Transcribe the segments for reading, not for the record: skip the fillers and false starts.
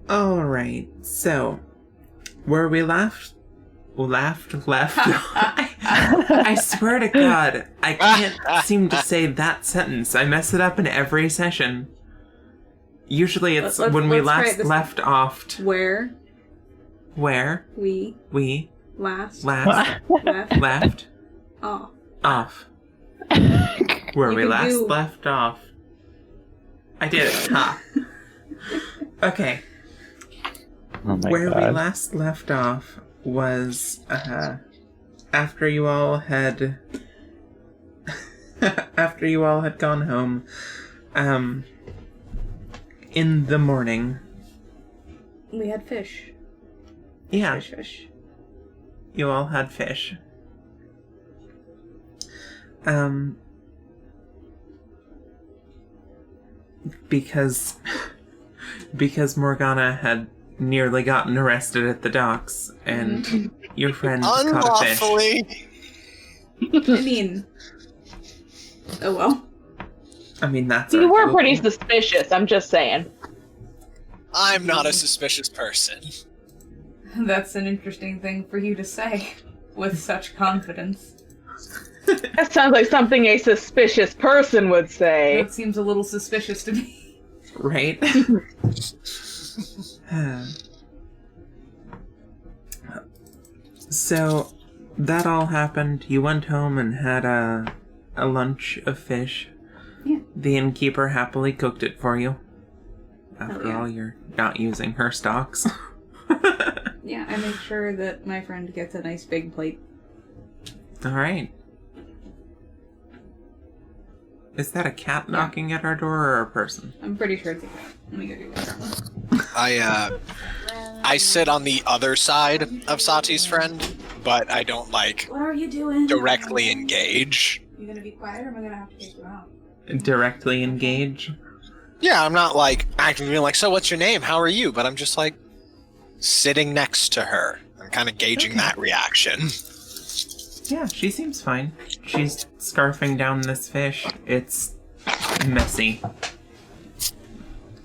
Alright, so, where we left? I swear to God, I can't seem to say that sentence. I mess it up in every session. Usually it's when we last left off. Where? We. Last. Left. Off. Where we last left off. I did it. Ha. Okay. Oh my Where God. we last left off was after you all had gone home. In the morning. We had fish. Yeah. Fish. You all had fish. Because Morgana had nearly gotten arrested at the docks, and your friend caught a fish. I mean, oh well. I mean, that's You were pretty suspicious, I'm just saying. I'm not a suspicious person. That's an interesting thing for you to say, with such confidence. That sounds like something a suspicious person would say. That seems a little suspicious to me. Right? So, that all happened. You went home and had a lunch of fish. Yeah. The innkeeper happily cooked it for you. After all, you're not using her stocks. Yeah, I make sure that my friend gets a nice big plate. Alright. Is that a cat knocking at our door or a person? I'm pretty sure it's a cat. Let me go do that. I sit on the other side of Saati's friend, but I don't, like, What are you doing? directly engage. You gonna be quiet or am I gonna have to take you out? Directly engage? Yeah, I'm not, like, actively being like, so what's your name? How are you? But I'm just, like, sitting next to her. I'm kind of gauging that reaction. Yeah, she seems fine. She's scarfing down this fish. It's messy.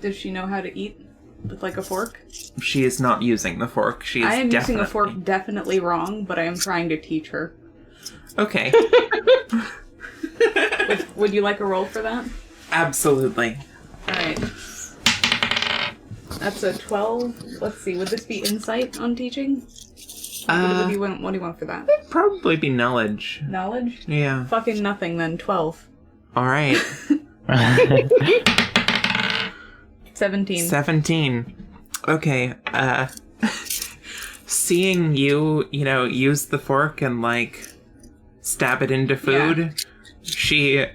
Does she know how to eat with, like, a fork? She is not using the fork. She is I am definitely... using a fork definitely wrong, but I am trying to teach her. Okay. Would you like a roll for that? Absolutely. Alright. That's a 12. Let's see, would this be insight on teaching? What do you want for that? It'd probably be knowledge. Knowledge? Yeah. Fucking nothing then, 12. Alright. 17. 17. Okay, seeing you, use the fork and, like, stab it into food, she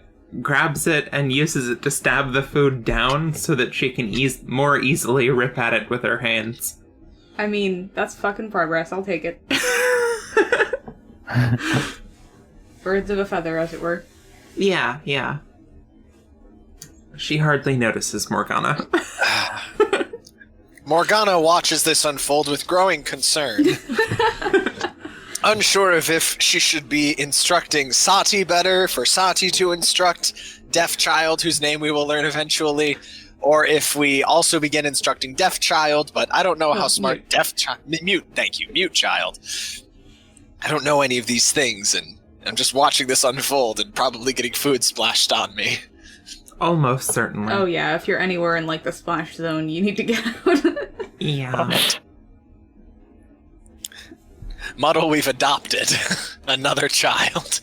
grabs it and uses it to stab the food down so that she can more easily rip at it with her hands. I mean, that's fucking progress. I'll take it. Birds of a feather, as it were. Yeah. She hardly notices Morgana. Morgana watches this unfold with growing concern. Unsure of if she should be instructing Saati better, for Saati to instruct Deaf Child, whose name we will learn eventually, or if we also begin instructing Deaf Child, but I don't know how smart Mute. Deaf Child... Mute, thank you, Mute Child. I don't know any of these things, and I'm just watching this unfold and probably getting food splashed on me. Almost certainly. Oh yeah, if you're anywhere in, like, the splash zone, you need to get out. Yeah. Muddle, we've adopted another child.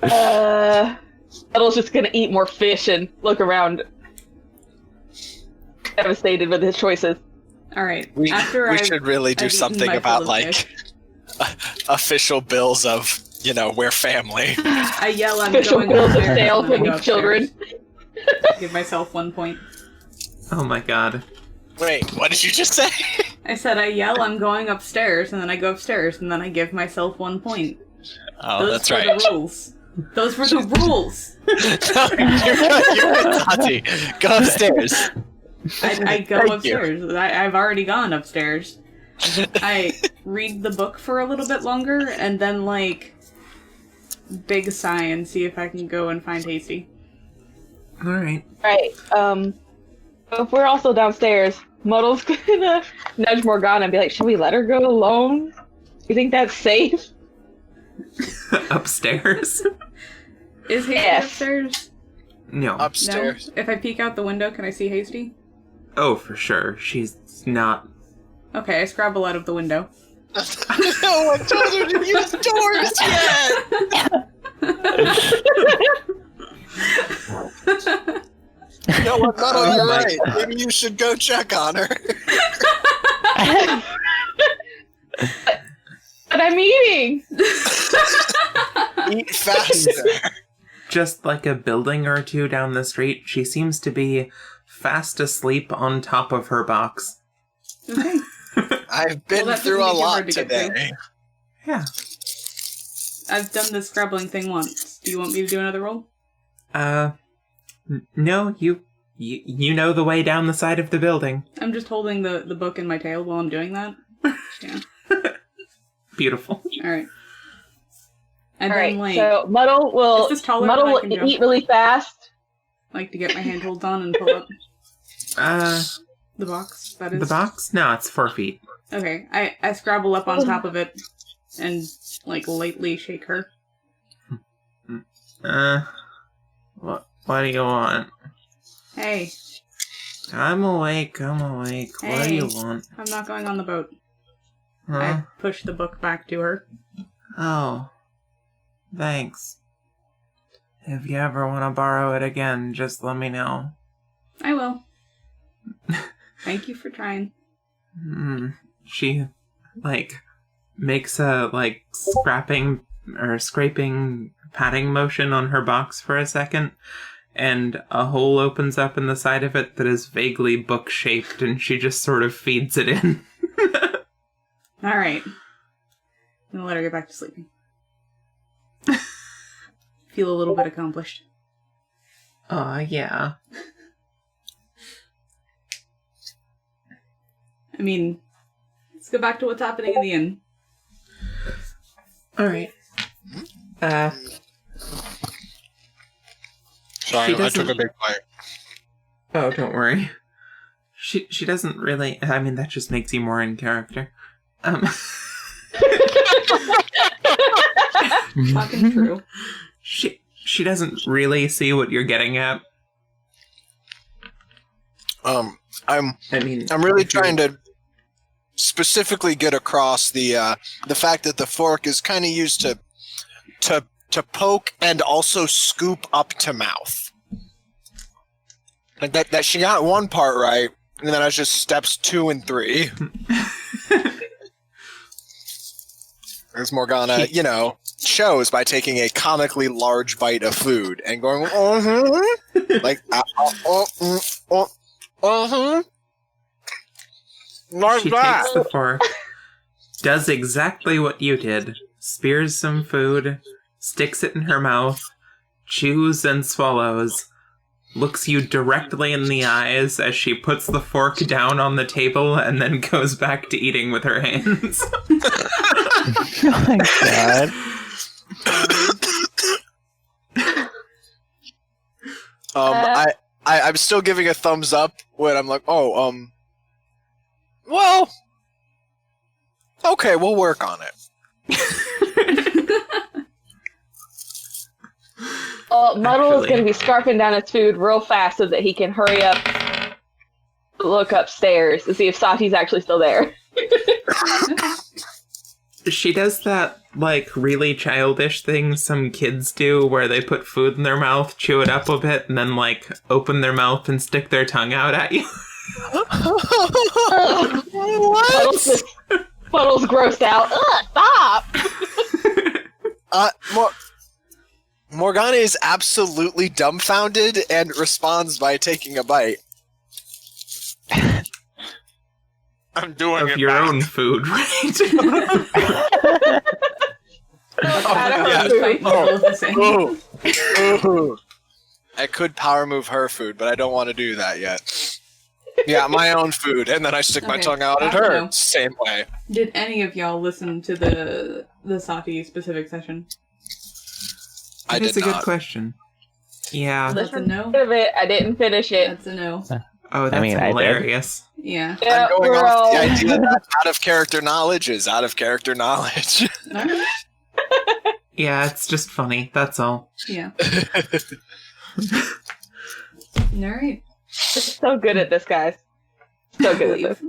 Muddle's just gonna eat more fish and look around, devastated with his choices. Alright, We I've should really do eaten something my about, fill of like, fish. official bills of, we're family. I yell, I'm Official going bills of upstairs, sale and for then I go these children. upstairs. Give myself 1 point. Oh my god. Wait, what did you just say? I said I yell, I'm going upstairs, and then I go upstairs, and then I give myself 1 point. Oh, Those that's were right. the rules. Those were the rules! No, you're good, Saati. Go upstairs. I go Thank upstairs. I've already gone upstairs. I read the book for a little bit longer, and then, like, big sigh and see if I can go and find Hasty. Alright. Right, If we're also downstairs, Muddle's gonna nudge Morgana and be like, should we let her go alone? You think that's safe? Upstairs? Is Hasty Yes. upstairs? No. Upstairs. No? If I peek out the window, can I see Hasty? Oh, for sure. She's not. Okay, I scrabble out of the window. No, I told her to use doors yet! You know what, Muddle, you're right. Maybe you should go check on her. But I'm eating! Eat faster. Just like a building or two down the street, she seems to be fast asleep on top of her box. Okay. I've been Well, that through a doesn't make it lot hard to get today. Yeah. I've done this scrabbling thing once. Do you want me to do another roll? No, you know the way down the side of the building. I'm just holding the book in my tail while I'm doing that. Yeah. Beautiful. Alright. And Alright, then, like, so Muddle will, is this taller Muddle than I will can jump? eat really fast. like to get my handholds on and pull up the box, that is. The box? No, it's 4 feet. Okay, I scrabble up on top of it and, like, lightly shake her. What do you want? Hey, I'm awake. What do you Hey. want? I'm not going on the boat. Huh? I push the book back to her. Oh. Thanks. If you ever want to borrow it again, just let me know. I will. Thank you for trying. She, makes a, scraping patting motion on her box for a second, and a hole opens up in the side of it that is vaguely book-shaped, and she just sort of feeds it in. Alright. I'm gonna let her get back to sleeping. Feel a little bit accomplished. Yeah. I mean, let's go back to what's happening in the inn. Alright. Sorry, She I took doesn't- a big bite. Oh, don't worry. She doesn't really... I mean, that just makes you more in character. Fucking true. She doesn't really see what you're getting at. I'm I mean... really trying to specifically get across the fact that the fork is kind of used to poke and also scoop up to mouth. Like that she got one part right, and then it's just steps 2 and 3. As Morgana, shows by taking a comically large bite of food and going, like, like She that. takes the fork, does exactly what you did, spears some food, sticks it in her mouth, chews and swallows, looks you directly in the eyes as she puts the fork down on the table and then goes back to eating with her hands. Oh my god. I'm still giving a thumbs up when I'm like, well, okay, we'll work on it. Muddle is Actually- going to be scarfing down his food real fast so that he can hurry up, look upstairs to see if Saati's actually still there. She does that, really childish thing some kids do where they put food in their mouth, chew it up a bit, and then, open their mouth and stick their tongue out at you. Muddle's grossed out. Ugh, stop! Morgana is absolutely dumbfounded and responds by taking a bite. I'm doing Of it your back. own food, right? Out of her yeah. food. Both the same. Ooh. I could power move her food, but I don't want to do that yet. Yeah, my own food, and then I stick my Okay, tongue out at I don't her. know. Same way. Did any of y'all listen to the Saati specific session? I That's did a good not. question. Yeah. That's a no. Bit of it. I didn't finish it. That's a no. Oh, that's mean, I did. hilarious. Yeah. Yeah, I'm going we're off the all- idea that out of character knowledge is out of character knowledge. Alright. Yeah, it's just funny. That's all. Yeah. Alright. So good at this, guys. So good at this.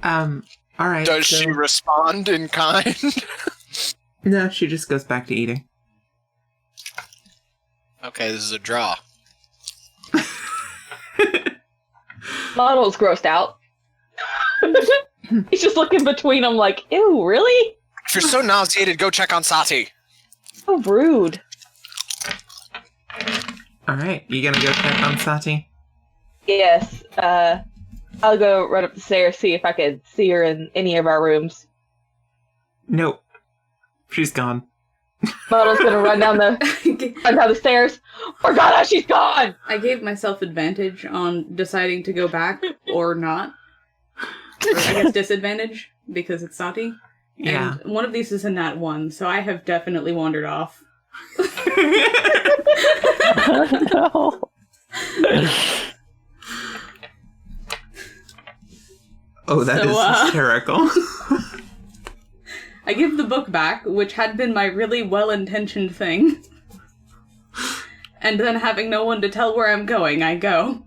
All right. Does so- she respond in kind? No, she just goes back to eating. Okay, this is a draw. Muddle's grossed out. He's just looking between them like, ew, really? If you're so nauseated, go check on Saati. So rude. All right, you gonna go check on Saati? Yes, I'll go run up the stairs, see if I could see her in any of our rooms. Nope. She's gone. Muddle's gonna run down the stairs. Morgana, she's gone! I gave myself advantage on deciding to go back or not. Or I guess disadvantage, because it's Saati. Yeah. And one of these is a nat 1, so I have definitely wandered off. No. Oh, that So, is hysterical. I give the book back, which had been my really well-intentioned thing. And then having no one to tell where I'm going, I go.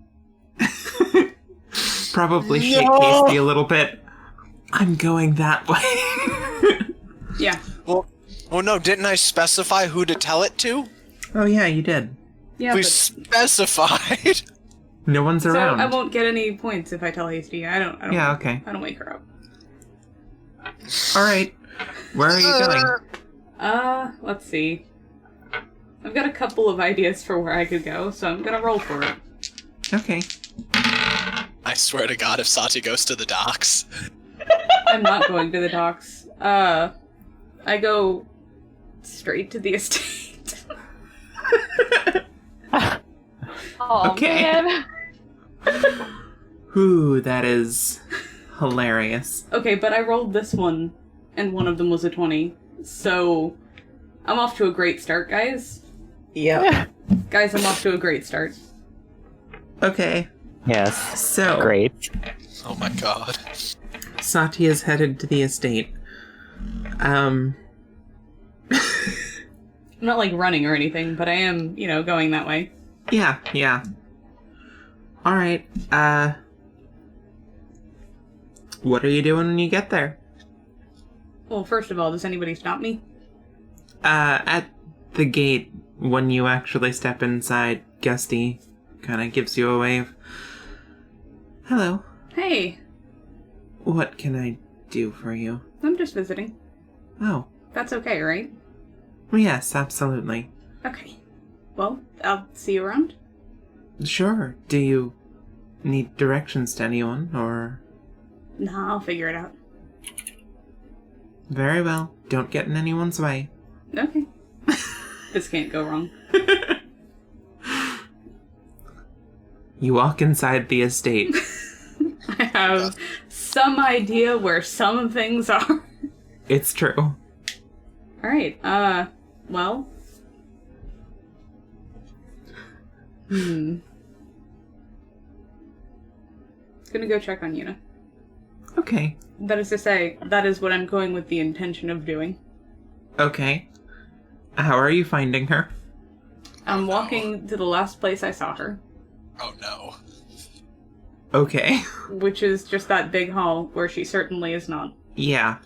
Probably shake Tasty a little bit. I'm going that way. Yeah. Oh no, didn't I specify who to tell it to? Oh yeah, you did. Yeah, We but... specified. No one's So around. I won't get any points if I tell Hasty. I don't Yeah, okay. I don't wake her up. All right. Where are you going? Let's see. I've got a couple of ideas for where I could go, so I'm gonna roll for it. Okay. I swear to God, if Saati goes to the docks. I'm not going to the docks. I go straight to the estate. Oh, Okay. man. Ooh, that is hilarious. Okay, but I rolled this one, and one of them was a 20. So, I'm off to a great start, guys. Yeah. Guys, I'm off to a great start. Okay. Yes. So, Great. Oh my God. Saati is headed to the estate. I'm not, like, running or anything, but I am, going that way. Yeah. Alright, what are you doing when you get there? Well, first of all, does anybody stop me? At the gate, when you actually step inside, Gusty kinda gives you a wave. Hello, Hey, what can I do for you? I'm just visiting. Oh, That's okay, right? yes, absolutely. Okay. Well, I'll see you around. Sure, do you need directions to anyone, or... Nah, I'll figure it out. Very well, don't get in anyone's way. Okay. This can't go wrong. You walk inside the estate. I have some idea where some things are. It's true. Alright, well. Gonna go check on Yuna. Okay. That is to say, that is what I'm going with the intention of doing. Okay. How are you finding her? I'm walking to the last place I saw her, Oh no. Okay. which is just that big hall where she certainly is not. Yeah.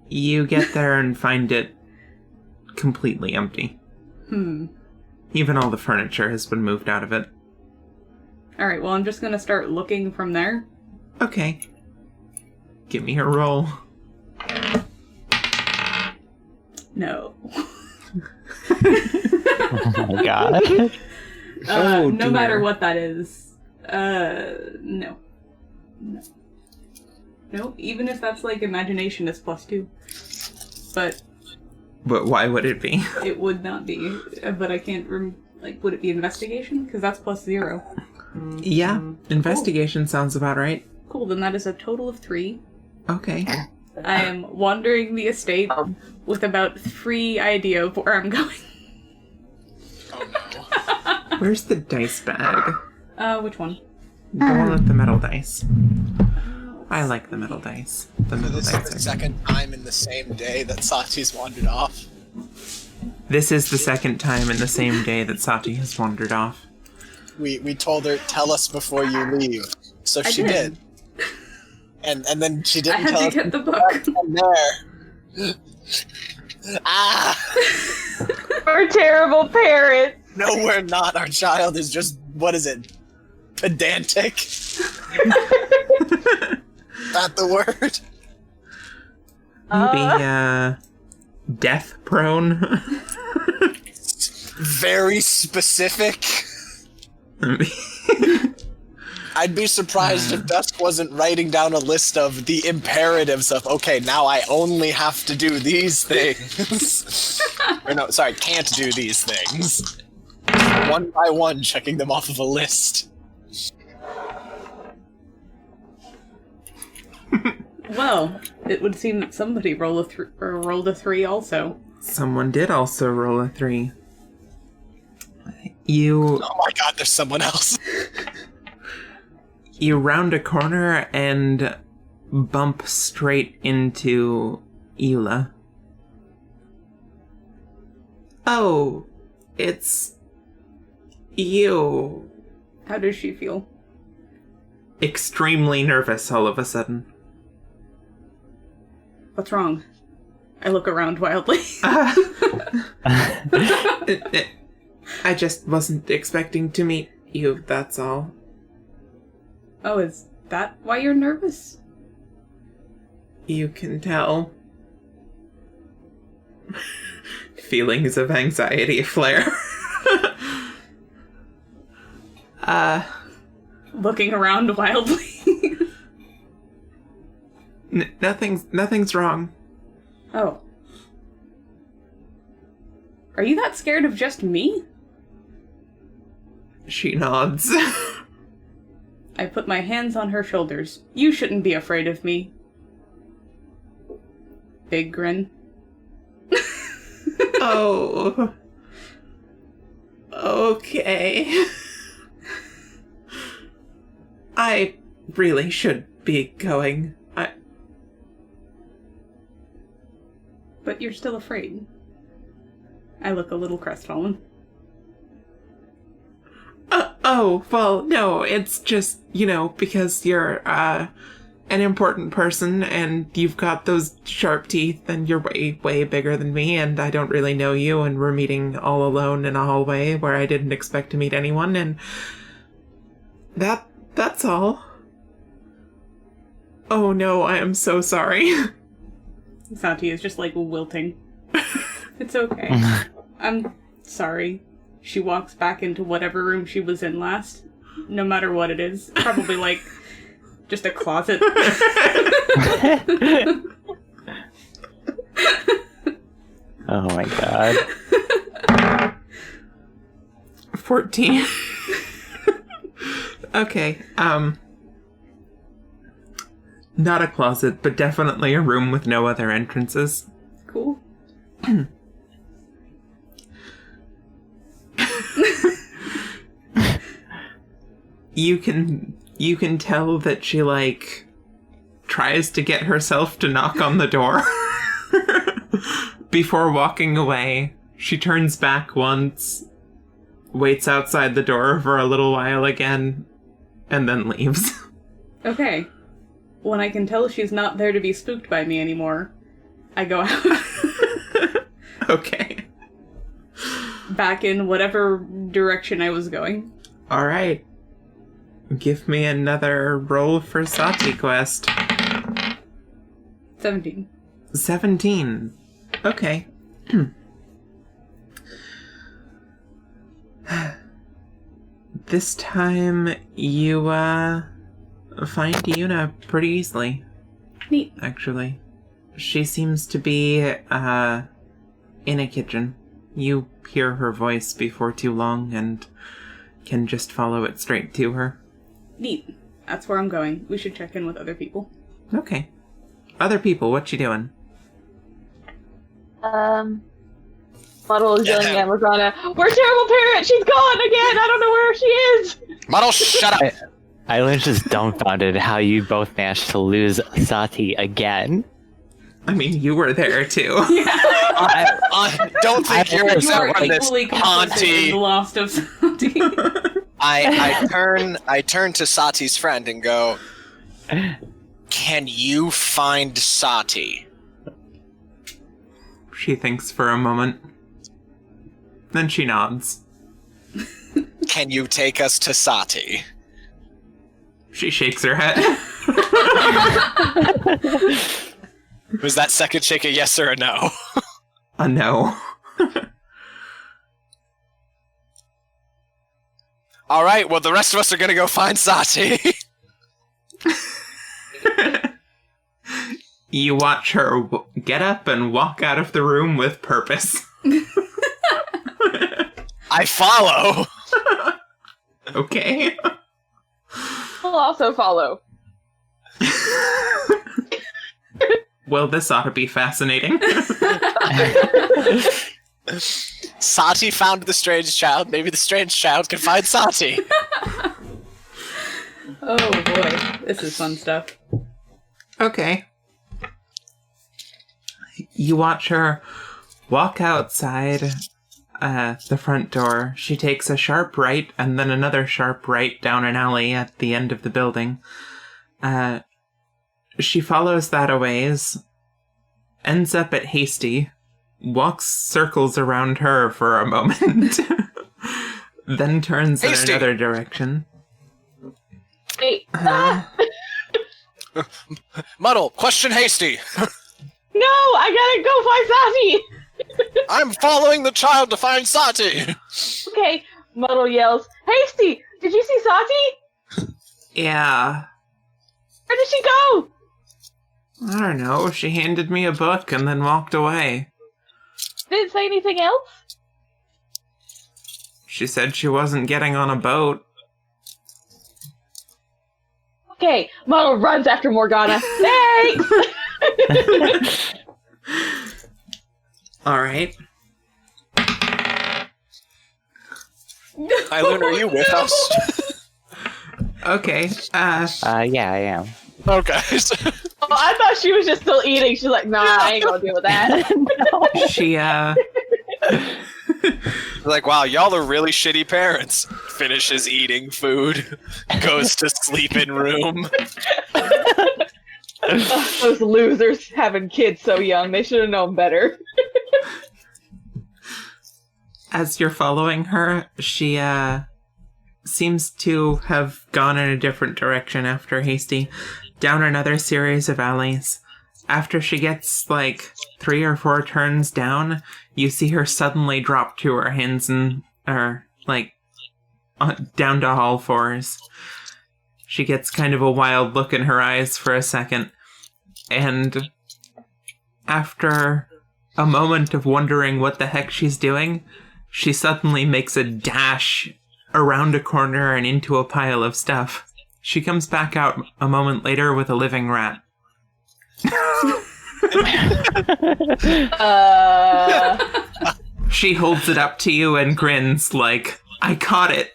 You get there and find it completely empty. Even all the furniture has been moved out of it. Alright, well, I'm just gonna start looking from there. Okay. Give me a roll. No. Oh my god. Oh, no dear. matter what that is. No. No, even if that's like imagination is +2. But But why would it be? it would not be. But I can't would it be investigation? Because that's +0. Yeah. Investigation sounds about right. Cool, then that is a total of 3. Okay. I am wandering the estate with about 3 idea of where I'm going. Oh no. Where's the dice bag? Which one? Going with the metal dice. I like the metal dice. The metal This dice is the are second time in the same day that Saati's wandered off. This is the second time in the same day that Saati has wandered off. We told her, tell us before you leave. So she did. And then she didn't tell us. I had to get the book. From there. Ah! We're terrible parents. No, we're not. Our child is just, what is it? Pedantic? Not the word? Maybe, death prone? Very specific. I'd be surprised if Dusk wasn't writing down a list of the imperatives of, okay, now I only have to do these things. Or no, sorry, can't do these things. One by one, checking them off of a list. Well, it would seem that somebody rolled a 3 also. Someone did also roll a 3. You Oh my god, there's someone else. you round a corner and bump straight into Ela. Oh, it's you. How does she feel? Extremely nervous all of a sudden. What's wrong? I look around wildly. I just wasn't expecting to meet you, that's all. Oh, is that why you're nervous? You can tell. Feelings of anxiety flare. Looking around wildly. Nothing's wrong. Oh. Are you that scared of just me? She nods. I put my hands on her shoulders. You shouldn't be afraid of me. Big grin. Oh. Okay. I really should be going. But you're still afraid. I look a little crestfallen. Oh, well, no, it's just, because you're, an important person, and you've got those sharp teeth, and you're way, way bigger than me, and I don't really know you, and we're meeting all alone in a hallway where I didn't expect to meet anyone, and that's all. Oh no, I am so sorry. Saati is just, wilting. It's okay. I'm sorry. She walks back into whatever room she was in last. No matter what it is. Probably, just a closet. Oh my god. 14. Okay, not a closet, but definitely a room with no other entrances. Cool. You can tell that she, tries to get herself to knock on the door. Before walking away, she turns back once, waits outside the door for a little while again, and then leaves. Okay. When I can tell she's not there to be spooked by me anymore, I go out. Okay. Back in whatever direction I was going. Alright. Give me another roll for Saati quest. 17. 17. Okay. This time, you, find Yuna pretty easily. Neat. Actually. She seems to be, in a kitchen. You hear her voice before too long and can just follow it straight to her. Neat. That's where I'm going. We should check in with other people. Okay. Other people, what you doing? Muddle is yelling at Morgana, "We're terrible parents! She's gone again! I don't know where she is!" Muddle, shut up! Eileen's just dumbfounded how you both managed to lose Saati again. I mean, you were there too. Don't think you're You are exempt from this, equally complicit in the Auntie. loss of Saati. I turn to Sati's friend and go, "Can you find Saati?" She thinks for a moment. Then she nods. Can you take us to Saati? She shakes her head. Was that second shake a yes or a no? A no. All right, well, the rest of us are gonna go find Saati. You watch her get up and walk out of the room with purpose. I follow. Okay. We'll also follow. Well, this ought to be fascinating. Saati found the strange child. Maybe the strange child can find Saati. Oh boy, this is fun stuff. Okay. You watch her walk outside the front door. She takes a sharp right and then another sharp right down an alley at the end of the building. She follows that a ways, ends up at Hasty, walks circles around her for a moment, then turns Hasty! in another direction. Wait. Muddle, question Hasty. No, I gotta go find Saati! I'm following the child to find Saati. Okay, Muddle yells, Hasty, did you see Saati? Yeah. Where did she go? I don't know. She handed me a book and then walked away. Didn't say anything else? She said she wasn't getting on a boat. Okay, Muddle runs after Morgana. Thanks! Alright. Eileen, are you with us? Okay. Yeah, I am. Okay. Oh, I thought she was just still eating. She's like, nah, I ain't gonna deal with that. She, Like, wow, y'all are really shitty parents. Finishes eating food, goes to sleep in room. Those losers having kids so young. They should have known better. as you're following her, she, seems to have gone in a different direction after Hasty, down another series of alleys. After she gets, like, 3 or 4 turns down, you see her suddenly drop to her hands and, down to all fours. She gets kind of a wild look in her eyes for a second, and after a moment of wondering what the heck she's doing, she suddenly makes a dash around a corner and into a pile of stuff. She comes back out a moment later with a living rat. She holds it up to you and grins like, I caught it.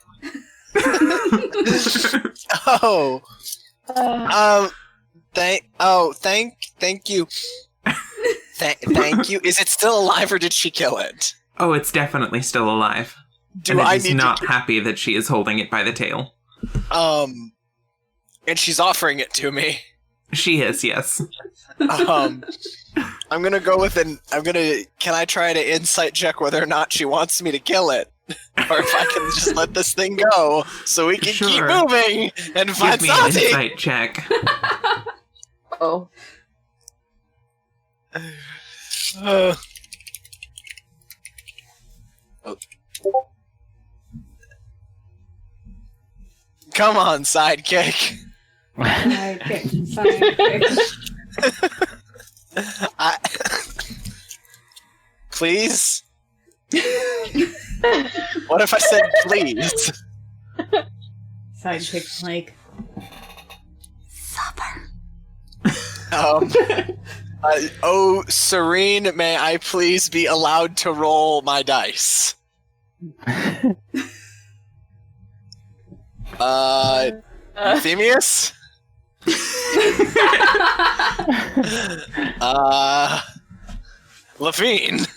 Oh. Thank you. Thank you. Is it still alive or did she kill it? Oh, it's definitely still alive. Do and I it is need not to... happy that she is holding it by the tail. And she's offering it to me. She is, yes. I'm gonna go with can I try to insight check whether or not she wants me to kill it? Or if I can just let this thing go so we can keep Sure. moving and find Give me an Saati. insight check. Oh. Come on, sidekick. Please? What if I said please? Sidekick's like, oh, Serene, may I please be allowed to roll my dice? Euthemius? Lafine.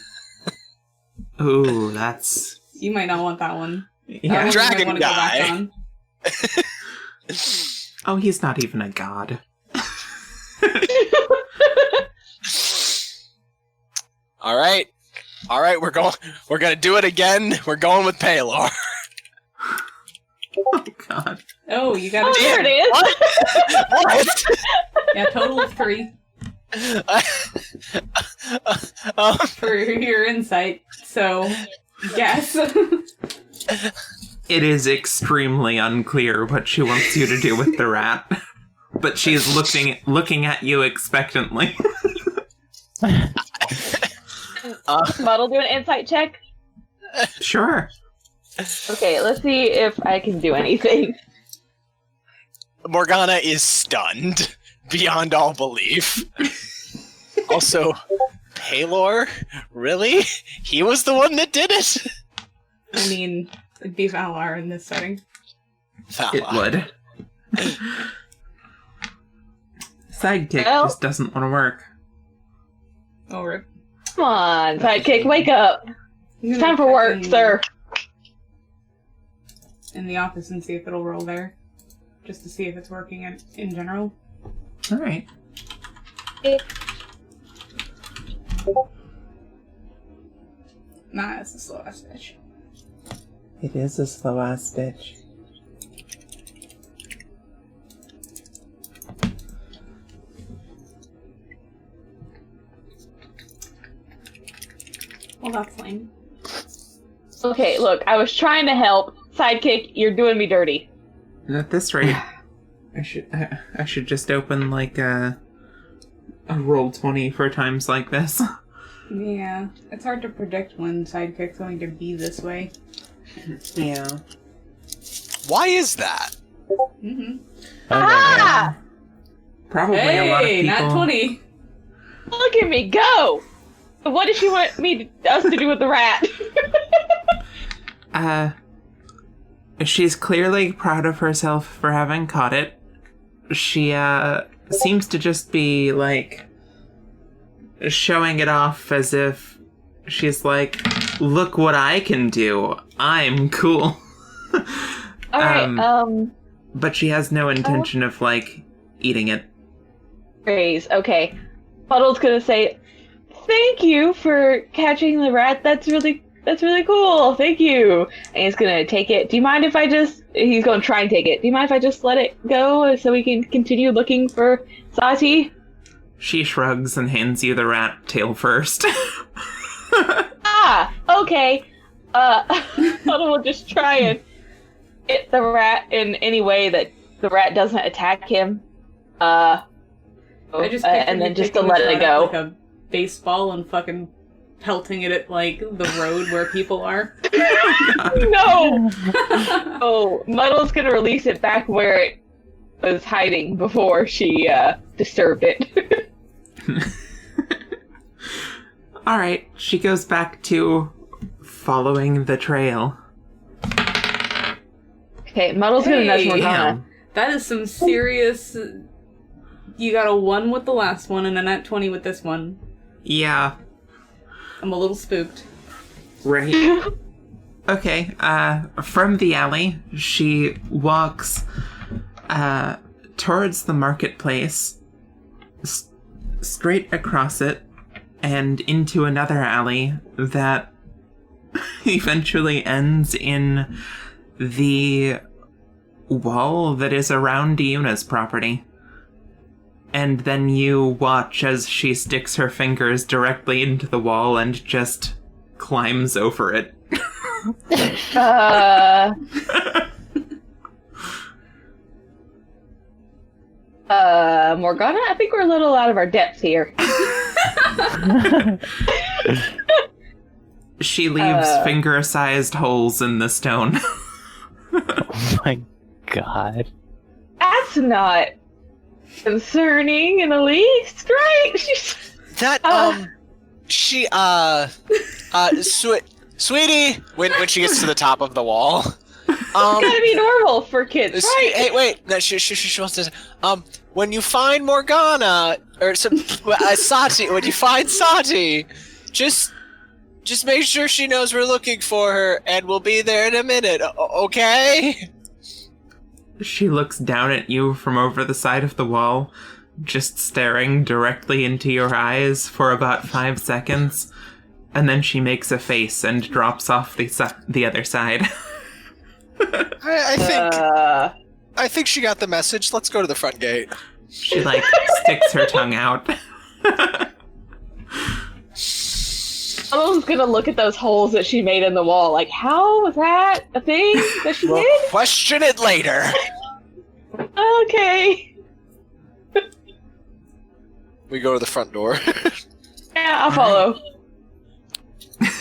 Ooh, that's... You might not want that one. Yeah. That one you might Dragon wanna go back guy. on. Oh, he's not even a god. All right, we're gonna do it again. We're going with Paylor. Oh, God. Oh, you got Oh, there it is. What? Yeah, total of 3 for your insight. So, guess. It is extremely unclear what she wants you to do with the rat. But she is looking at you expectantly. Muddle, do an insight check. Sure. Okay, let's see if I can do anything. Morgana is stunned beyond all belief. Also, Paylor? Really? He was the one that did it? I mean, it'd be Valar in this setting. It would. Sidekick Well- just doesn't want to work. Oh, rip. Come on, sidekick, wake up. It's time for work, sir. In the office and see if it'll roll there. Just to see if it's working in general. Alright. Nah, it's a slow ass bitch. It is a slow ass bitch. Well, that's lame. Okay, look, I was trying to help. Sidekick, you're doing me dirty. And at this rate, I should just open like a roll 20 for times like this. Yeah, it's hard to predict when Sidekick's going to be this way. Yeah. Why is that? Mm-hmm. Ah! Probably a lot of Hey, people. not 20! Look at me go! What does she want us to do with the rat? She's clearly proud of herself for having caught it. She, seems to just be, like, showing it off as if she's like, look what I can do. I'm cool. Alright, But she has no intention of, like, eating it. Praise, okay. Muddle's gonna say, thank you for catching the rat, that's really cool, thank you. And he's gonna take it. Do you mind if he's gonna try and take it. Do you mind if I just let it go so we can continue looking for Saati? She shrugs and hands you the rat tail first. Ah, okay. Muddle will just try and hit the rat in any way that the rat doesn't attack him. I just And then just to let it go. Like a baseball and fucking pelting it at, like, the road where people are. No! Oh, Muddle's gonna release it back where it was hiding before she disturbed it. Alright, she goes back to following the trail. Okay, Muddle's gonna nudge Hey. Morgana. That is some serious... You got a 1 with the last one and a nat 20 with this one. Yeah, I'm a little spooked. right. Okay, from the alley, she walks, towards the marketplace, straight across it, and into another alley that eventually ends in the wall that is around Yuna's property. And then you watch as she sticks her fingers directly into the wall and just climbs over it. Morgana, I think we're a little out of our depth here. She leaves finger-sized holes in the stone. Oh my god. That's not concerning in the least, right? That she sweetie, when she gets to the top of the wall, gotta be normal for kids, right? Hey, wait. No, she wants to. When you find Morgana or Saati, when you find Saati, just make sure she knows we're looking for her, and we'll be there in a minute. Okay? She looks down at you from over the side of the wall, just staring directly into your eyes for about 5 seconds, and then she makes a face and drops off the other side. I think she got the message. Let's go to the front gate. She, sticks her tongue out. Someone's gonna look at those holes that she made in the wall, like, how was that a thing that she We'll did? question it later. Okay. We go to the front door. Yeah, I'll follow.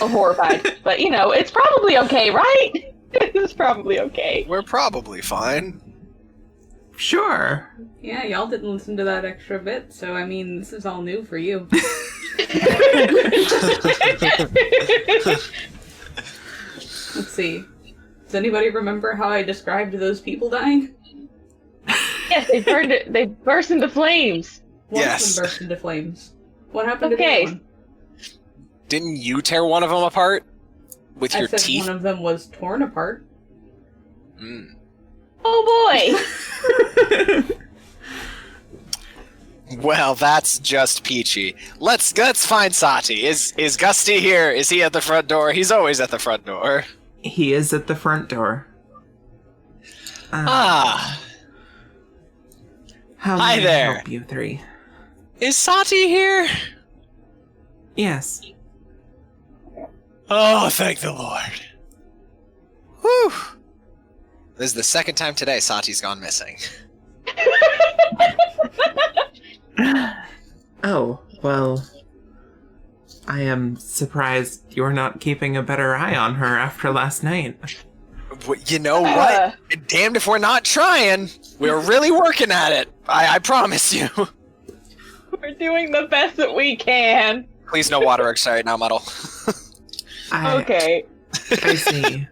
I'm horrified. But, it's probably okay, right? It's probably okay. We're probably fine. Sure. Yeah, y'all didn't listen to that extra bit, so I mean, this is all new for you. Let's see. Does anybody remember how I described those people dying? Yes, they burst into flames. One Yes. of them burst into flames. What happened Okay. to the other one? Didn't you tear one of them apart with your I said teeth? one of them was torn apart. Mm. Oh boy! Well, that's just peachy. Let's find Saati. Is Gusty here? Is he at the front door? He's always at the front door. He is at the front door. Hi How may I there. help you three? Is Saati here? Yes. Oh, thank the Lord. Whew. This is the second time today Saati's gone missing. Oh, well, I am surprised you're not keeping a better eye on her after last night. You know what? Damned if we're not trying. We're really working at it. I promise you. We're doing the best that we can. Please no waterworks right now, Muddle. Okay. I see.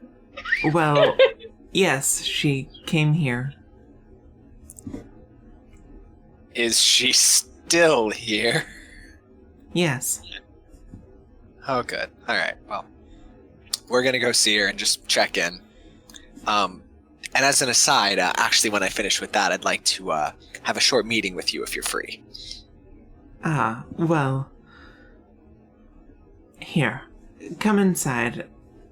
Well, yes, she came here. Is she still here? Yes. Oh, good. All right. Well, we're gonna go see her and just check in. And as an aside, actually, when I finish with that, I'd like to have a short meeting with you if you're free. Well. Here. Come inside.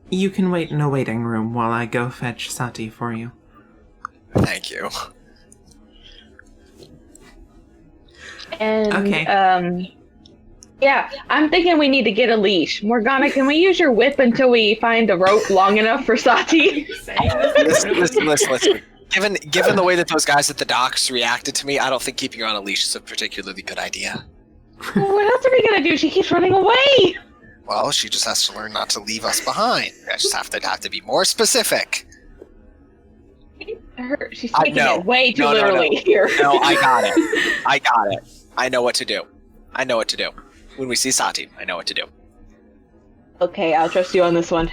You can wait in a waiting room while I go fetch Saati for you. Thank you. And, Okay. yeah, I'm thinking we need to get a leash. Morgana, can we use your whip until we find a rope long enough for Saati? Listen. Given the way that those guys at the docks reacted to me, I don't think keeping her on a leash is a particularly good idea. Well, what else are we gonna do? She keeps running away! Well, she just has to learn not to leave us behind. I just have to be more specific. She's taking it way too No. literally here. No, I got it. I know what to do. When we see Saati, I know what to do. Okay, I'll trust you on this one.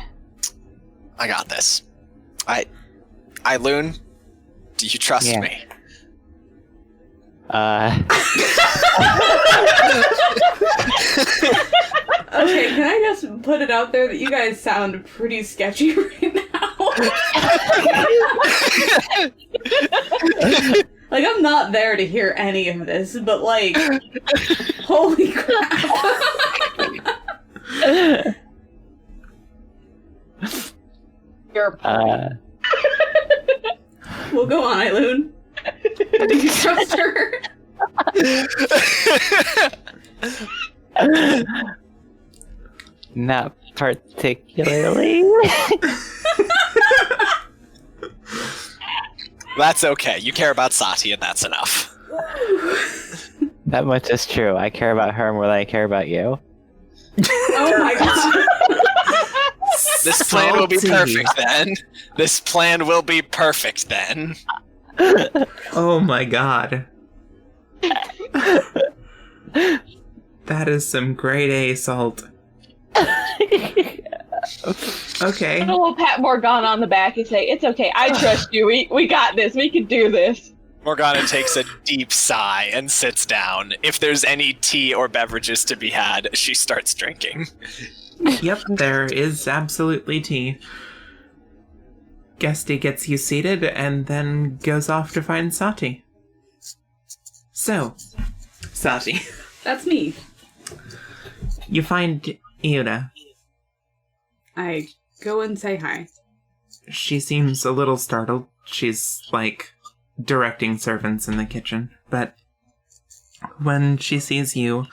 I got this. Loon, do you trust me? Okay, can I just put it out there that you guys sound pretty sketchy right now? Like, I'm not there to hear any of this, but like, holy crap. You're a party. Well, go on, Eiloon. Do you trust her? Not particularly. That's okay. You care about Saati, and that's enough. That much is true. I care about her more than I care about you. Oh my god. This plan will be Salty. perfect then. Oh my god. That is some grade A salt. Okay. And we'll pat Morgana on the back and say, "It's okay. I trust you. We got this. We can do this." Morgana takes a deep sigh and sits down. If there's any tea or beverages to be had, she starts drinking. Yep, there is absolutely tea. Guesty gets you seated and then goes off to find Saati. So, Saati, That's me. you find Iuna. I go and say hi. She seems a little startled. She's, like, directing servants in the kitchen. But when she sees you,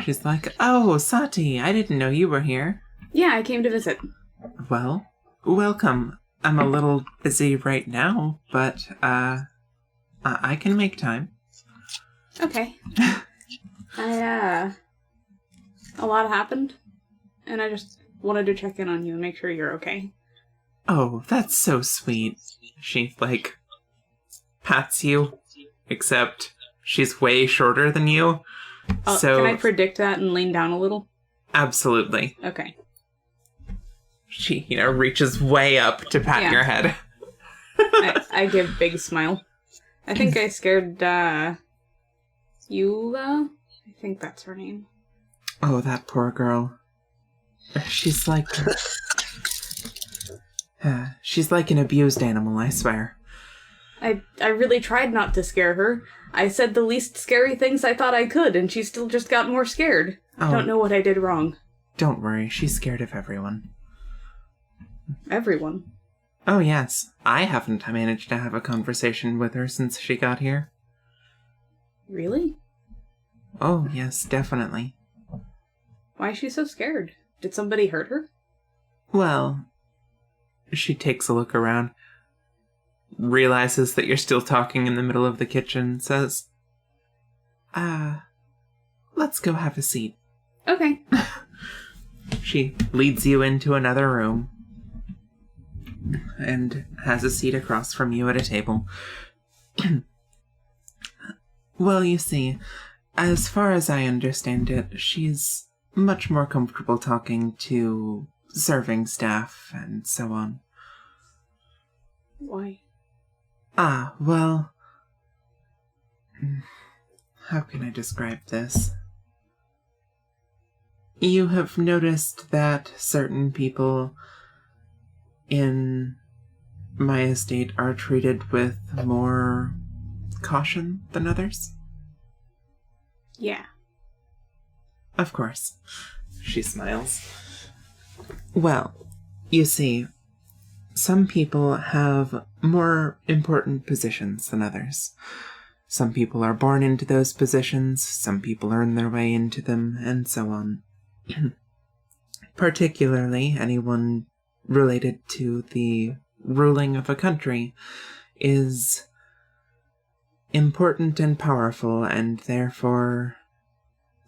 she's like, "Oh, Saati, I didn't know you were here." Yeah, I came to visit. Well, welcome. I'm a little busy right now, but, I can make time. Okay. A lot happened, and I just wanted to check in on you and make sure you're okay. Oh, that's so sweet. She, like, pats you, except she's way shorter than you. So, Can I predict that and lean down a little? absolutely. Okay. She, reaches way up to pat Yeah. your head. I give big smile. I think I scared, Eula? I think that's her name. Oh, that poor girl. She's like... she's like an abused animal, I swear. I really tried not to scare her. I said the least scary things I thought I could, and she still just got more scared. I don't know what I did wrong. Don't worry, she's scared of everyone. Everyone. Oh, yes. I haven't managed to have a conversation with her since she got here. Really? Oh, yes, definitely. Why is she so scared? Did somebody hurt her? Well, she takes a look around, realizes that you're still talking in the middle of the kitchen, says, let's go have a seat. Okay. She leads you into another room and has a seat across from you at a table. Well, you see, as far as I understand it, she's much more comfortable talking to serving staff and so on. Why? Well... How can I describe this? You have noticed that certain people in my estate are treated with more caution than others? Yeah. Of course. She smiles. Well, you see, some people have more important positions than others. Some people are born into those positions, some people earn their way into them, and so on. Particularly, anyone related to the ruling of a country is important and powerful, and therefore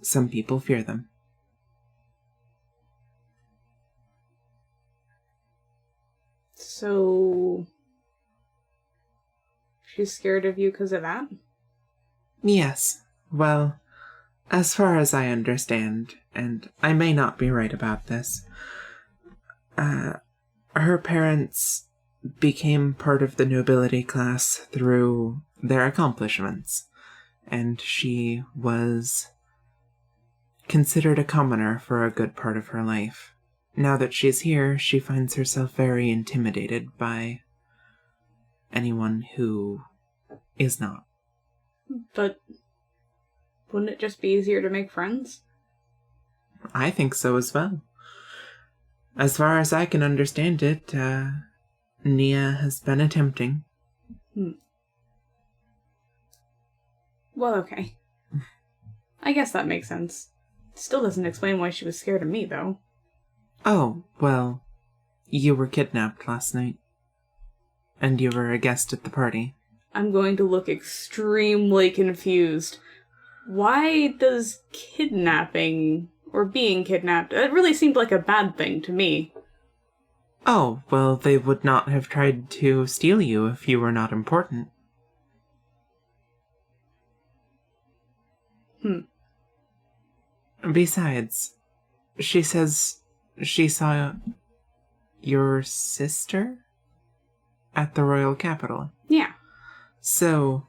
some people fear them. So... she's scared of you because of that? Yes. Well, as far as I understand, and I may not be right about this, her parents became part of the nobility class through their accomplishments, and she was considered a commoner for a good part of her life. Now that she's here, she finds herself very intimidated by anyone who is not. But wouldn't it just be easier to make friends? I think so as well. As far as I can understand it, Nia has been attempting. Well, okay. I guess that makes sense. Still doesn't explain why she was scared of me, though. Oh, well, you were kidnapped last night. And you were a guest at the party. I'm going to look extremely confused. Why does kidnapping, or being kidnapped, it really seemed like a bad thing to me. Oh, well, they would not have tried to steal you if you were not important. Besides, she says she saw your sister at the royal capital. Yeah. So,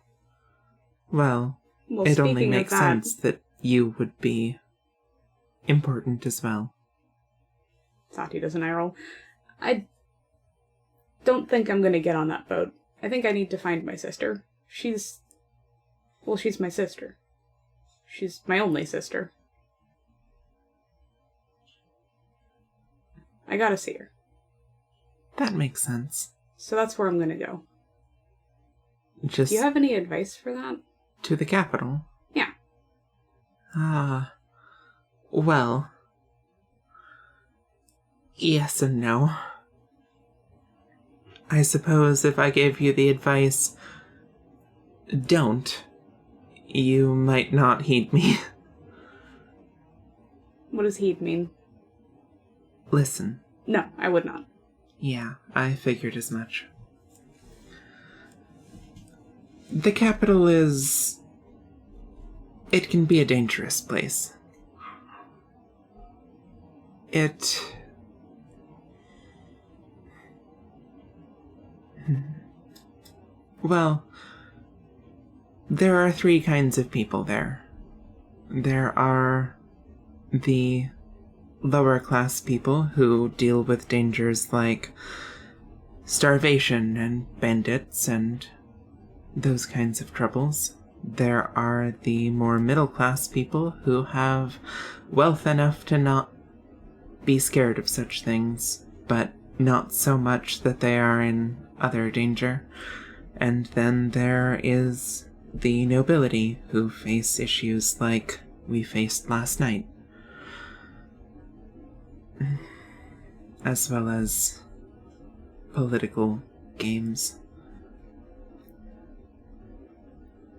well, Well, it only speaking of makes that, sense that you would be important as well. Saati does an eye roll. I don't think I'm going to get on that boat. I think I need to find my sister. She's my sister. She's my only sister. I gotta see her. That makes sense. So that's where I'm going to go. Just Do you have any advice for that? to the capital? Yeah. Well, yes and no. I suppose if I gave you the advice, don't, you might not heed me. What does heed mean? Listen. No, I would not. Yeah, I figured as much. The capital is... It can be a dangerous place. Well, there are 3 kinds of people there. There are the lower class people who deal with dangers like starvation and bandits and those kinds of troubles. There are the more middle class people who have wealth enough to not be scared of such things, but not so much that they are in other danger. And then there is the nobility who face issues like we faced last night, as well as political games.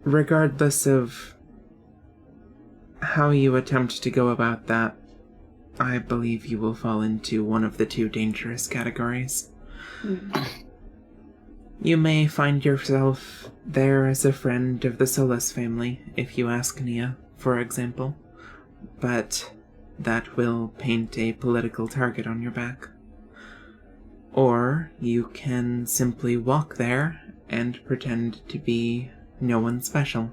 Regardless of how you attempt to go about that, I believe you will fall into one of the 2 dangerous categories. You may find yourself there as a friend of the Solus family, if you ask Nia, for example, but that will paint a political target on your back. Or you can simply walk there and pretend to be no one special,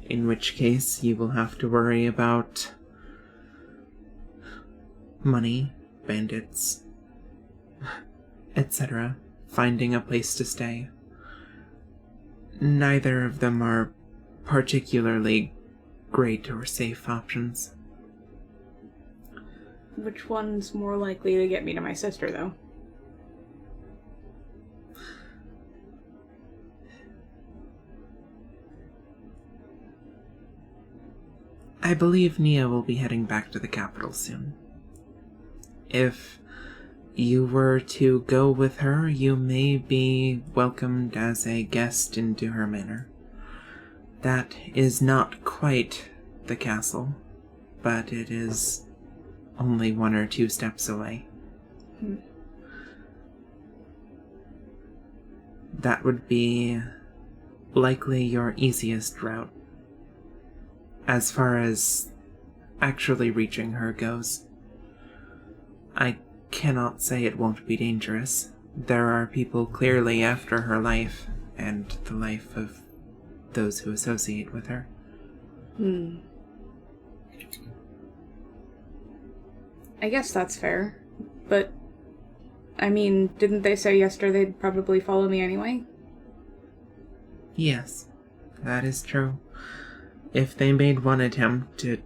in which case you will have to worry about money, bandits, etc., finding a place to stay. Neither of them are particularly great or safe options. Which one's more likely to get me to my sister, though? I believe Nia will be heading back to the capital soon. If you were to go with her, you may be welcomed as a guest into her manor. That is not quite the castle, but it is only 1 or 2 steps away. That would be likely your easiest route, as far as actually reaching her goes. I cannot say it won't be dangerous. There are people clearly after her life, and the life of those who associate with her. I guess that's fair. But, I mean, didn't they say yesterday they'd probably follow me anyway? Yes, that is true. If they made one attempt, it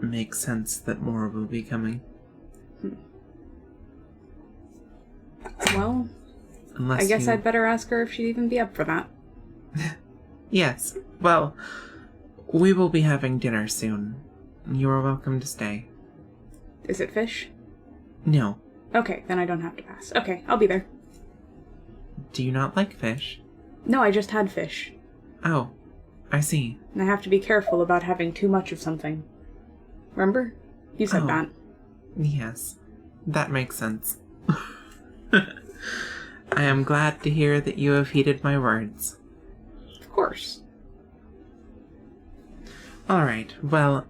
makes sense that more will be coming. Well, Unless I guess you... I'd better ask her if she'd even be up for that. Yes, well, we will be having dinner soon. You are welcome to stay. Is it fish? No. Okay, then I don't have to pass. Okay, I'll be there. Do you not like fish? No, I just had fish. Oh, I see. And I have to be careful about having too much of something. Remember? You said that. Yes, that makes sense. I am glad to hear that you have heeded my words. Of course. Alright, well,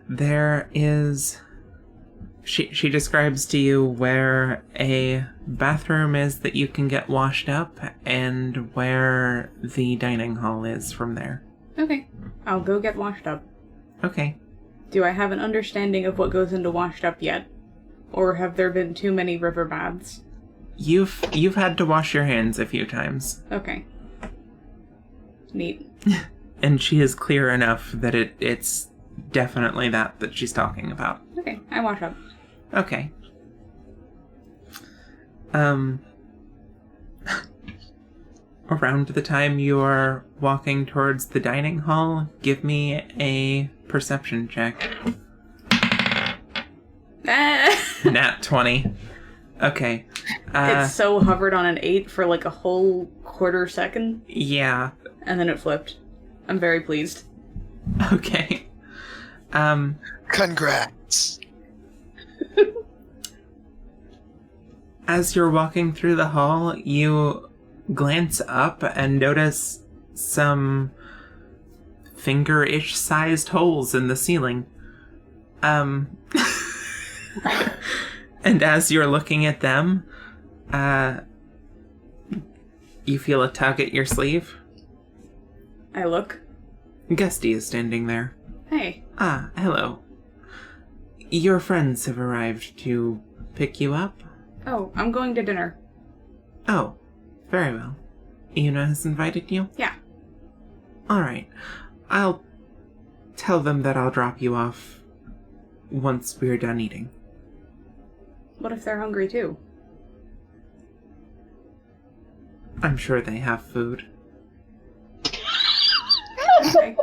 there is She describes to you where a bathroom is that you can get washed up and where the dining hall is from there. Okay. I'll go get washed up. Okay. Do I have an understanding of what goes into washed up yet? Or have there been too many river baths? You've had to wash your hands a few times. Okay. Neat. And she is clear enough that it's definitely that she's talking about. Okay, I wash up. Okay. Around the time you are walking towards the dining hall, give me a perception check. Nat 20. Okay. It so hovered on an 8 for like a whole quarter second. Yeah. And then it flipped. I'm very pleased. Okay. Congrats. As you're walking through the hall, you glance up and notice some finger-ish sized holes in the ceiling. And as you're looking at them, you feel a tug at your sleeve. I look. Gusty is standing there. Hey. Ah, hello. Your friends have arrived to pick you up? Oh, I'm going to dinner. Oh, very well. Una has invited you? Yeah. Alright. I'll tell them that I'll drop you off once we're done eating. What if they're hungry too? I'm sure they have food. Okay.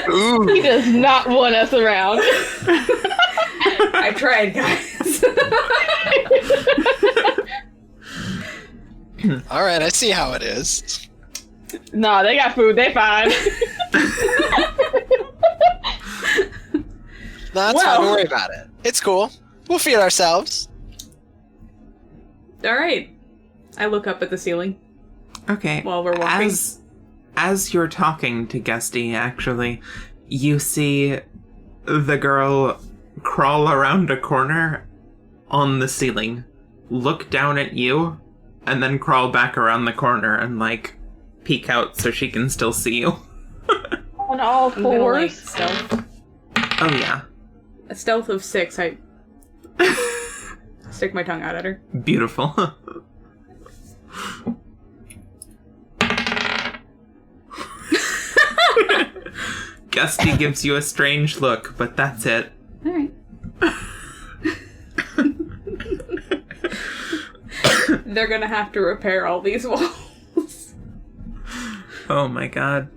Ooh. He does not want us around. I tried, guys. All right, I see how it is. Nah, they got food. They fine. No, that's fine. Don't worry about it. It's cool. We'll feed ourselves. All right. I look up at the ceiling Okay. while we're walking. As you're talking to Gusty, actually, you see the girl crawl around a corner on the ceiling, look down at you, and then crawl back around the corner and, like, peek out so she can still see you. On all I'm gonna, like, fours. stealth. Oh, yeah. A stealth of 6. I stick my tongue out at her. Beautiful. Gusty gives you a strange look, but that's it. All right. They're gonna have to repair all these walls. Oh my god.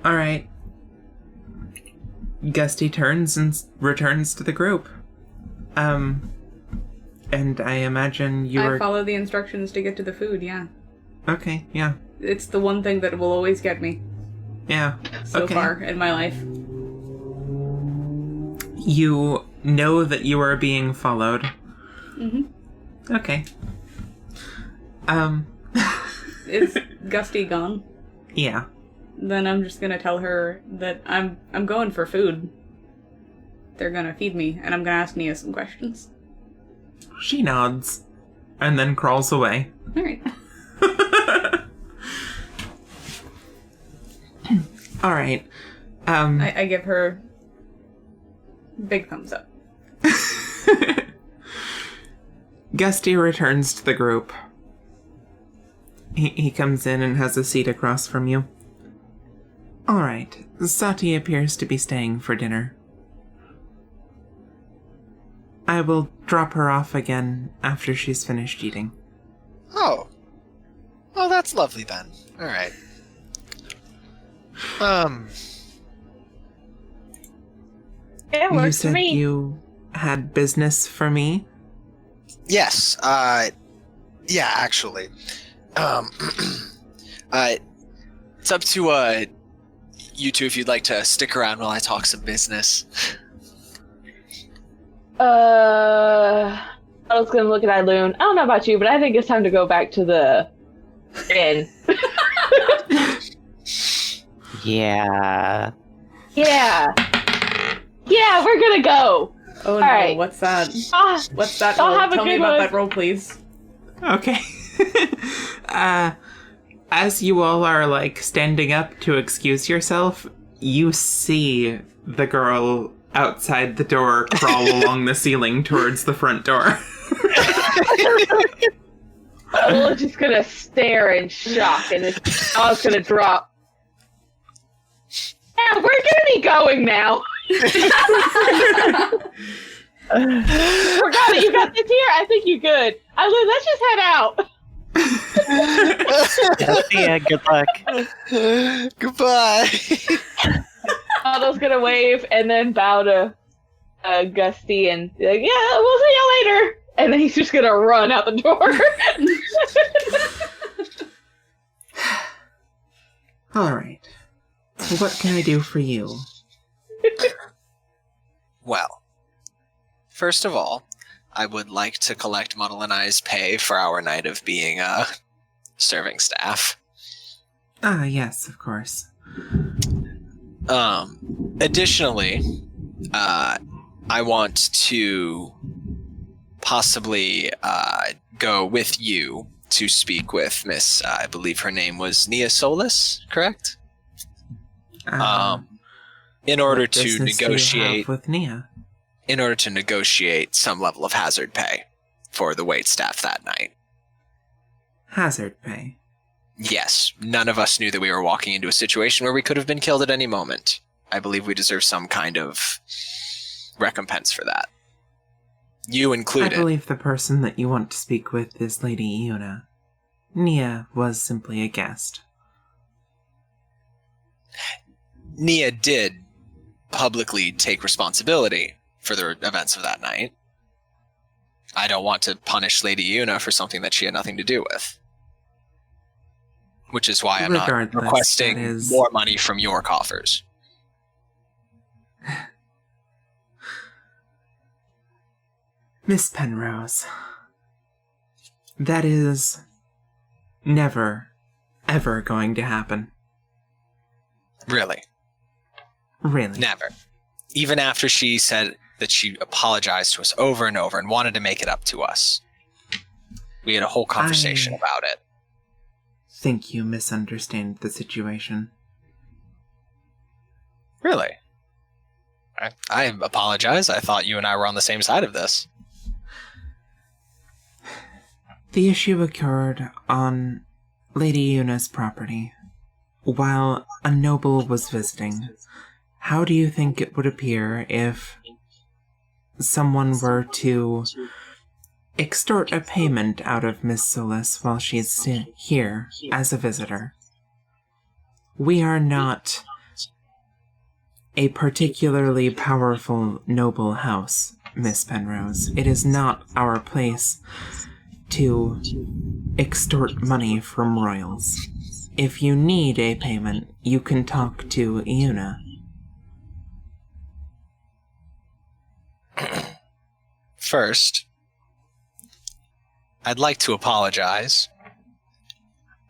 Alright. Gusty turns and returns to the group. And I imagine I you're... follow the instructions to get to the food, yeah. Okay, yeah. It's the one thing that will always get me Yeah. so okay. far in my life. You know that you are being followed. Mm-hmm. Okay. Is Gusty gone? Yeah. Then I'm just gonna tell her that I'm going for food. They're gonna feed me, and I'm gonna ask Nia some questions. She nods. And then crawls away. Alright. Alright. I give her big thumbs up. Gusty returns to the group. He comes in and has a seat across from you. Alright, Saati appears to be staying for dinner. I will drop her off again after she's finished eating. Oh. Oh, that's lovely then. All right. It You works for said me. you had business for me? Yes. Yeah, actually. It's up to you two if you'd like to stick around while I talk some business. I was gonna look at Eiloon. I don't know about you, but I think it's time to go back to the inn. Yeah. Yeah. Yeah, we're gonna go. Oh no, right. what's that? What's that I'll roll? have a Tell me good about one. that roll, please. Okay. As you all are, like, standing up to excuse yourself, you see the girl outside the door crawl along the ceiling towards the front door. Muddle is just gonna stare in shock, and his jaw's gonna drop. Yeah, we're gonna be going now. Forgot it. You got this here. I think you're good. Let's just head out. Yeah, good luck. Goodbye. Muddle's gonna wave and then bow to Gusty and be like, "Yeah, we'll see you later." And then he's just gonna run out the door. All right. What can I do for you? Well, first of all, I would like to collect Muddle and I's pay for our night of being serving staff. Ah, yes, of course. Additionally, I want to possibly go with you to speak with Miss, I believe her name was Nia Solis, correct? In order what to business do you negotiate have with Nia? in order to negotiate some level of hazard pay for the wait staff that night. Hazard pay. Yes, none of us knew that we were walking into a situation where we could have been killed at any moment. I believe we deserve some kind of recompense for that. You I included. believe the person that you want to speak with is Lady Iuna. Nia was simply a guest. Nia did publicly take responsibility for the events of that night. I don't want to punish Lady Iuna for something that she had nothing to do with. Which is why I'm not Regardless, requesting that is- more money from your coffers. Miss Penrose, that is never, ever going to happen. Really. Really. Never. Even after she said that she apologized to us over and over and wanted to make it up to us. We had a whole conversation about it. Think you misunderstand the situation. Really? I apologize. I thought you and I were on the same side of this. The issue occurred on Lady Iuna's property, while a noble was visiting. How do you think it would appear if someone were to extort a payment out of Miss Solis while she's here as a visitor? We are not a particularly powerful noble house, Miss Penrose. It is not our place to extort money from royals. If you need a payment, you can talk to Iuna. First, I'd like to apologize.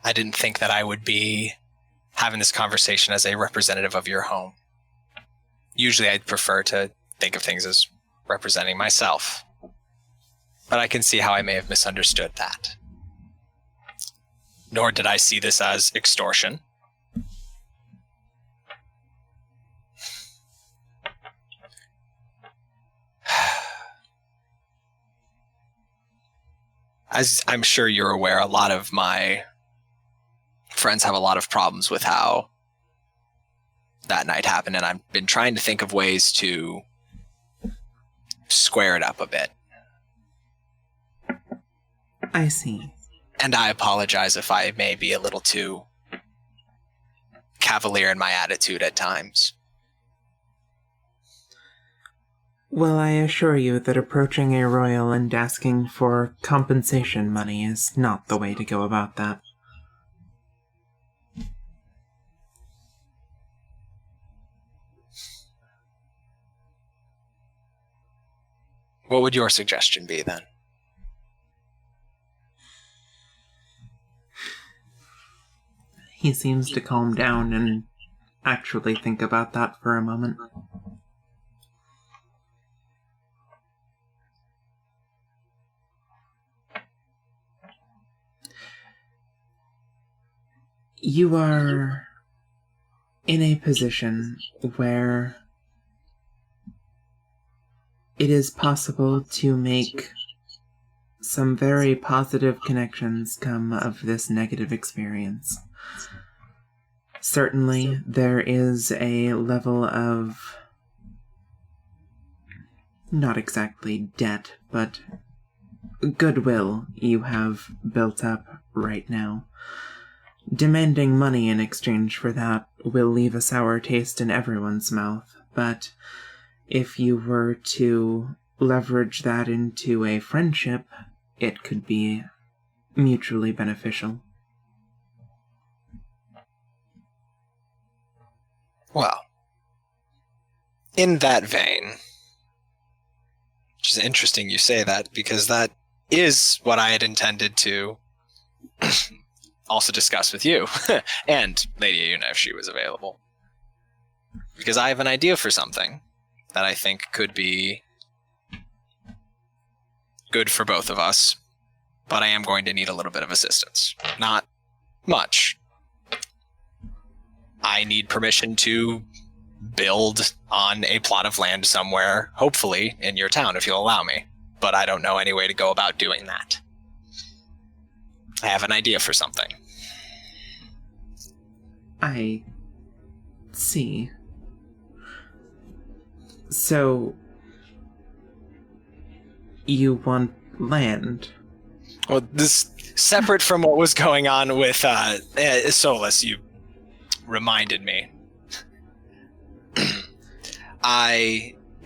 I didn't think that I would be having this conversation as a representative of your home. Usually I'd prefer to think of things as representing myself. But I can see how I may have misunderstood that. Nor did I see this as extortion. As I'm sure you're aware, a lot of my friends have a lot of problems with how that night happened, and I've been trying to think of ways to square it up a bit. I see. And I apologize if I may be a little too cavalier in my attitude at times. Well, I assure you that approaching a royal and asking for compensation money is not the way to go about that. What would your suggestion be then? He seems to calm down and actually think about that for a moment. You are in a position where it is possible to make some very positive connections come of this negative experience. Certainly, there is a level of, not exactly debt, but goodwill you have built up right now. Demanding money in exchange for that will leave a sour taste in everyone's mouth, but if you were to leverage that into a friendship, it could be mutually beneficial. Well, in that vein, which is interesting you say that, because that is what I had intended to also discuss with you, and Lady Una if she was available. Because I have an idea for something that I think could be good for both of us, but I am going to need a little bit of assistance. Not much. I need permission to build on a plot of land somewhere, hopefully in your town, if you'll allow me. But I don't know any way to go about doing that. I have an idea for something. I see. So, you want land? Well, this separate from what was going on with Solus, you reminded me.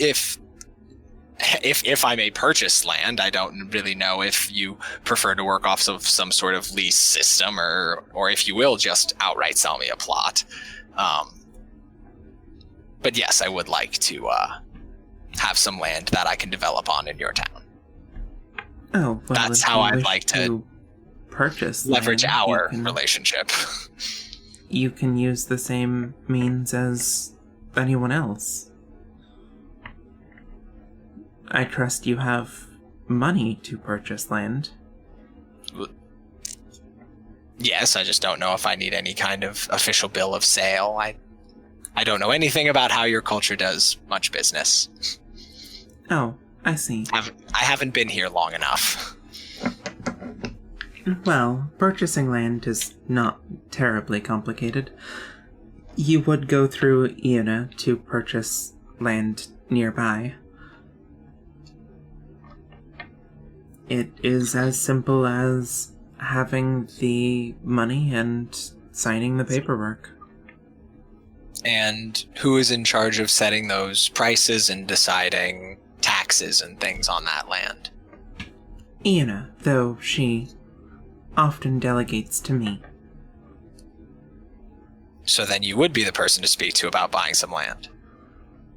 If I may purchase land, I don't really know if you prefer to work off of some sort of lease system or if you will just outright sell me a plot. But yes, I would like to have some land that I can develop on in your town. Oh, well, that's how I'd like to purchase leverage land, our relationship. You can use the same means as anyone else. I trust you have money to purchase land. Yes, I just don't know if I need any kind of official bill of sale. I don't know anything about how your culture does much business. Oh, I see. I haven't been here long enough. Well, purchasing land is not terribly complicated. You would go through Iona to purchase land nearby. It is as simple as having the money and signing the paperwork. And who is in charge of setting those prices and deciding taxes and things on that land? Iona, though she often delegates to me. So then you would be the person to speak to about buying some land?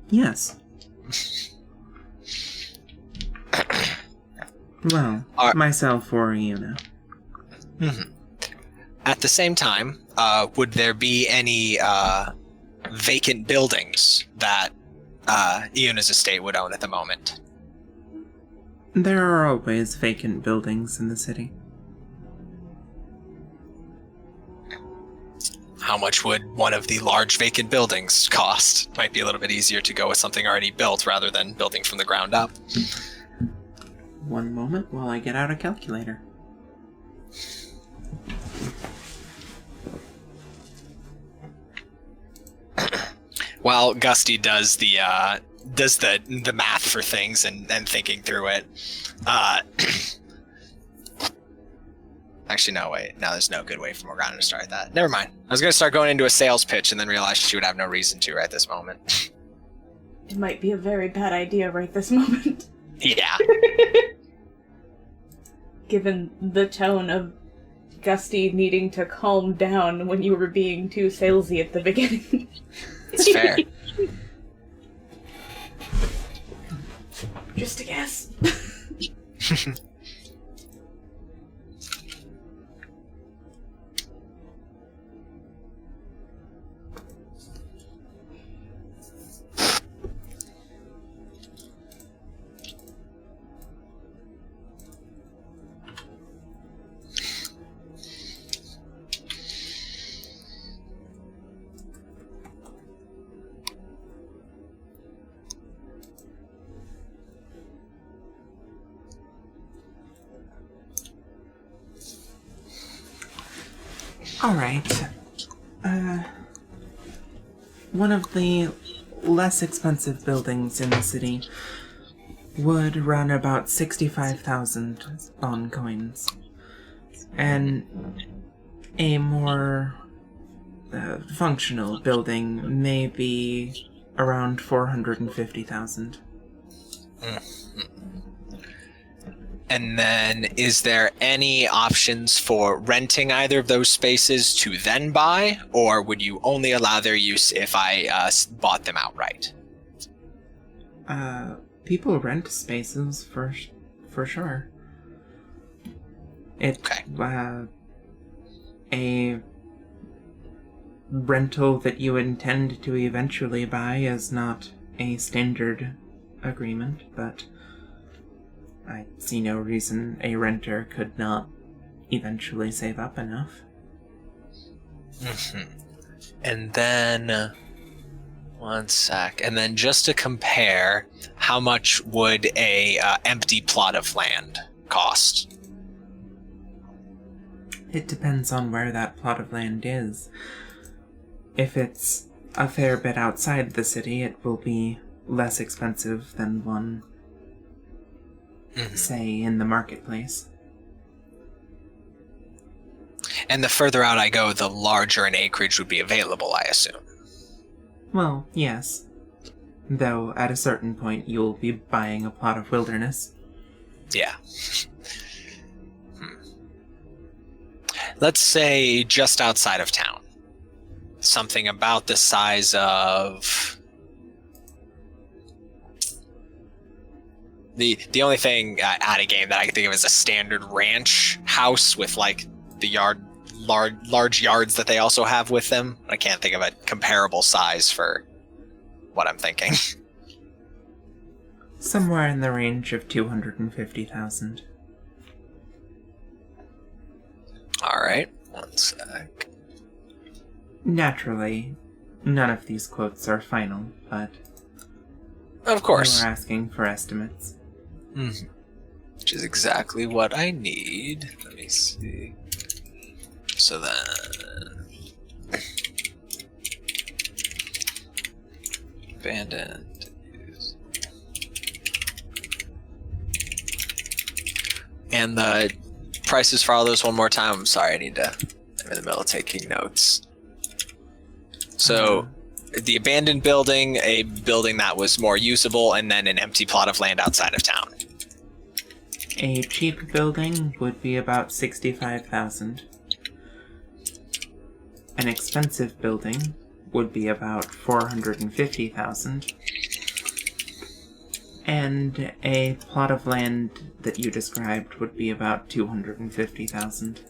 Yes. Well, myself or Iona. Mm-hmm. At the same time, would there be any vacant buildings that Iona's estate would own at the moment? There are always vacant buildings in the city. How much would one of the large vacant buildings cost? Might be a little bit easier to go with something already built rather than building from the ground up. One moment while I get out a calculator. While Gusty does the math for things and thinking through it. Actually, no, wait. No, there's no good way for Morgana to start that. Never mind. I was going to start going into a sales pitch and then realized she would have no reason to right this moment. It might be a very bad idea right this moment. Yeah. Given the tone of Gusty needing to calm down when you were being too salesy at the beginning. It's fair. Just a guess. Alright. One of the less expensive buildings in the city would run about 65,000 bond coins. And a more functional building may be around 450,000. And then, is there any options for renting either of those spaces to then buy, or would you only allow their use if I bought them outright? People rent spaces for sure. Okay. A rental that you intend to eventually buy is not a standard agreement, but I see no reason a renter could not eventually save up enough. And then, one sec. And then just to compare, how much would a empty plot of land cost? It depends on where that plot of land is. If it's a fair bit outside the city, it will be less expensive than one, say, in the marketplace. And the further out I go, the larger an acreage would be available, I assume. Well, yes. Though, at a certain point, you'll be buying a plot of wilderness. Yeah. Let's say just outside of town. Something about the size of... The only thing at a game that I can think of is a standard ranch house with, like, the large yards that they also have with them. I can't think of a comparable size for what I'm thinking. Somewhere in the range of 250,000. Alright, one sec. Naturally, none of these quotes are final, but... Of course. We're asking for estimates. Which is exactly what I need. Let me see. So then... Abandoned. And the prices for all those one more time. I'm sorry, I'm in the middle of taking notes. So, the abandoned building, a building that was more usable, and then an empty plot of land outside of town. A cheap building would be about 65,000. An expensive building would be about 450,000. And a plot of land that you described would be about 250,000.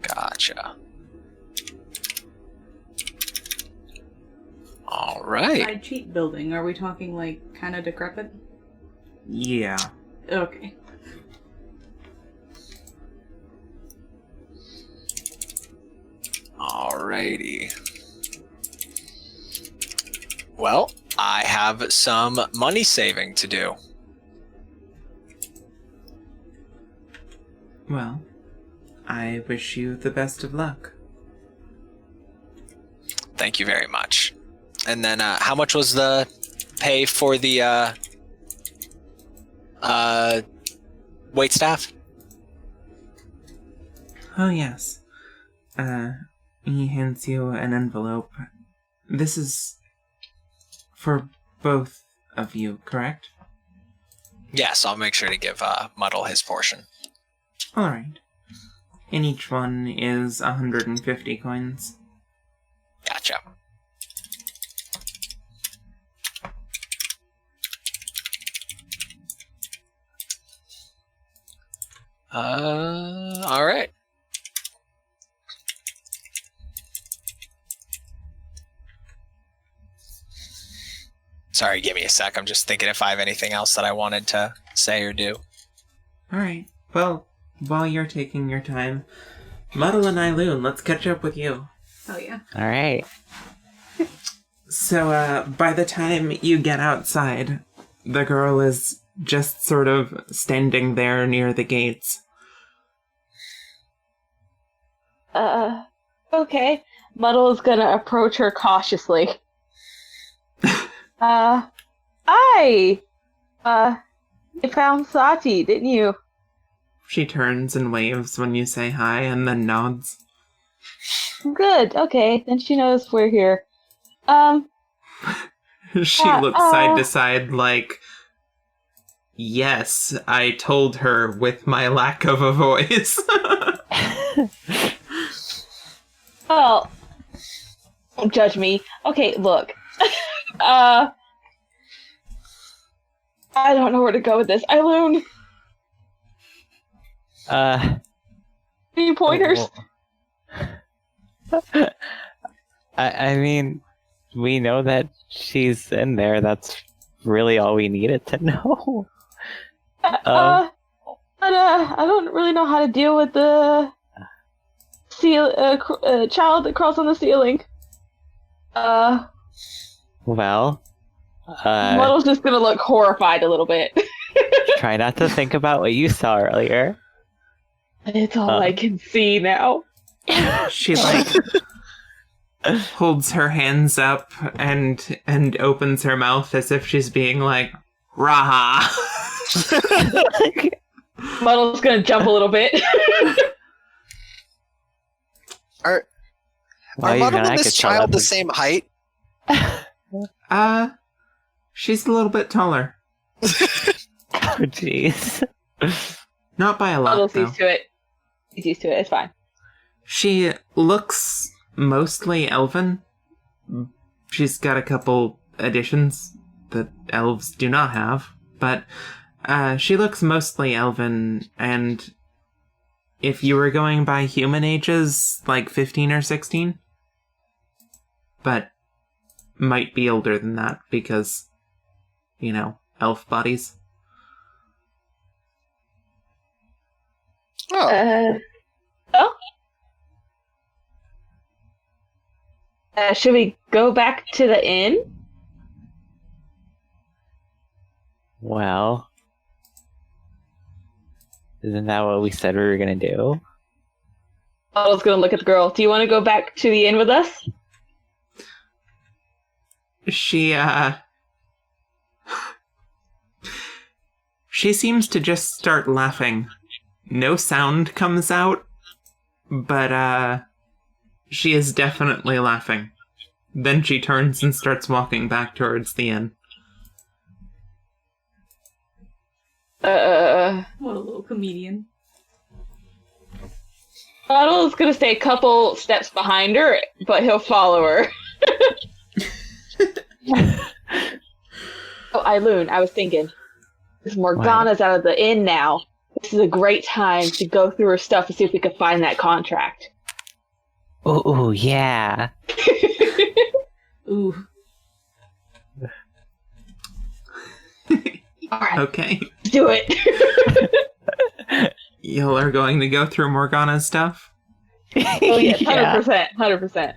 Gotcha. All right. By cheap building, are we talking like kind of decrepit? Yeah. Okay. Alrighty. Well, I have some money saving to do. Well, I wish you the best of luck. Thank you very much. And then, how much was the pay for the wait staff? Oh, yes. He hands you an envelope. This is for both of you, correct? Yes, I'll make sure to give Muddle his portion. Alright. And each one is 150 coins. Gotcha. Alright. Sorry, give me a sec. I'm just thinking if I have anything else that I wanted to say or do. Alright. Well, while you're taking your time, Muddle and Eiloon, let's catch up with you. Oh yeah. All right. So, by the time you get outside, the girl is just sort of standing there near the gates. Okay. Muddle is gonna approach her cautiously. Hi! You found Saati, didn't you? She turns and waves when you say hi and then nods. Good, okay, then she knows we're here. She looks side to side like, yes, I told her with my lack of a voice. Well, don't judge me. Okay, look. I don't know where to go with this. Eileen, any pointers? I mean, we know that she's in there. That's really all we needed to know. But I don't really know how to deal with the child that crawls on the ceiling. Well, Muddle's just gonna look horrified a little bit. try not to think about what you saw earlier. It's all I can see now. She holds her hands up and opens her mouth as if she's being like, Raha. Muddle's gonna jump a little bit. Are Muddle and this child the same height? She's a little bit taller. Oh, jeez. Not by a lot, Muddle's though. used to it. He's used to it. It's fine. She looks mostly elven. She's got a couple additions that elves do not have, but she looks mostly elven, and if you were going by human ages, like 15 or 16, but might be older than that because, you know, elf bodies. Oh. Should we go back to the inn? Well, isn't that what we said we were gonna do? Muddle's gonna look at the girl. Do you want to go back to the inn with us? She seems to just start laughing. No sound comes out, but she is definitely laughing. Then she turns and starts walking back towards the inn. What a little comedian. Muddle's gonna stay a couple steps behind her, but he'll follow her. Oh, Eileen, I was thinking. This Morgana's out of the inn now. This is a great time to go through her stuff and see if we can find that contract. Ooh, yeah. Ooh. Alright, Okay. do it. Y'all are going to go through Morgana's stuff? Oh yes, 100%, 100%.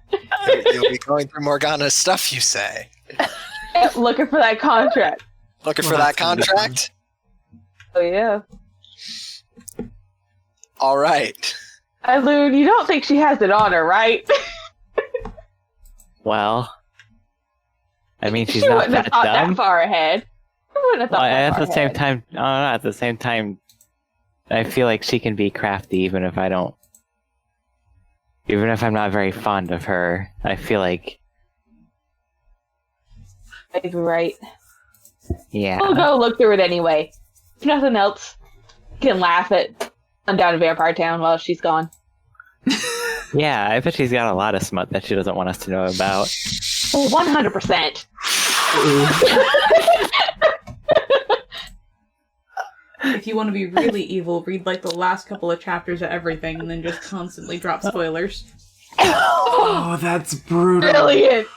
You'll be going through Morgana's stuff, you say. Looking for that contract. Looking Well, for that that's gonna be fun. contract? Oh yeah. All right. Eileen, you don't think she has it on her, right? Well, I mean, she's she not wouldn't have that thought dumb. that far ahead. She wouldn't have thought Well, that at far the same ahead. time, I don't know. At the same time, I feel like she can be crafty, even if I'm not very fond of her. I feel like, Maybe right. yeah. We'll go look through it anyway. If nothing else, we can laugh at Sundown in Vampire Town while she's gone. Yeah, I bet she's got a lot of smut that she doesn't want us to know about. 100%. If you want to be really evil, read like the last couple of chapters of everything and then just constantly drop spoilers. Oh, that's brutal. Brilliant.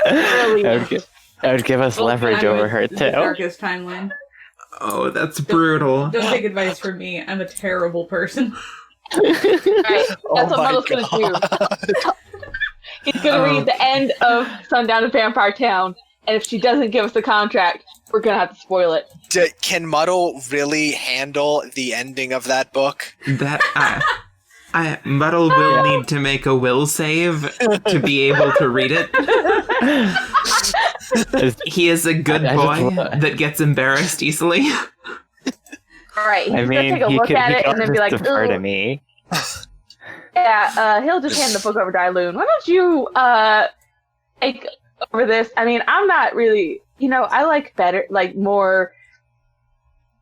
That would give us leverage I'm over in her, the too. darkest timeline. Oh, that's brutal. Don't take advice from me. I'm a terrible person. Alright, that's what my Muddle's gonna do. He's gonna read the end of Sundown in Vampire Town, and if she doesn't give us the contract, we're gonna have to spoil it. Can Muddle really handle the ending of that book? That Muddle will need to make a will save to be able to read it. He is a good boy that gets embarrassed easily. All right, he's gonna take a he look could, at he it could and then be just like, defer to "Ooh." me. Yeah, he'll just hand the book over to Eiloon. Why don't you take over this? I mean, I'm not really, I like better, like more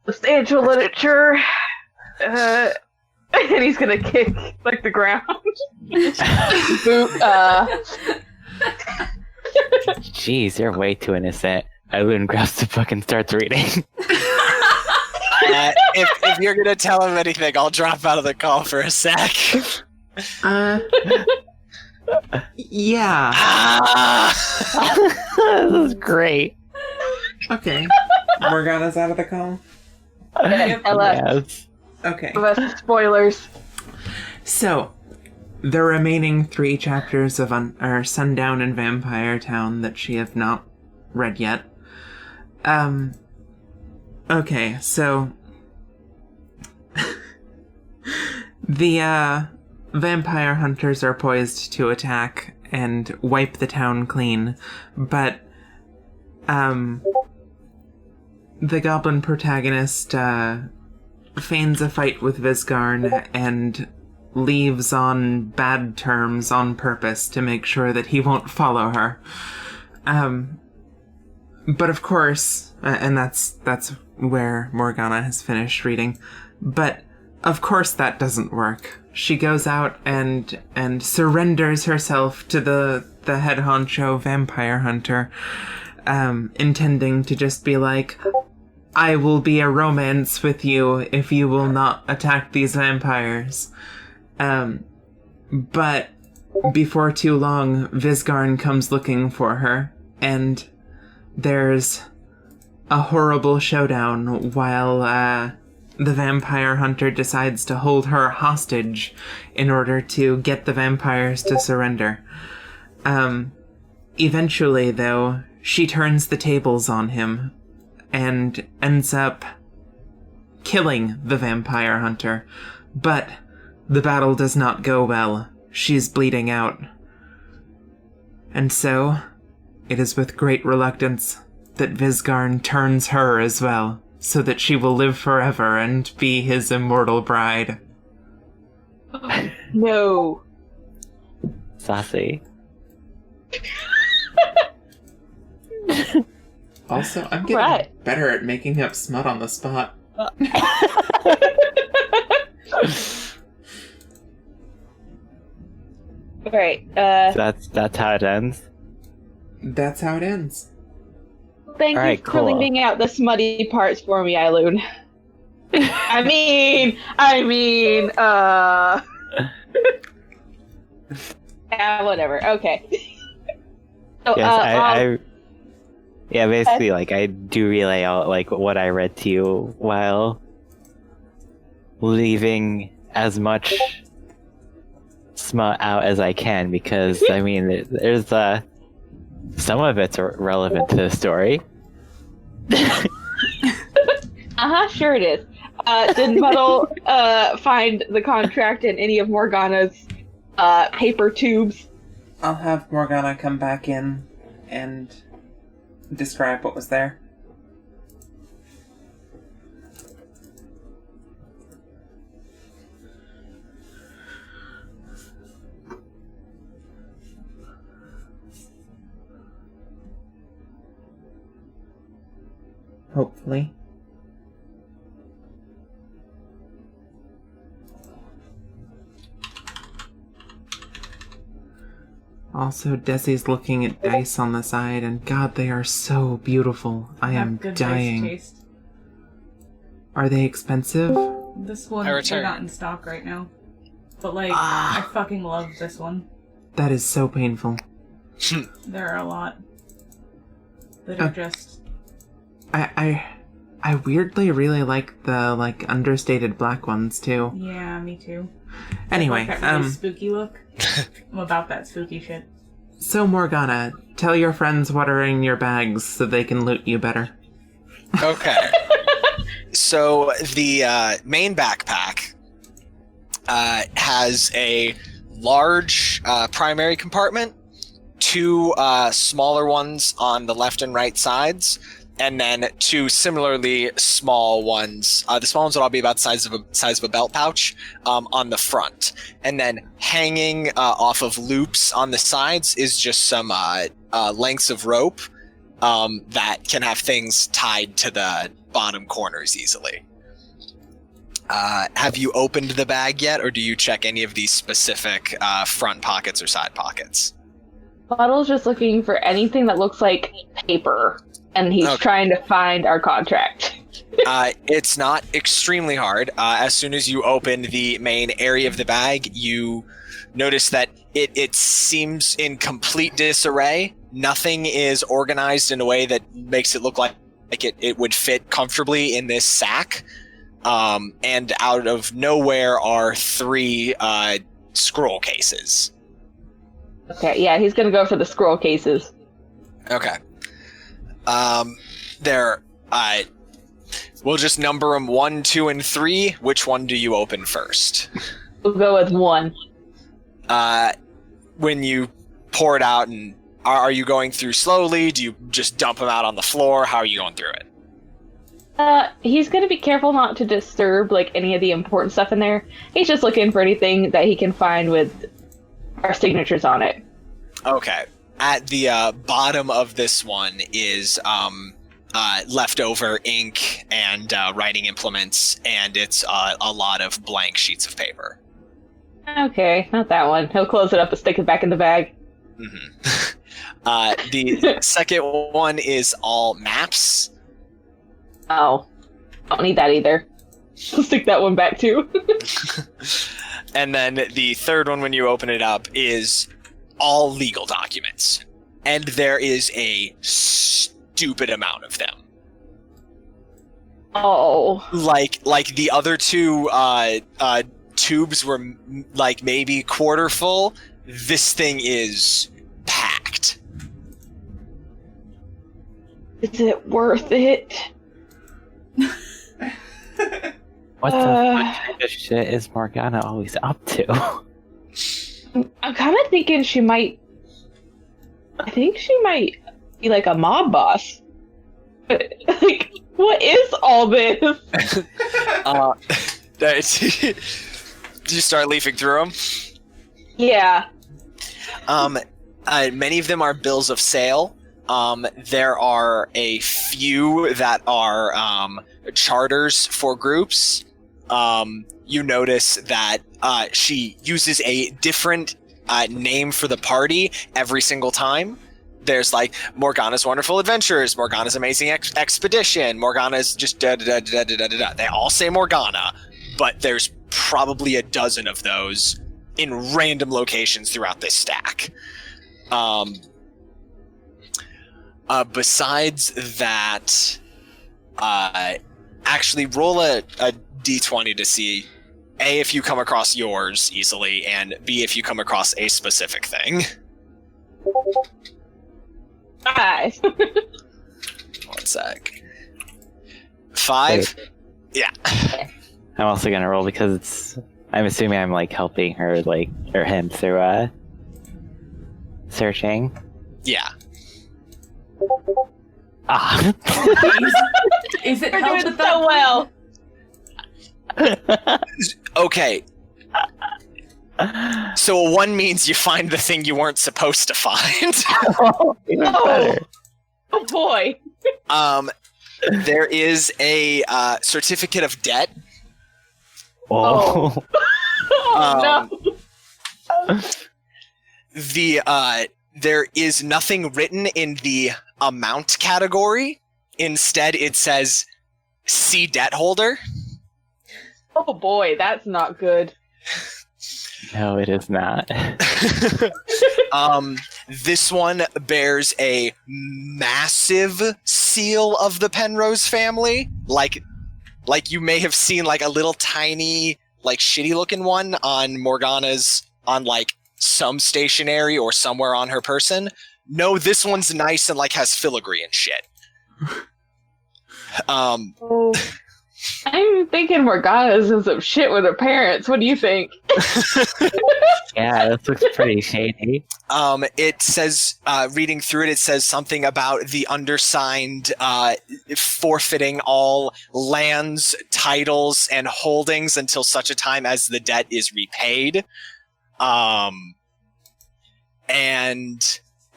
substantial literature. And he's gonna kick like the ground. Boot. Jeez, you're way too innocent. Eileen grabs the book and starts reading. If you're gonna tell him anything, I'll drop out of the call for a sec. Yeah. This is great. Okay. Morgana's out of the call? Yes. Okay. Spoilers. So, the remaining 3 chapters of Sundown in Vampire Town that she have not read yet. Okay, so... the, vampire hunters are poised to attack and wipe the town clean, but, the goblin protagonist, feigns a fight with Visgarn and leaves on bad terms on purpose to make sure that he won't follow her. But of course, and that's where Morgana has finished reading, but of course that doesn't work. She goes out and surrenders herself to the head honcho vampire hunter, intending to just be like, I will be a romance with you if you will not attack these vampires. But before too long, Visgarn comes looking for her, and there's a horrible showdown while, the vampire hunter decides to hold her hostage in order to get the vampires to surrender. Eventually, though, she turns the tables on him and ends up killing the vampire hunter. But the battle does not go well. She's bleeding out. And so, it is with great reluctance that Visgarn turns her as well, so that she will live forever and be his immortal bride. No. Sassy. Also, I'm getting Right. better at making up smut on the spot. Alright, That's how it ends. That's how it ends. thank you Alright, for cool. leaving out the smutty parts for me, Eiloon. I mean, yeah, whatever, okay. So, Yes, yeah, basically, like, I do relay out, like, what I read to you while leaving as much smut out as I can, because, I mean, there's, some of it's relevant to the story. sure it is. Did Muddle find the contract in any of Morgana's paper tubes? I'll have Morgana come back in and describe what was there. Hopefully. Also, Desi's looking at dice on the side, and God, they are so beautiful. I am Have good dying. dice taste. Are they expensive? This one, I they're return. not in stock right now. But, like, I fucking love this one. That is so painful. There are a lot that are just... I weirdly really like the, like, understated black ones, too. Yeah, me too. Anyway, Like that really spooky look. I'm about that spooky shit. so Morgana, tell your friends what are in your bags so they can loot you better. Okay. So the main backpack has a large primary compartment, 2 smaller ones on the left and right sides, and then 2 similarly small ones. The small ones would all be about the size of a belt pouch on the front. And then hanging off of loops on the sides is just some lengths of rope that can have things tied to the bottom corners easily. Have you opened the bag yet, or do you check any of these specific front pockets or side pockets? Muddle's just looking for anything that looks like paper, and he's trying to find our contract. It's not extremely hard. As soon as you open the main area of the bag, you notice that it seems in complete disarray. Nothing is organized in a way that makes it look like it would fit comfortably in this sack. And out of nowhere are 3 scroll cases. Okay, yeah, he's gonna go for the scroll cases. Okay. We'll just number them 1, 2, and 3. Which one do you open first? We'll go with 1. When you pour it out, and are you going through slowly? Do you just dump them out on the floor? How are you going through it? He's gonna be careful not to disturb, like, any of the important stuff in there. He's just looking for anything that he can find with our signatures on it. Okay. At the bottom of this one is leftover ink and writing implements, and it's a lot of blank sheets of paper. Okay, not that one. He'll close it up and stick it back in the bag. Mm-hmm. The second one is all maps. Oh, don't need that either. I'll stick that one back too. And then the third one, when you open it up, is all legal documents. And there is a stupid amount of them. Oh. Like the other 2 tubes were like maybe quarter full. This thing is packed. Is it worth it? What the fuck of shit is Morgana always up to? I'm kind of thinking she might... I think she might be like a mob boss. But, like, what is all this? Do you start leafing through them? Yeah. Many of them are bills of sale. There are a few that are charters for groups. You notice that she uses a different name for the party every single time. There's like Morgana's Wonderful Adventures, Morgana's Amazing Expedition, Morgana's just da-da-da-da-da-da-da-da. They all say Morgana, but there's probably a dozen of those in random locations throughout this stack. Besides that, actually roll a d20 to see A, if you come across yours easily, and B, if you come across a specific thing. 5. 1 sec. 5? Wait. Yeah. I'm also gonna roll because I'm assuming I'm like helping her, like, or him through searching. Yeah. Ah. Is it We're helped doing at that so well. Okay. So a 1 means you find the thing you weren't supposed to find. Even better. Oh boy. There is a certificate of debt. Oh. Oh no. There is nothing written in the amount category. Instead, it says "See debt holder." Oh boy, that's not good. No, it is not. This one bears a massive seal of the Penrose family. Like you may have seen like a little tiny, like shitty looking one on Morgana's, on like some stationery or somewhere on her person. No, this one's nice and like has filigree and shit. Oh. I'm thinking Morgana's in some shit with her parents. What do you think? Yeah, this looks pretty shady. It says, reading through it, it says something about the undersigned forfeiting all lands, titles, and holdings until such a time as the debt is repaid. And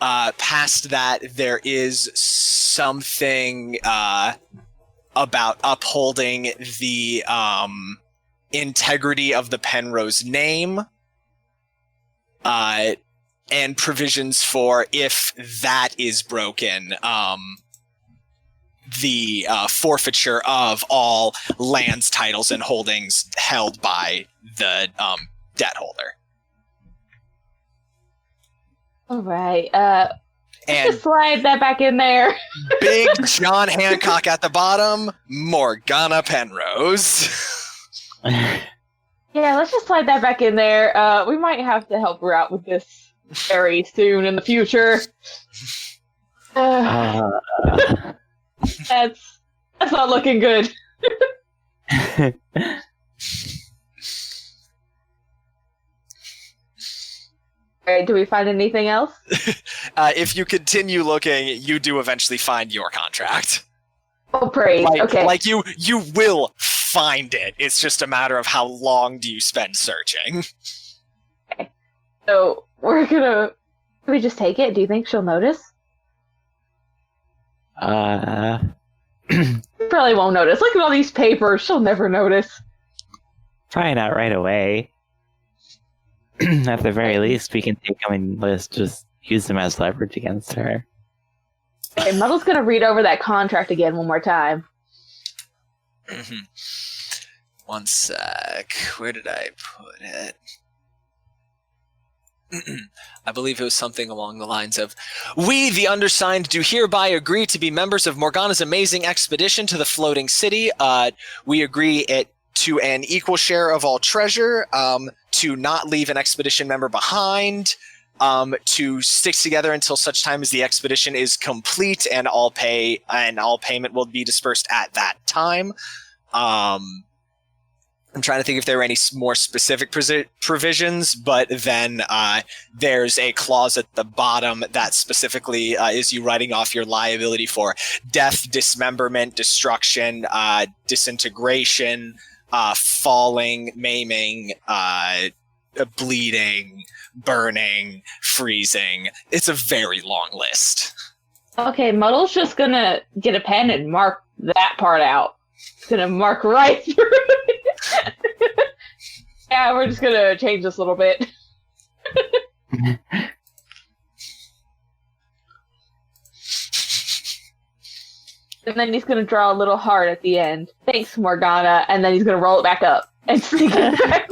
past that, there is something about upholding the integrity of the Penrose name, and provisions for, if that is broken, the forfeiture of all lands, titles, and holdings held by the debt holder. All right. And Just slide that back in there. Big John Hancock at the bottom, Morgana Penrose. Yeah, let's just slide that back in there. We might have to help her out with this very soon in the future. That's not looking good. Alright, do we find anything else? If you continue looking, you do eventually find your contract. Oh, praise. Okay. Like you will find it. It's just a matter of how long do you spend searching. Okay. So, we're gonna... Can we just take it? Do you think she'll notice? Probably won't notice. Look at all these papers. She'll never notice. Probably not right away. At the very least, we can take them and let's just use them as leverage against her. Okay, Muddle's gonna read over that contract again one more time. One sec. Where did I put it? I believe it was something along the lines of, "We, the undersigned, do hereby agree to be members of Morgana's amazing expedition to the floating city. We agree to an equal share of all treasure, to not leave an expedition member behind, to stick together until such time as the expedition is complete, and all payment will be dispersed at that time." I'm trying to think if there were any more specific provisions, but then there's a clause at the bottom that specifically is you writing off your liability for death, dismemberment, destruction, disintegration, falling, maiming, bleeding, burning, freezing. It's a very long list. Okay, Muddle's just gonna get a pen and mark that part out. It's gonna mark right through it. Yeah, we're just gonna change this a little bit. And then he's gonna draw a little heart at the end. Thanks, Morgana, and then he's gonna roll it back up and stick it back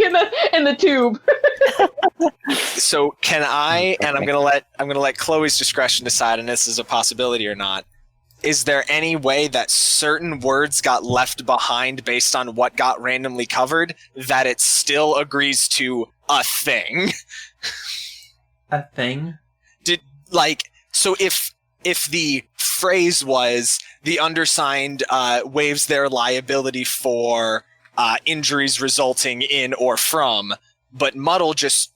in the tube. So can I, and I'm gonna let Chloe's discretion decide on this is a possibility or not. Is there any way that certain words got left behind based on what got randomly covered that it still agrees to a thing? A thing? So if the phrase was the undersigned waives their liability for injuries resulting in or from, but Muddle just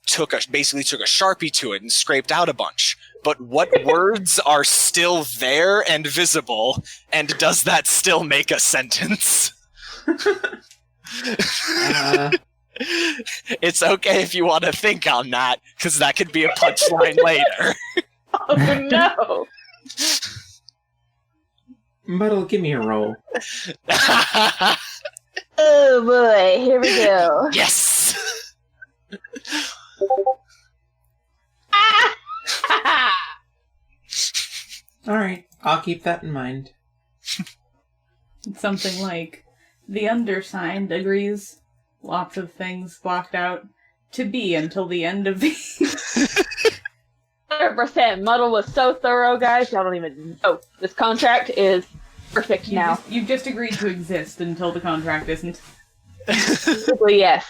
basically took a Sharpie to it and scraped out a bunch. But what words are still there and visible, and does that still make a sentence? It's okay if you want to think on that, because that could be a punchline later. Oh no! Muddle, give me a roll. Oh boy, here we go. Yes! Alright, I'll keep that in mind. It's something like, the undersigned agrees, lots of things blocked out, to be until the end of the... 100%. Muddle was so thorough, guys. Y'all don't even know. This contract is perfect now. You've just agreed to exist until the contract isn't. Basically, yes.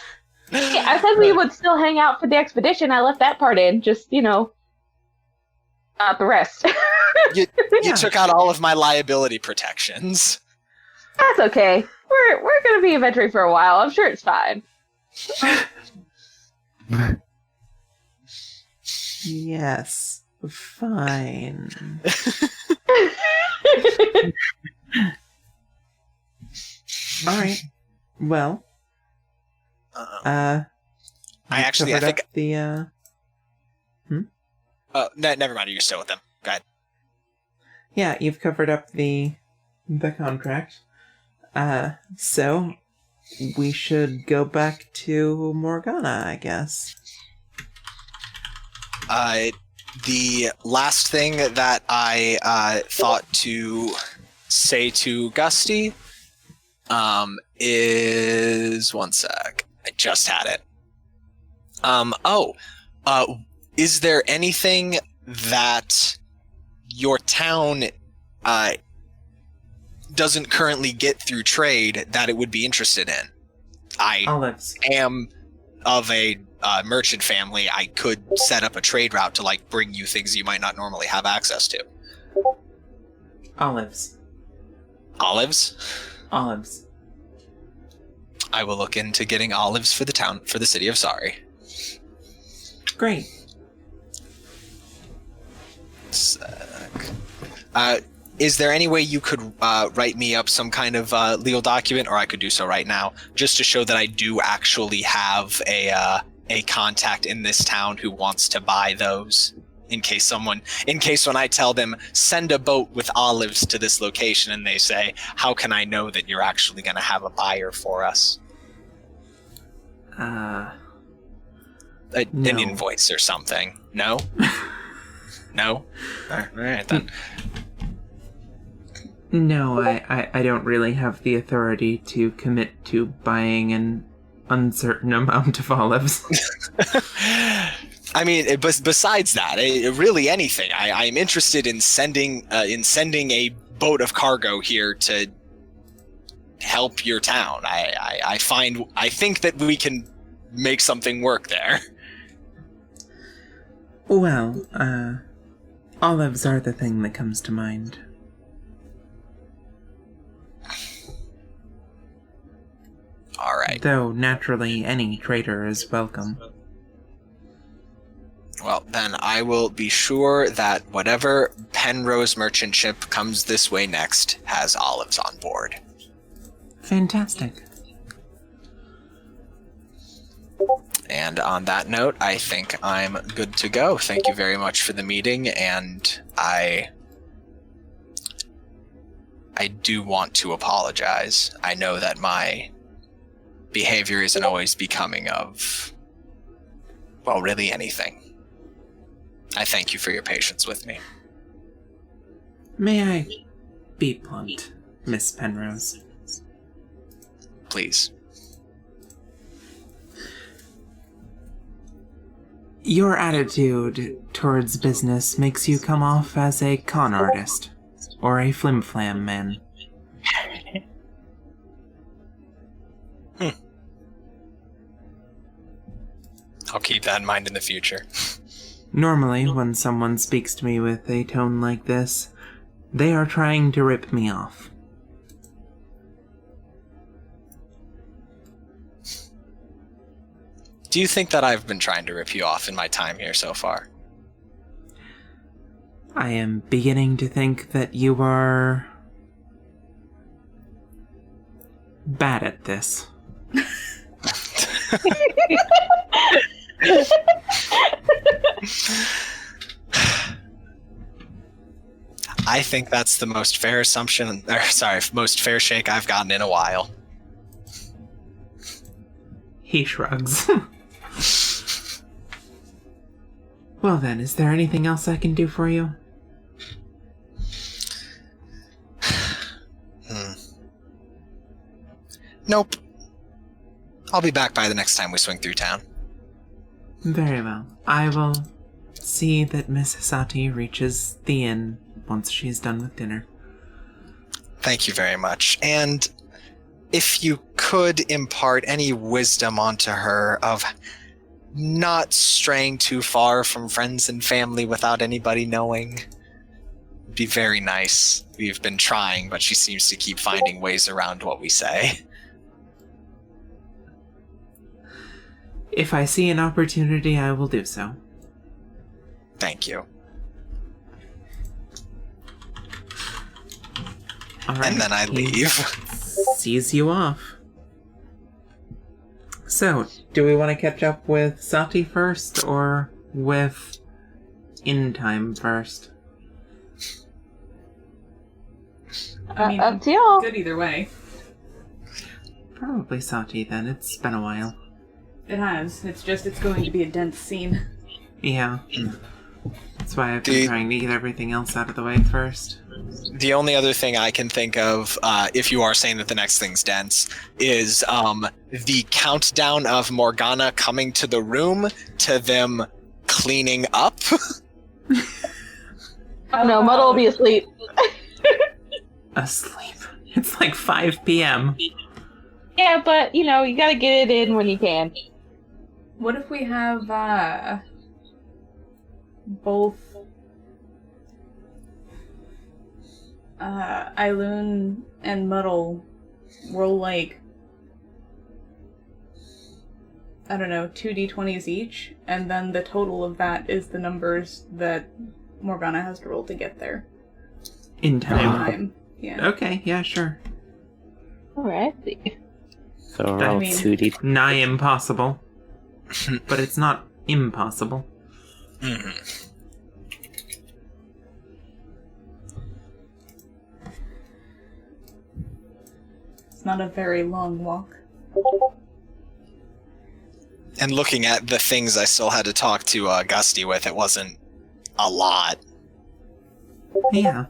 Yeah, I said we would still hang out for the expedition. I left that part in. Just, not the rest. You took out all of my liability protections. That's okay. We're gonna be adventuring for a while. I'm sure it's fine. Yes, fine. All right. Well, I covered think up the never mind. You're still with them. Go ahead. Yeah, you've covered up the contract. So we should go back to Morgana, I guess. The last thing that I thought to say to Gusty is one sec. I just had it. Is there anything that your town doesn't currently get through trade that it would be interested in? I Olives. am of a merchant family. I could set up a trade route to like bring you things you might not normally have access to. Olives. Olives? Olives. I will look into getting olives for the city of Sari. Great. Is there any way you could write me up some kind of legal document, or I could do so right now, just to show that I do actually have a contact in this town who wants to buy those? In case when I tell them, send a boat with olives to this location, and they say, how can I know that you're actually going to have a buyer for us? No. An invoice or something. No? No? All right, then. No, I don't really have the authority to commit to buying an uncertain amount of olives. I mean, besides that, really anything. I am interested in sending a boat of cargo here to help your town. I think that we can make something work there. Well, olives are the thing that comes to mind. All right. Though, naturally, any trader is welcome. Well, then I will be sure that whatever Penrose merchant ship comes this way next has olives on board. Fantastic. And on that note, I think I'm good to go. Thank you very much for the meeting, and I do want to apologize. I know that my behavior isn't always becoming of, well, really anything. I thank you for your patience with me. May I be blunt, Miss Penrose? Please. Your attitude towards business makes you come off as a con artist, or a flim-flam man. I'll keep that in mind in the future. Normally, when someone speaks to me with a tone like this, they are trying to rip me off. Do you think that I've been trying to rip you off in my time here so far? I am beginning to think that you are bad at this. I think that's the most fair assumption, most fair shake I've gotten in a while. He shrugs. Well then, is there anything else I can do for you? Nope. I'll be back by the next time we swing through town. Very well. I will see that Miss Saati reaches the inn once she's done with dinner. Thank you very much. And if you could impart any wisdom onto her of not straying too far from friends and family without anybody knowing, be very nice. We've been trying, but she seems to keep finding ways around what we say. If I see an opportunity, I will do so. Thank you. All right. And then I leave. Sees you off. So, do we want to catch up with Saati first, or with In Time first? I mean, up to y'all. good either way. Probably Saati then. It's been a while. It has. It's going to be a dense scene. Yeah. That's why I've been trying to get everything else out of the way first. The only other thing I can think of, if you are saying that the next thing's dense, is the countdown of Morgana coming to the room to them cleaning up. Oh no, Muddle will be asleep. Asleep. It's like 5 p.m. Yeah, but, you gotta get it in when you can. What if we have both Eiloon and Muddle roll like, I don't know, 2d20s each, and then the total of that is the numbers that Morgana has to roll to get there. In time. Yeah. Okay, yeah, sure. Alright. So roll 2d. Nigh impossible. But it's not impossible. Mhm. It's not a very long walk. And looking at the things I still had to talk to Gusty with, it wasn't a lot. Yeah,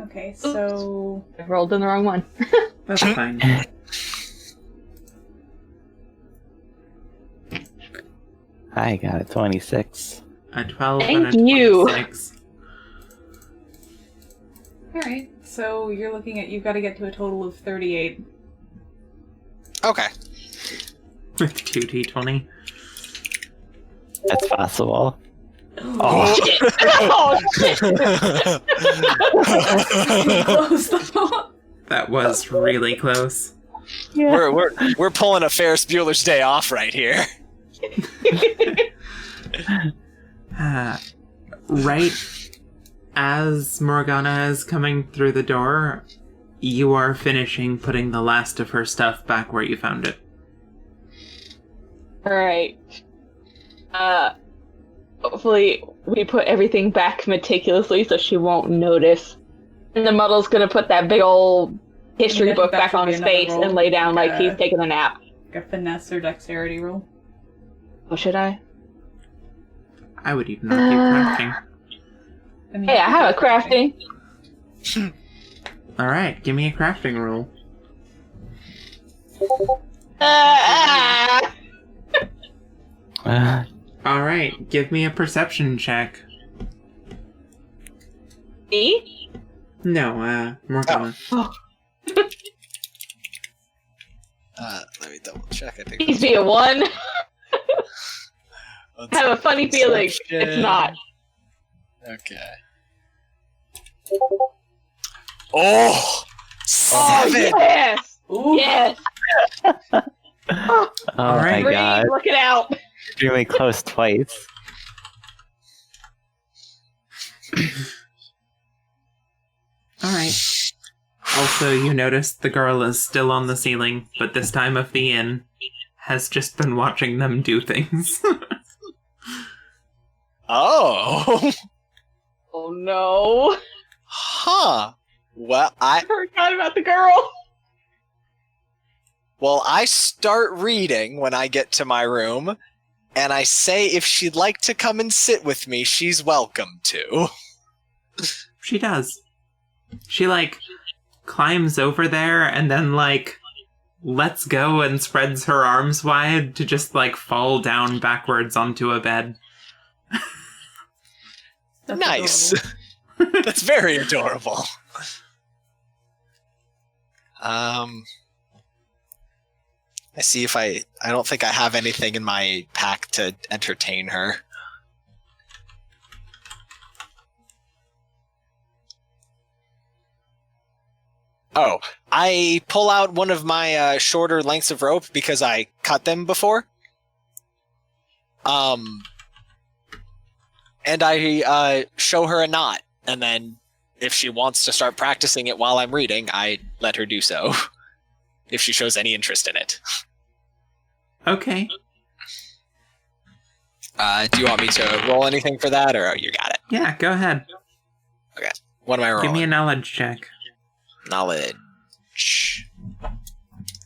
Okay, so I rolled in the wrong one. that's fine. I got a 26. A 12 Thank and a you. 26. alright, so you're looking at, you've got to get to a total of 38. Okay. With 2d20. That's possible. Oh. Oh, shit. Close the That was really close. Yeah. We're pulling a Ferris Bueller's Day Off right here. Right as Morgana is coming through the door, you are finishing putting the last of her stuff back where you found it. Alright. Hopefully we put everything back meticulously so she won't notice. And the Muddle's gonna put that big old history Yeah, book that back should on be his another face roll. and lay down like Yeah. he's taking a nap. Like a finesse or dexterity roll. Oh, should I? I would even argue crafting. I mean, Hey, I have a crafting. Alright, give me a crafting roll. Ah! Alright, give me a perception check. Me? No, Morgana. Let me double check. I think Please be a 1. let's I have a funny feeling perception. it's not. Okay. Oh! 7! Yes! Ooh. Yes! Oh Alright. my Green, god. look it out! Extremely close twice. Alright. Also, you notice the girl is still on the ceiling, but this time of the inn has just been watching them do things. Oh! Oh no! Huh. Well, I Forgot about the girl! I start reading when I get to my room, and I say if she'd like to come and sit with me, she's welcome to. She does. She, climbs over there and then, lets go and spreads her arms wide to just, fall down backwards onto a bed. That's Nice. adorable. That's very adorable. I see if I don't think I have anything in my pack to entertain her. Oh, I pull out one of my shorter lengths of rope because I cut them before. And I show her a knot, and then if she wants to start practicing it while I'm reading, I let her do so. If she shows any interest in it. Okay. Do you want me to roll anything for that, or you got it? Yeah, go ahead. Okay. What am I rolling? Give me a knowledge check. Knowledge.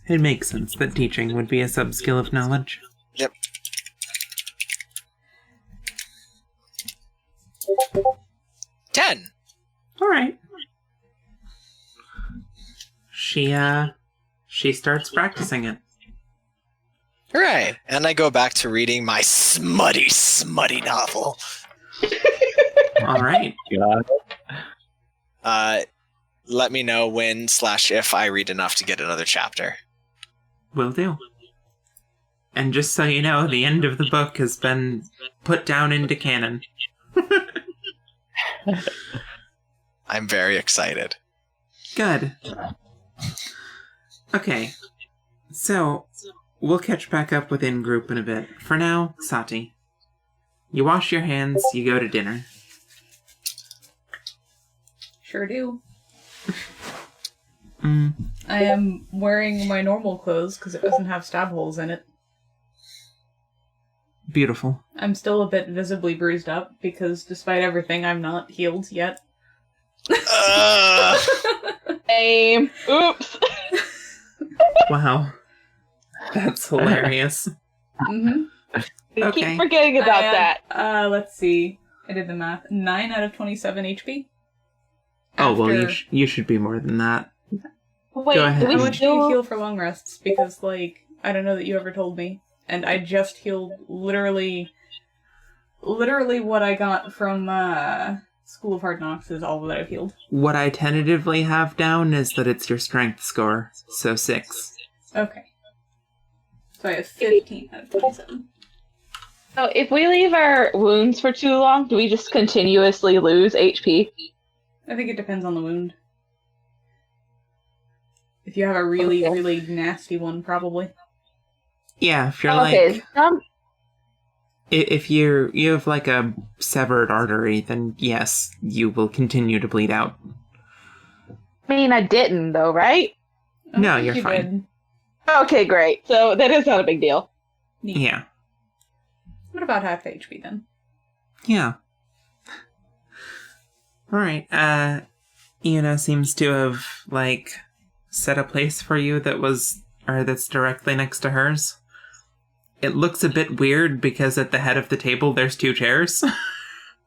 It makes sense that teaching would be a sub-skill of knowledge. Yep. 10. Alright. She starts practicing it. Hooray! And I go back to reading my smutty novel. Alright. Let me know when / if I read enough to get another chapter. Will do. And just so you know, the end of the book has been put down into canon. I'm very excited. Good. Okay. So, we'll catch back up with in-group in a bit. For now, Saati. You wash your hands, you go to dinner. Sure do. Mm. I am wearing my normal clothes because it doesn't have stab holes in it. Beautiful. I'm still a bit visibly bruised up because despite everything, I'm not healed yet. Same. Oops. Wow. That's hilarious. Mm-hmm. We Okay. keep forgetting about that. Let's see. I did the math. 9 out of 27 HP. Oh, well, After- you should be more than that. Wait, Go ahead. do we How much do you still... heal for long rests? Because, like, I don't know that you ever told me. And I just healed literally what I got from School of Hard Knocks is all that I've healed. What I tentatively have down is that it's your strength score, so 6. Okay. So I have 15 out of 27. So if we leave our wounds for too long, do we just continuously lose HP? I think it depends on the wound. If you have a really, Okay. really nasty one, probably. Yeah, if you're Okay. like... If you have like a severed artery, then yes, you will continue to bleed out. I mean, I didn't, though, right? I No, think you're you fine. did. Okay, great. So that is not a big deal. Neat. Yeah. What about half HP then? Yeah. Alright, Iona seems to have, like, set a place for you that's directly next to hers. It looks a bit weird because at the head of the table there's 2 chairs.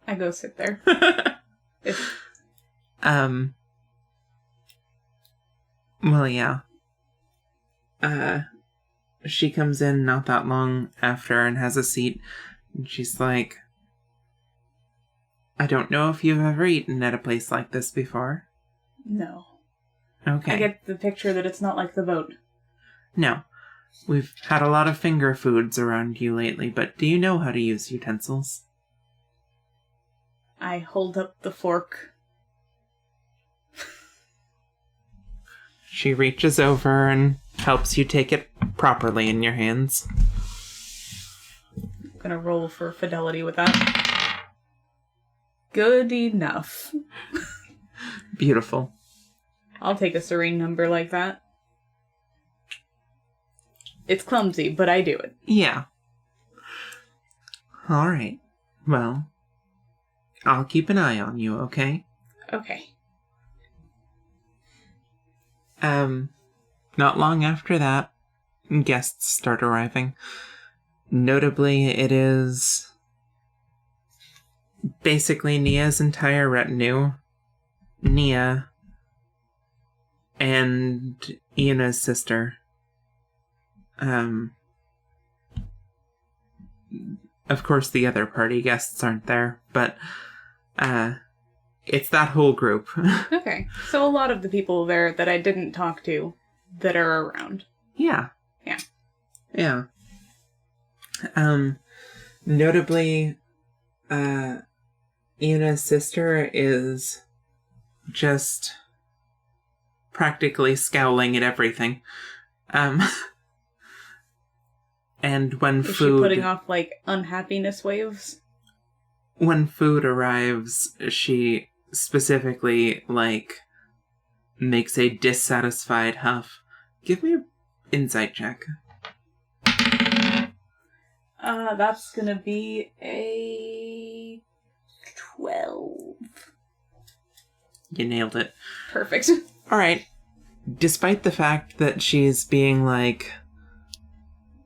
I go sit there. Well, yeah. She comes in not that long after and has a seat. And she's like, I don't know if you've ever eaten at a place like this before. No. Okay. I get the picture that it's not like the boat. No. We've had a lot of finger foods around you lately, but do you know how to use utensils? I hold up the fork. She reaches over and helps you take it properly in your hands. I'm gonna roll for fidelity with that. Good enough. Beautiful. I'll take a serene number like that. It's clumsy, but I do it. Yeah. Alright. Well, I'll keep an eye on you, okay? Okay. Not long after that, guests start arriving. Notably, it is basically Nia's entire retinue. Nia and Iona's sister. Of course, the other party guests aren't there, but it's that whole group. Okay. So a lot of the people there that I didn't talk to that are around. Yeah. Yeah. Yeah. Notably, Iona's sister is just practically scowling at everything. And when Is food... she putting off, like, unhappiness waves? When food arrives, she specifically, like, makes a dissatisfied huff. Give me an insight check. That's gonna be a 12. You nailed it. Perfect. Alright. Despite the fact that she's being, like,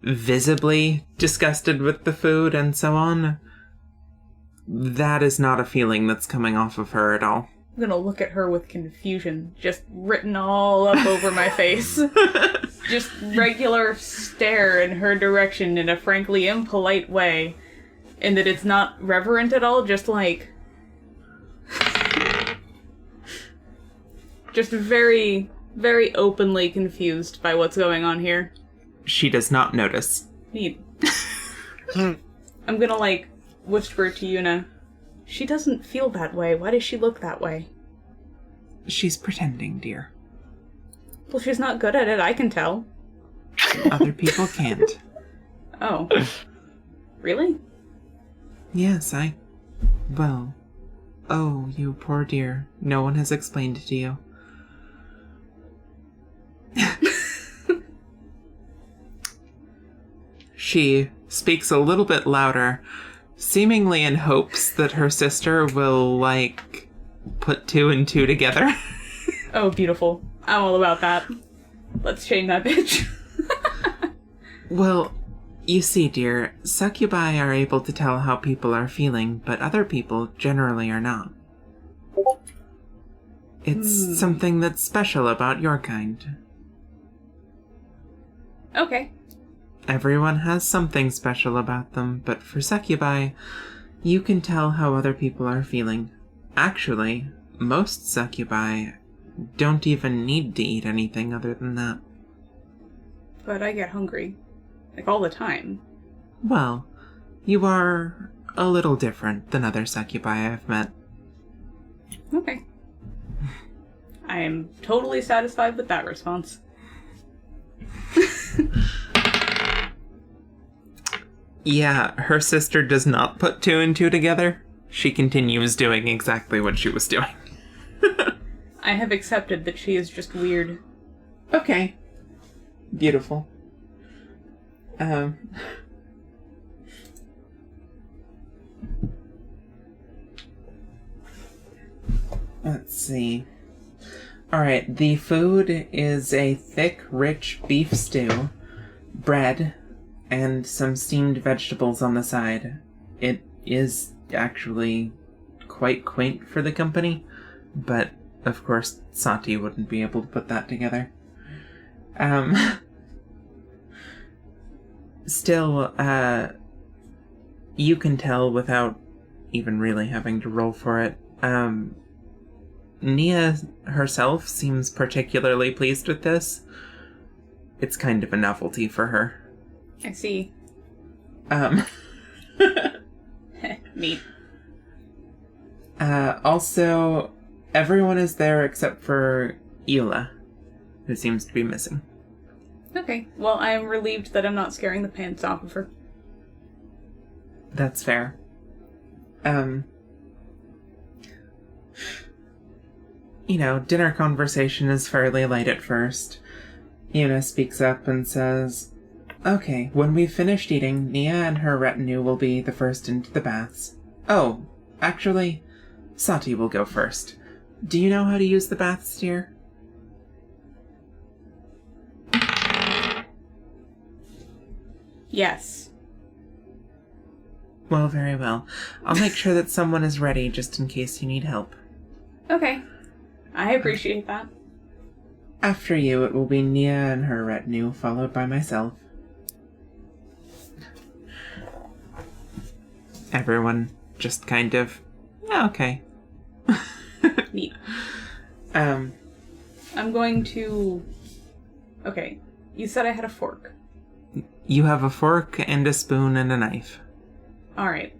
visibly disgusted with the food and so on, that is not a feeling that's coming off of her at all. I'm gonna look at her with confusion, just written all up over my face. Just regular stare in her direction in a frankly impolite way. In that it's not reverent at all, just like... just very, very openly confused by what's going on here. She does not notice. Neat. I'm gonna, like, whisper to Yuna. She doesn't feel that way. Why does she look that way? She's pretending, dear. Well, she's not good at it, I can tell. Other people can't. Oh. Really? Yes, Well... Oh, you poor dear. No one has explained it to you. She speaks a little bit louder, seemingly in hopes that her sister will, like, put 2 and 2 together. Oh, beautiful. I'm all about that. Let's shame that bitch. Well, you see, dear, succubi are able to tell how people are feeling, but other people generally are not. It's something that's special about your kind. Okay. Everyone has something special about them, but for succubi, you can tell how other people are feeling. Actually, most succubi don't even need to eat anything other than that. But I get hungry. Like, all the time. Well, you are a little different than other succubi I've met. Okay. I am totally satisfied with that response. Yeah, her sister does not put 2 and 2 together. She continues doing exactly what she was doing. I have accepted that she is just weird. Okay. Beautiful. Let's see. Alright, the food is a thick, rich beef stew, bread, and some steamed vegetables on the side. It is actually quite quaint for the company, but of course Saati wouldn't be able to put that together. Still, you can tell without even really having to roll for it. Nia herself seems particularly pleased with this. It's kind of a novelty for her. I see. Neat. Also, everyone is there except for Eula, who seems to be missing. Okay. Well, I am relieved that I'm not scaring the pants off of her. That's fair. You know, dinner conversation is fairly light at first. Yuna speaks up and says, "Okay, when we've finished eating, Nia and her retinue will be the first into the baths. Oh, actually, Saati will go first. Do you know how to use the baths, dear?" Yes. Well, very well. I'll make sure that someone is ready just in case you need help. Okay. I appreciate that. After you, it will be Nia and her retinue, followed by myself. Everyone just kind of... Yeah, okay. Neat. Um, I'm going to... Okay. You said I had a fork. you have a fork and a spoon and a knife. Alright.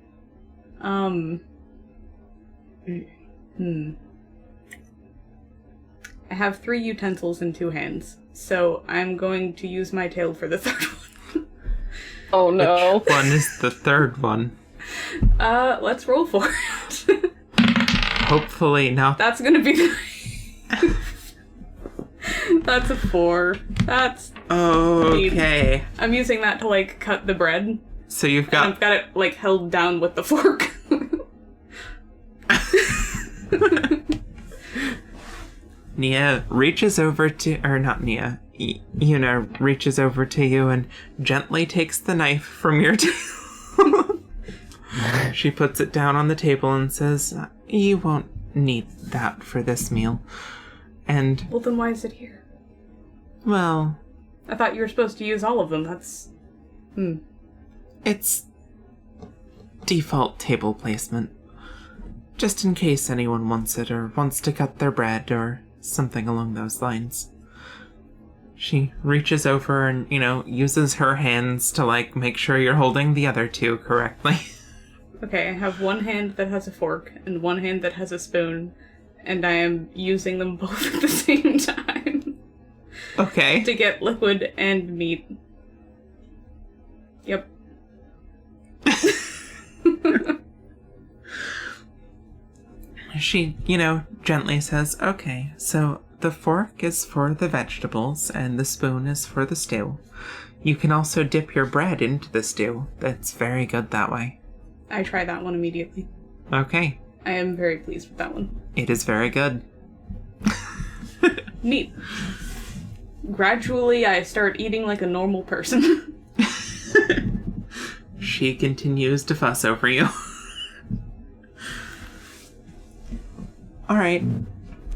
I have 3 utensils in 2 hands, so I'm going to use my tail for the third one. Oh no. Which one is the third one? Let's roll for it. Hopefully not. That's gonna be the... That's a 4. That's... Okay. I'm using that to, like, cut the bread. So you've And got... I've got it, like, held down with the fork. Nia reaches over to... Or not Nia. Yuna reaches over to you and gently takes the knife from your tail. She puts it down on the table and says, "You won't need that for this meal." And, Well, then why is it here? well, I thought you were supposed to use all of them. That's... it's default table placement. Just in case anyone wants it or wants to cut their bread or something along those lines. She reaches over and, uses her hands to, like, make sure you're holding the other 2 correctly. Okay, I have one hand that has a fork and one hand that has a spoon, and I am using them both at the same time Okay. to get liquid and meat. Yep. She, gently says, "Okay, so the fork is for the vegetables and the spoon is for the stew. You can also dip your bread into the stew. That's very good that way." I try that one immediately. Okay. I am very pleased with that one. It is very good. Neat. Gradually, I start eating like a normal person. She continues to fuss over you. Alright.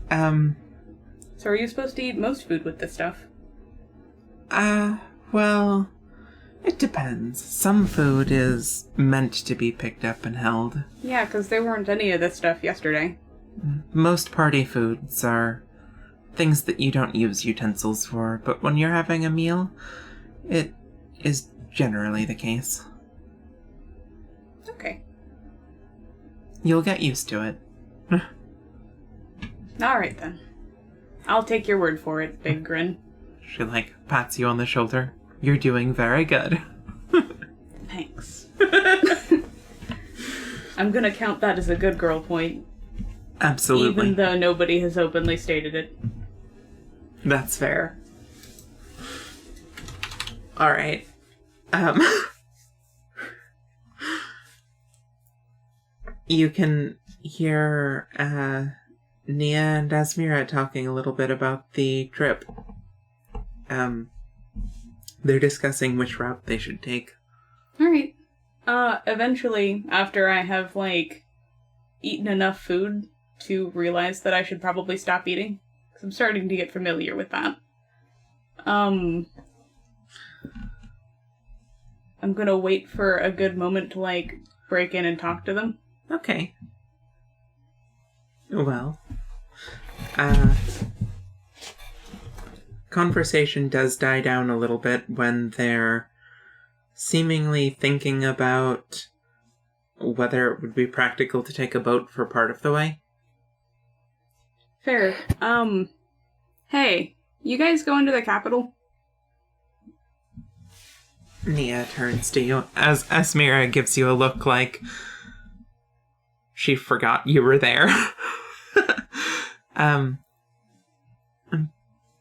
So are you supposed to eat most food with this stuff? Well, it depends. Some food is meant to be picked up and held. Yeah, because there weren't any of this stuff yesterday. Most party foods are things that you don't use utensils for, but when you're having a meal, it is generally the case. Okay. You'll get used to it. Alright then. I'll take your word for it, big grin. She, pats you on the shoulder. You're doing very good. Thanks. I'm gonna count that as a good girl point. Absolutely. Even though nobody has openly stated it. That's fair. Alright. You can hear, Nia and Asmira talking a little bit about the trip. They're discussing which route they should take. Alright. Eventually, after I have, eaten enough food to realize that I should probably stop eating, because I'm starting to get familiar with that. I'm gonna wait for a good moment to, break in and talk to them. Okay. Well, conversation does die down a little bit when they're seemingly thinking about whether it would be practical to take a boat for part of the way. Fair. Hey, you guys going to the capital? Nia turns to you as Asmira gives you a look like she forgot you were there.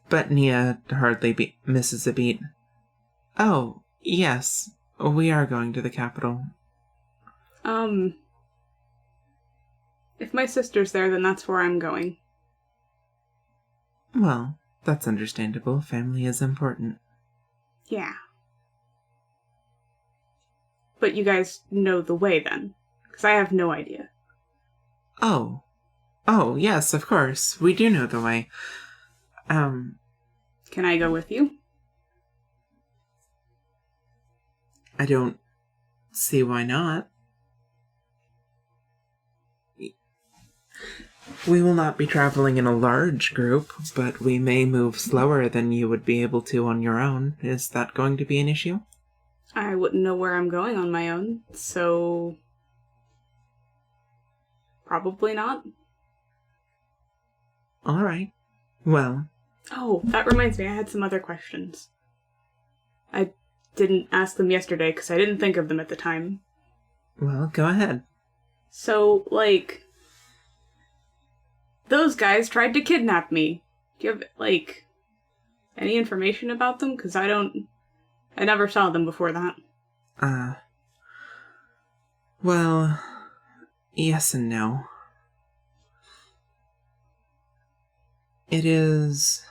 But Nia hardly misses a beat. "Oh, yes, we are going to the capital." If my sister's there, then that's where I'm going. Well, that's understandable. Family is important. Yeah. But you guys know the way, then? Because I have no idea. Oh, yes, of course. We do know the way. Can I go with you? I don't see why not. We will not be traveling in a large group, but we may move slower than you would be able to on your own. Is that going to be an issue? I wouldn't know where I'm going on my own, so... probably not. All right. Well, Oh, that reminds me, I had some other questions. I didn't ask them yesterday because I didn't think of them at the time. well, go ahead. So, like, those guys tried to kidnap me. Do you have, like, any information about them? Because I never saw them before that. Well, yes and no. It is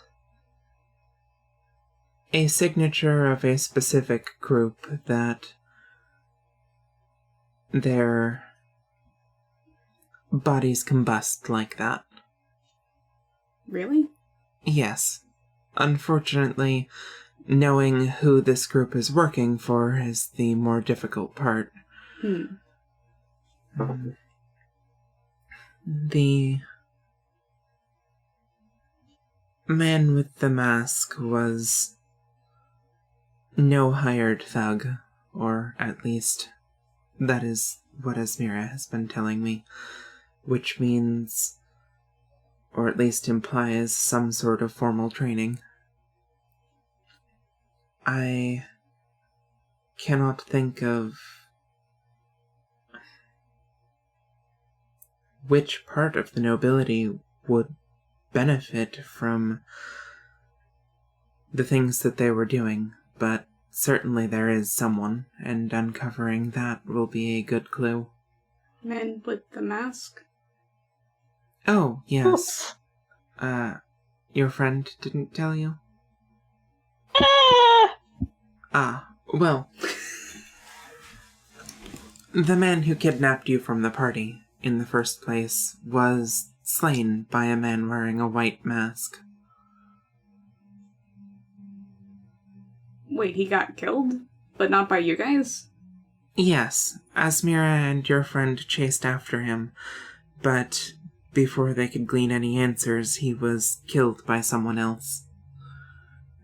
a signature of a specific group that their bodies combust like that. Really? Yes. Unfortunately, knowing who this group is working for is the more difficult part. The man with the mask was no hired thug, or at least that is what Asmira has been telling me, which means, or at least implies, some sort of formal training. I cannot think of which part of the nobility would benefit from the things that they were doing, but certainly there is someone, and uncovering that will be a good clue. Man with the mask? Oh, yes. Your friend didn't tell you? Well. The man who kidnapped you from the party, in the first place, was slain by a man wearing a white mask. Wait, he got killed? But not by you guys? Yes, Asmira and your friend chased after him, but before they could glean any answers, he was killed by someone else.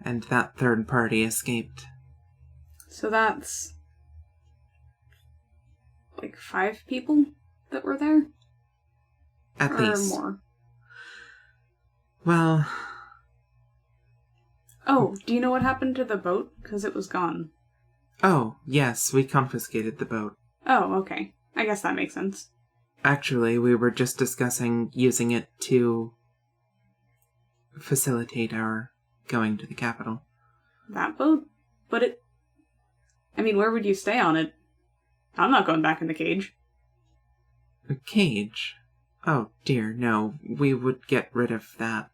And that third party escaped. So that's... like 5 people that were there? At least. Or more? Well... Oh, do you know what happened to the boat? Because it was gone. Oh, yes, we confiscated the boat. Oh, okay. I guess that makes sense. Actually, we were just discussing using it to facilitate our going to the capital. That boat? But it... I mean, where would you stay on it? I'm not going back in the cage. A cage? Oh dear, no. We would get rid of that.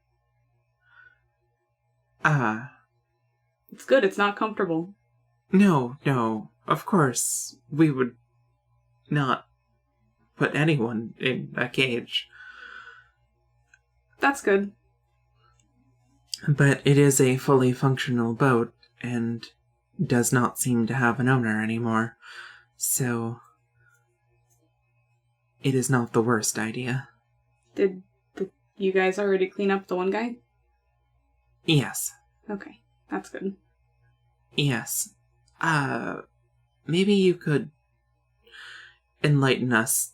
It's good, it's not comfortable. No. Of course, we would not put anyone in a cage. That's good. But it is a fully functional boat, and does not seem to have an owner anymore. So, it is not the worst idea. Did you guys already clean up the one guy? Yes. Okay, that's good. Yes. Maybe you could enlighten us.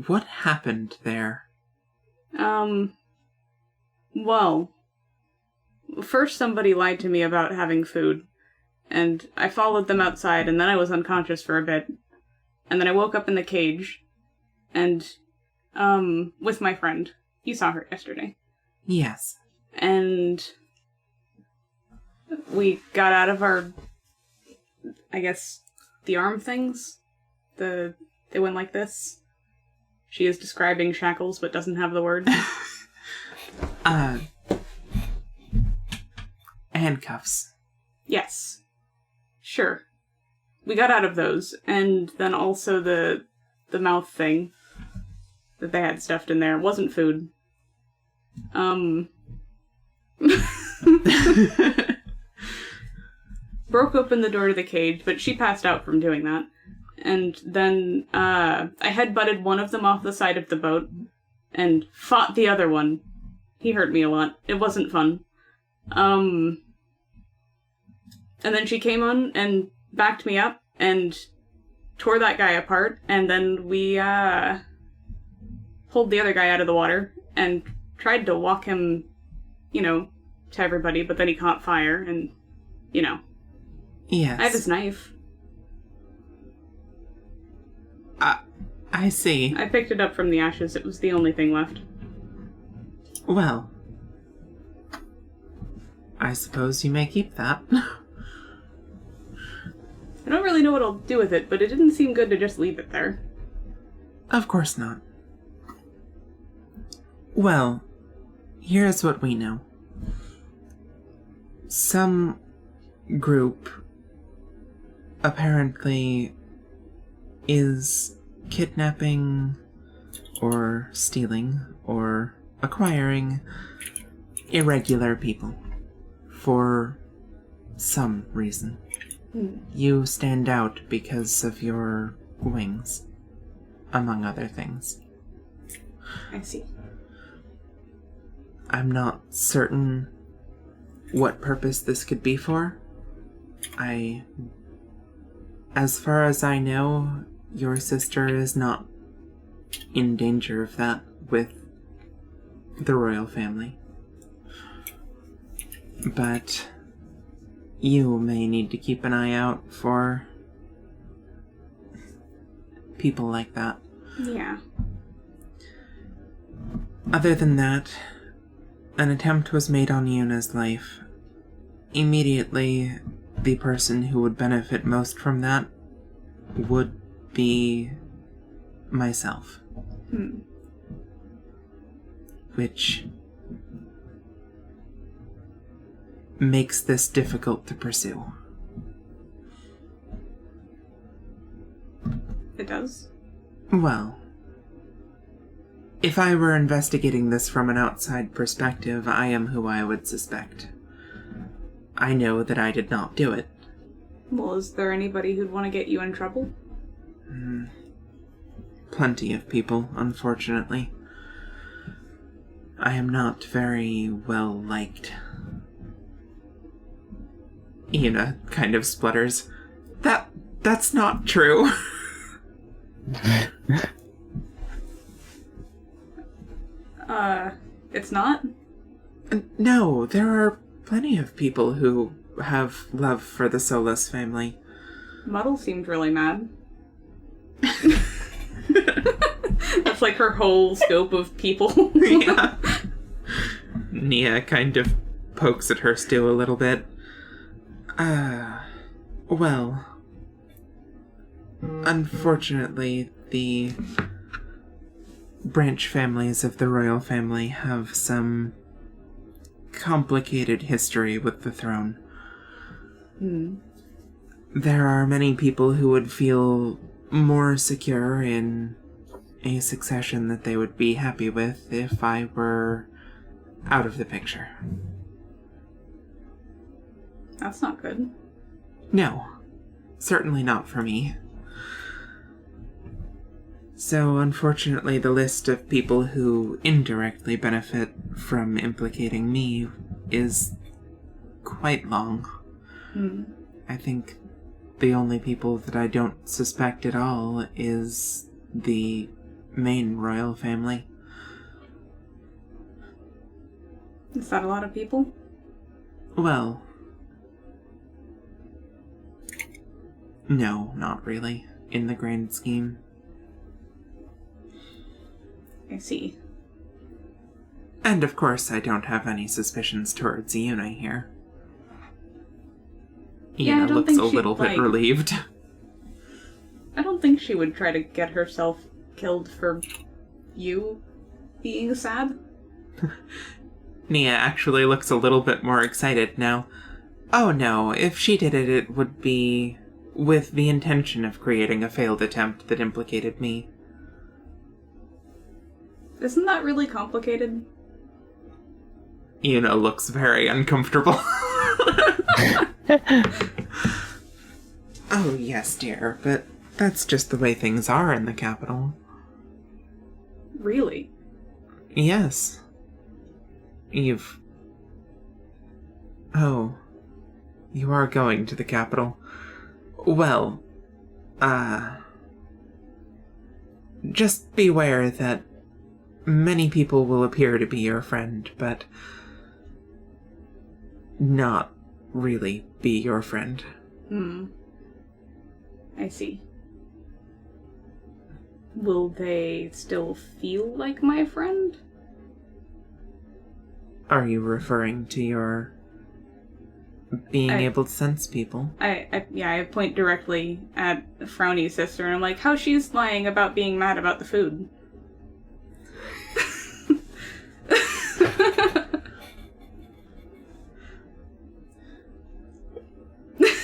What happened there? Well, first somebody lied to me about having food, and I followed them outside, and then I was unconscious for a bit, and then I woke up in the cage, and, with my friend. You saw her yesterday. Yes. And we got out of our, I guess, the arm things. They went like this. She is describing shackles, but doesn't have the word. Handcuffs. Yes. Sure. We got out of those, and then also the mouth thing that they had stuffed in there wasn't food. Broke open the door to the cage, but she passed out from doing that. And then, I headbutted one of them off the side of the boat, and fought the other one. He hurt me a lot. It wasn't fun. And then she came on and backed me up, and tore that guy apart, and then we, pulled the other guy out of the water, and tried to walk him to everybody, but then he caught fire, and, Yes. I have his knife. I see. I picked it up from the ashes. It was the only thing left. Well, I suppose you may keep that. I don't really know what I'll do with it, but it didn't seem good to just leave it there. Of course not. Well, here's what we know. Some group apparently is kidnapping or stealing or acquiring irregular people for some reason. You stand out because of your wings, among other things. I see. I'm not certain what purpose this could be for. As far as I know, your sister is not in danger of that with the royal family. But you may need to keep an eye out for people like that. Yeah. Other than that, an attempt was made on Yuna's life. Immediately, the person who would benefit most from that would be myself. Which makes this difficult to pursue. It does? Well, if I were investigating this from an outside perspective, I am who I would suspect. I know that I did not do it. Well, is there anybody who'd want to get you in trouble? Plenty of people, unfortunately. I am not very well liked. Ina kind of splutters. That's not true. It's not? No, there are plenty of people who have love for the Solus family. Muddle seemed really mad. That's like her whole scope of people. Yeah. Nia kind of pokes at her stew a little bit. Well, unfortunately, the branch families of the royal family have some complicated history with the throne. There are many people who would feel more secure in a succession that they would be happy with if I were out of the picture. That's not good. No, certainly not for me. So, unfortunately, the list of people who indirectly benefit from implicating me is quite long. I think the only people that I don't suspect at all is the main royal family. Is that a lot of people? Well, no, not really, in the grand scheme. I see. And of course, I don't have any suspicions towards Yuna here. Yeah, I Yuna don't looks think a she'd, little bit relieved. I don't think she would try to get herself killed for you being sad. Nia actually looks a little bit more excited now. Oh no, if she did it, it would be with the intention of creating a failed attempt that implicated me. Isn't that really complicated? Yuna looks very uncomfortable. Oh yes, dear, but that's just the way things are in the capital. Really? Yes. Oh. You are going to the capital. Well, just beware that many people will appear to be your friend, but not really be your friend. I see. Will they still feel like my friend? Are you referring to your being able to sense people? I point directly at Frowny's sister, and I'm like, how she's lying about being mad about the food.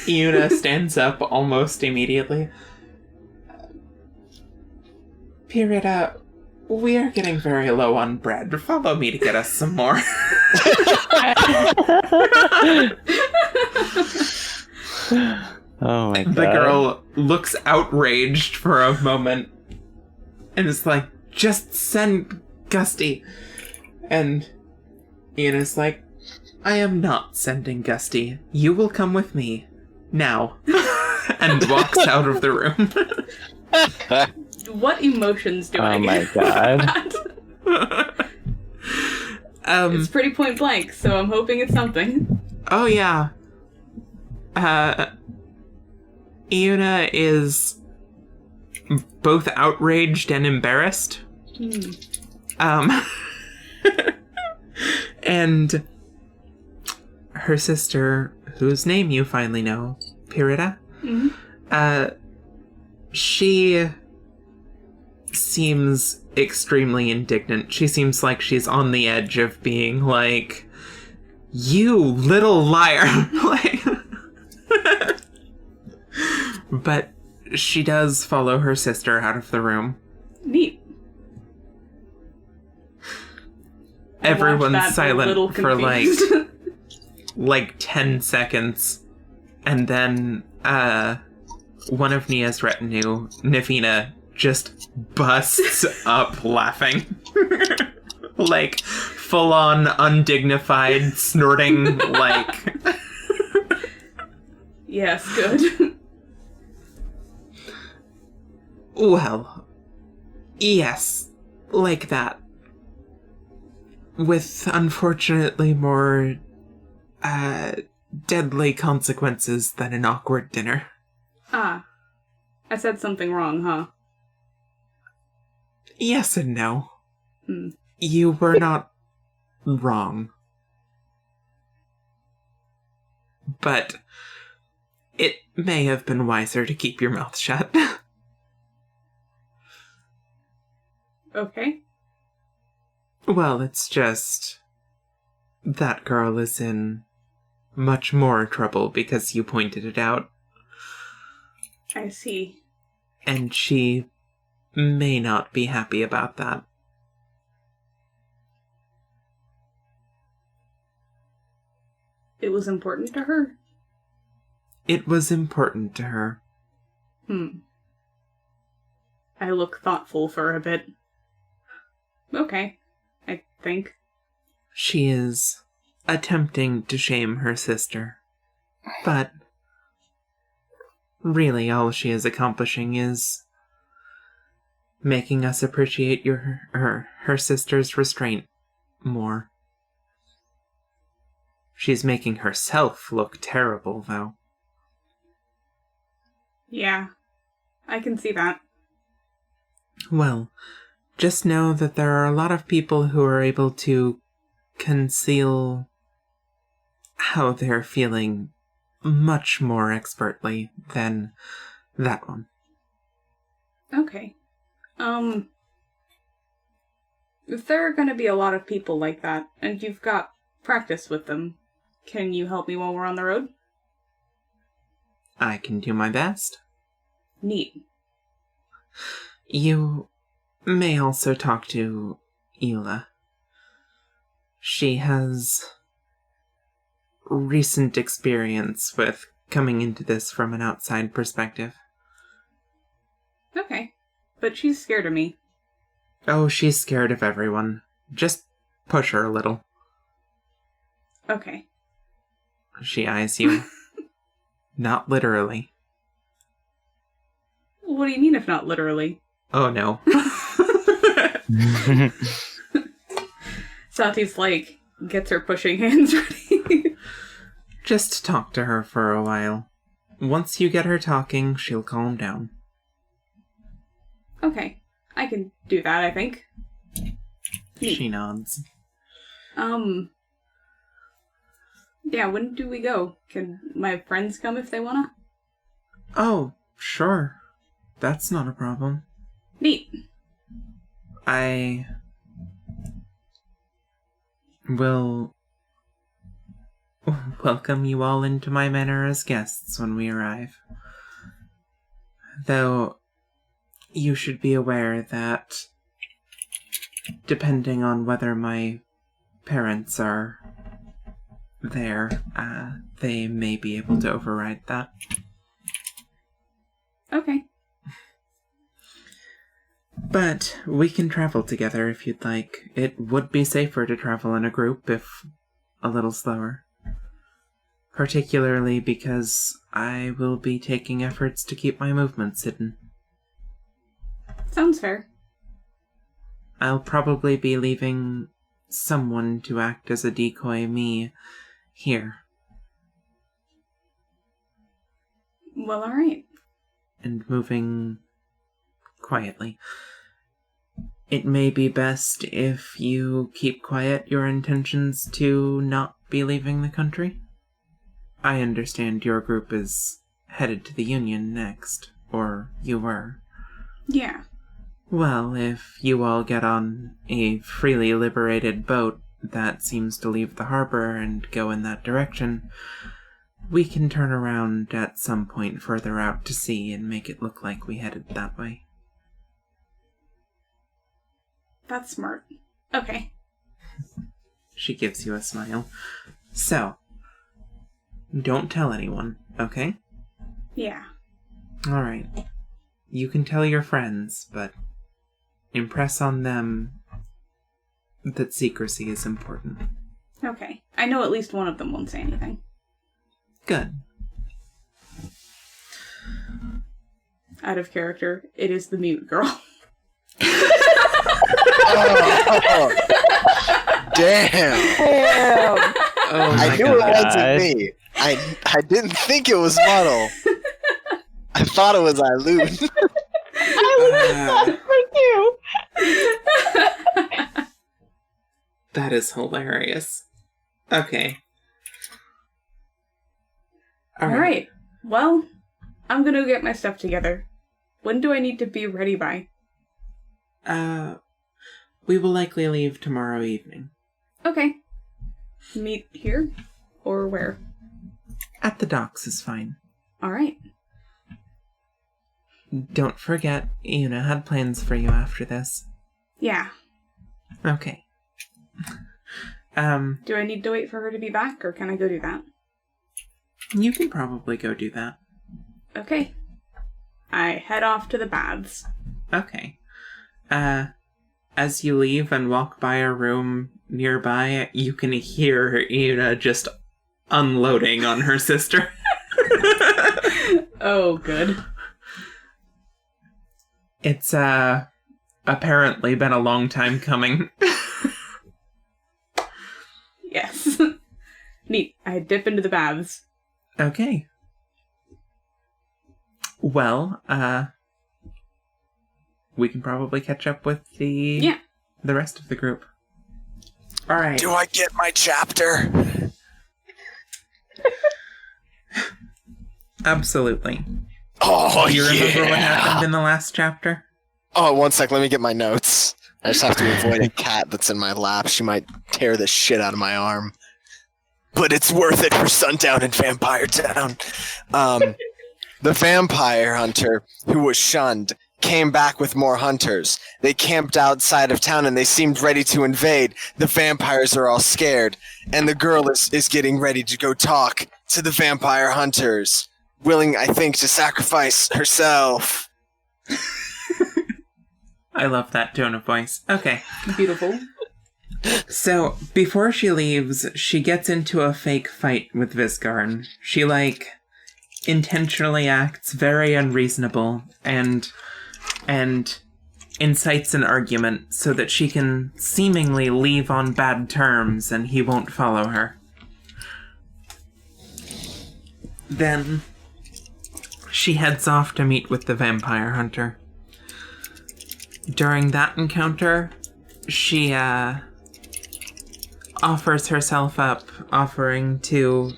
Yuna stands up almost immediately. Pirita, we are getting very low on bread. Follow me to get us some more. Oh my god. The girl looks outraged for a moment and is like, just send Gusty. And Yuna's like, I am not sending Gusty. You will come with me. Now. And walks out of the room. What emotions do I Oh get? my god. It's pretty point blank, so I'm hoping it's something. Oh yeah. Yuna is both outraged and embarrassed. And her sister, whose name you finally know, Pirita, she seems extremely indignant. She seems like she's on the edge of being like, you little liar. Like, but she does follow her sister out of the room. Neat. Everyone's silent for confused. like 10 seconds. And then one of Nia's retinue, Navina, just busts up laughing. Like full on undignified snorting like Yes, good. Well, yes, like that. With unfortunately more deadly consequences than an awkward dinner. Ah. I said something wrong, huh? Yes and no. You were not wrong. But it may have been wiser to keep your mouth shut. Okay. Well, it's just that girl is in much more trouble because you pointed it out. I see. And she may not be happy about that. It was important to her? It was important to her. I look thoughtful for a bit. Okay, I think. She is attempting to shame her sister. But really all she is accomplishing is making us appreciate her sister's restraint more. She's making herself look terrible, though. Yeah, I can see that. Well, just know that there are a lot of people who are able to conceal how they're feeling much more expertly than that one. Okay. If there are going to be a lot of people like that, and you've got practice with them, can you help me while we're on the road? I can do my best. Neat. You may also talk to Ela. She has recent experience with coming into this from an outside perspective. Okay. But she's scared of me. Oh, she's scared of everyone. Just push her a little. Okay. She eyes you. Not literally. What do you mean if not literally? Oh no. Saati's like, gets her pushing hands ready. Just talk to her for a while. Once you get her talking, she'll calm down. Okay. I can do that, I think. She nods. Yeah, when do we go? Can my friends come if they wanna? Oh, sure. That's not a problem. Neat. I will welcome you all into my manor as guests when we arrive. Though, you should be aware that, depending on whether my parents are there, they may be able to override that. Okay. But we can travel together if you'd like. It would be safer to travel in a group, if a little slower. Particularly because I will be taking efforts to keep my movements hidden. Sounds fair. I'll probably be leaving someone to act as a decoy me here. Well, alright. And moving quietly. It may be best if you keep quiet your intentions to not be leaving the country. I understand your group is headed to the Union next, or you were. Yeah. Well, if you all get on a freely liberated boat that seems to leave the harbor and go in that direction, we can turn around at some point further out to sea and make it look like we headed that way. That's smart. Okay. She gives you a smile. So, don't tell anyone, okay? Yeah. Alright. You can tell your friends, but impress on them that secrecy is important. Okay. I know at least one of them won't say anything. Good. Out of character, it is the mute girl. Oh, damn. Oh my I knew it God. wasn't me. I didn't think it was Muddle. I thought it was Eileen. That is hilarious. Okay. Alright. Well, I'm gonna get my stuff together. When do I need to be ready by? We will likely leave tomorrow evening. Okay. Meet here? Or where? At the docks is fine. Alright. Don't forget, Una had plans for you after this. Yeah. Okay. Do I need to wait for her to be back, or can I go do that? You can probably go do that. Okay. I head off to the baths. Okay. As you leave and walk by a room nearby, you can hear Una just unloading on her sister. Oh, good. It's, apparently been a long time coming. Yes. Neat. I dip into the baths. Okay. Well, we can probably catch up with the rest of the group. All right. Do I get my chapter? Absolutely. Oh, Do you remember what yeah. happened in the last chapter? Oh, one sec. Let me get my notes. I just have to avoid a cat that's in my lap. She might tear the shit out of my arm. But it's worth it for Sundown in Vampire Town. The vampire hunter who was shunned came back with more hunters. They camped outside of town and they seemed ready to invade. The vampires are all scared. And the girl is getting ready to go talk to the vampire hunters. Willing, I think, to sacrifice herself. I love that tone of voice. Okay. Beautiful. So, before she leaves, she gets into a fake fight with Visgarn. She, intentionally acts very unreasonable and incites an argument so that she can seemingly leave on bad terms and he won't follow her. then she heads off to meet with the vampire hunter. During that encounter, she offers herself up, offering to,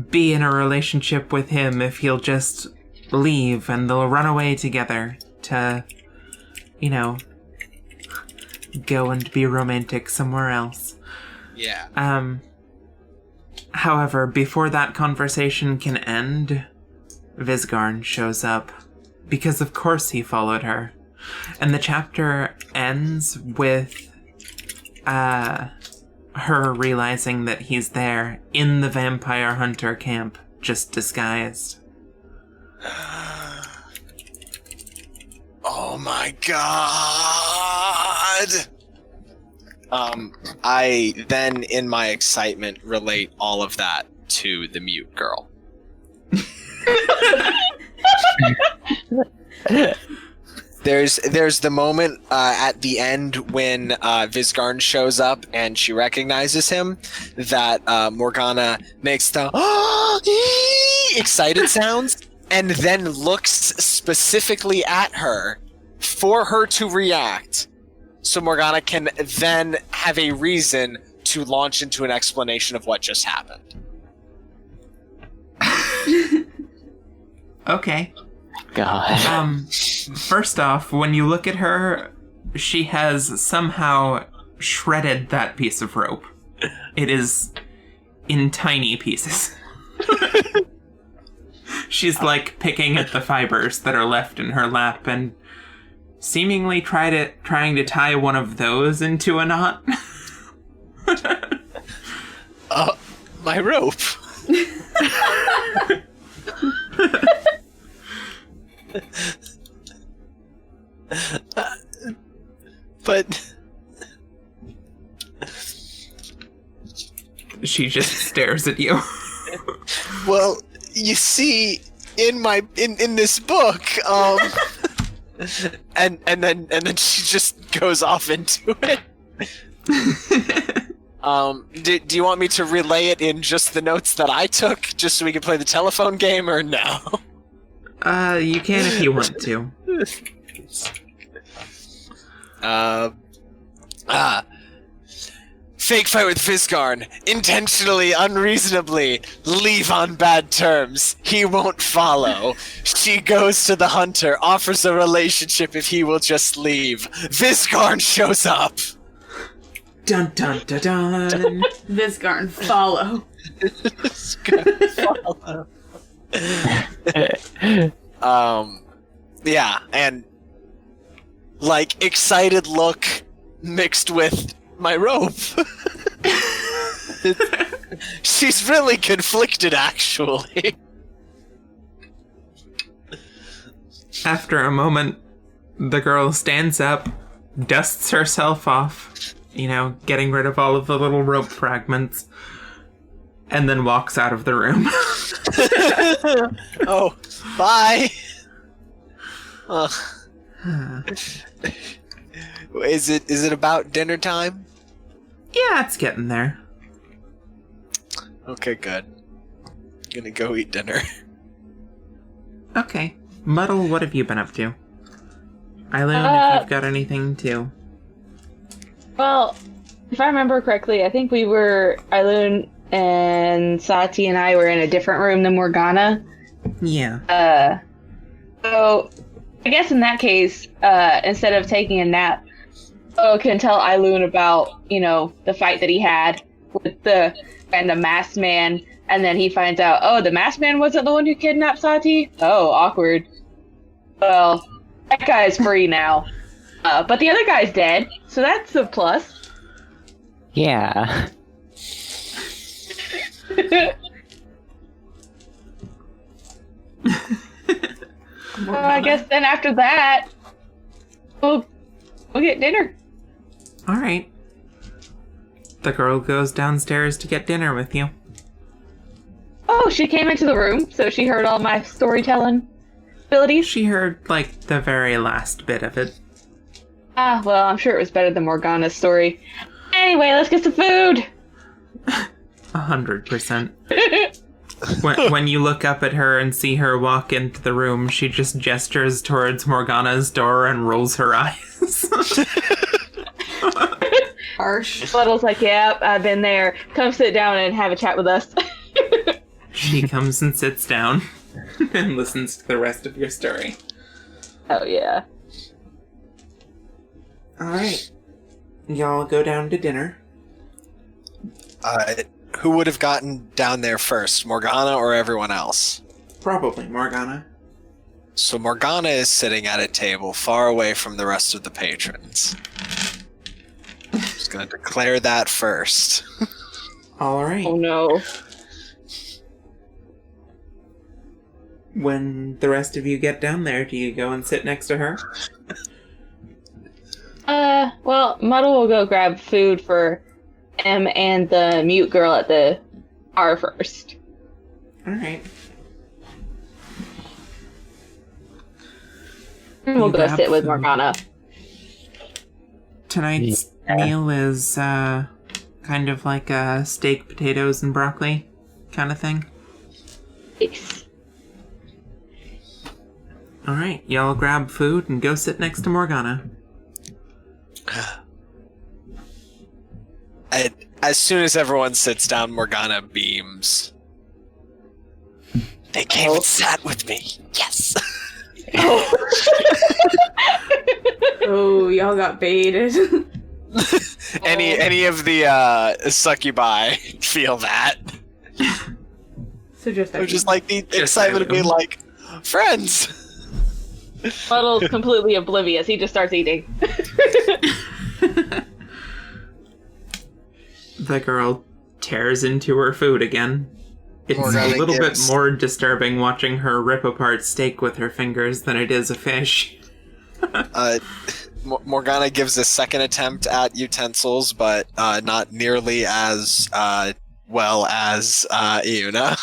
be in a relationship with him if he'll just leave, and they'll run away together to, go and be romantic somewhere else. Yeah. However, before that conversation can end, Visgarn shows up. Because of course he followed her. And the chapter ends with her realizing that he's there in the vampire hunter camp, just disguised. Oh my god! I then, in my excitement, relate all of that to the mute girl. There's the moment at the end when Visgarn shows up and she recognizes him, that Morgana makes the excited sounds and then looks specifically at her for her to react, so Morgana can then have a reason to launch into an explanation of what just happened. Okay. God. First off, when you look at her, she has somehow shredded that piece of rope. It is in tiny pieces. She's like picking at the fibers that are left in her lap and seemingly trying to tie one of those into a knot. My rope. But she just stares at you. well, you see, in this book, and then she just goes off into it. Do you want me to relay it in just the notes that I took, just so we can play the telephone game, or no? You can if you want to. Fake fight with Visgarn. Intentionally, unreasonably, leave on bad terms. He won't follow. She goes to the hunter, offers a relationship if he will just leave. Visgarn shows up. Dun dun dun dun. Visgarn, follow. Visgarn, follow. Yeah, and like excited look mixed with my rope. She's really conflicted, actually. After a moment, the girl stands up, dusts herself off, getting rid of all of the little rope fragments, and then walks out of the room. Oh, bye. Is it about dinner time? Yeah, it's getting there. Okay, good. Gonna go eat dinner. Okay. Muddle, what have you been up to? Eileen, if you've got anything too. Well, if I remember correctly, I think Eileen and Saati and I were in a different room than Morgana. Yeah. So I guess in that case, instead of taking a nap, can tell Eileen about, the fight that he had with the masked man, and then he finds out, the masked man wasn't the one who kidnapped Saati? Oh, awkward. Well, that guy's free now. But the other guy's dead, so that's a plus. Yeah. I guess then after that, we'll get dinner. Alright. The girl goes downstairs to get dinner with you. Oh, she came into the room, so she heard all my storytelling abilities? She heard, the very last bit of it. Ah, well, I'm sure it was better than Morgana's story. Anyway, let's get some food! 100%. When you look up at her and see her walk into the room, she just gestures towards Morgana's door and rolls her eyes. Harsh. Muddle's like, yep, I've been there. Come sit down and have a chat with us. She comes and sits down and listens to the rest of your story. Oh, yeah. Alright. Y'all go down to dinner. Who would have gotten down there first, Morgana or everyone else? Probably Morgana. So Morgana is sitting at a table far away from the rest of the patrons. Just gonna declare that first. Alright. Oh, no. When the rest of you get down there, do you go and sit next to her? Well, Muddle will go grab food for M and the mute girl at the bar first. Alright. And we'll You go grab sit with food. Morgana. Tonight's meal is, kind of like a steak, potatoes, and broccoli kind of thing. Thanks. Alright, y'all grab food and go sit next to Morgana. As soon as everyone sits down, Morgana beams. They came and sat with me. Yes. Oh, y'all got baited. Any of the succubi feel that? So just Or just like the Just excitement of being like friends. Muddle's completely oblivious. He just starts eating. The girl tears into her food again. It's Morgana a little bit gives- more disturbing watching her rip apart steak with her fingers than it is a fish. Morgana gives a second attempt at utensils, but not nearly as well as Iuna.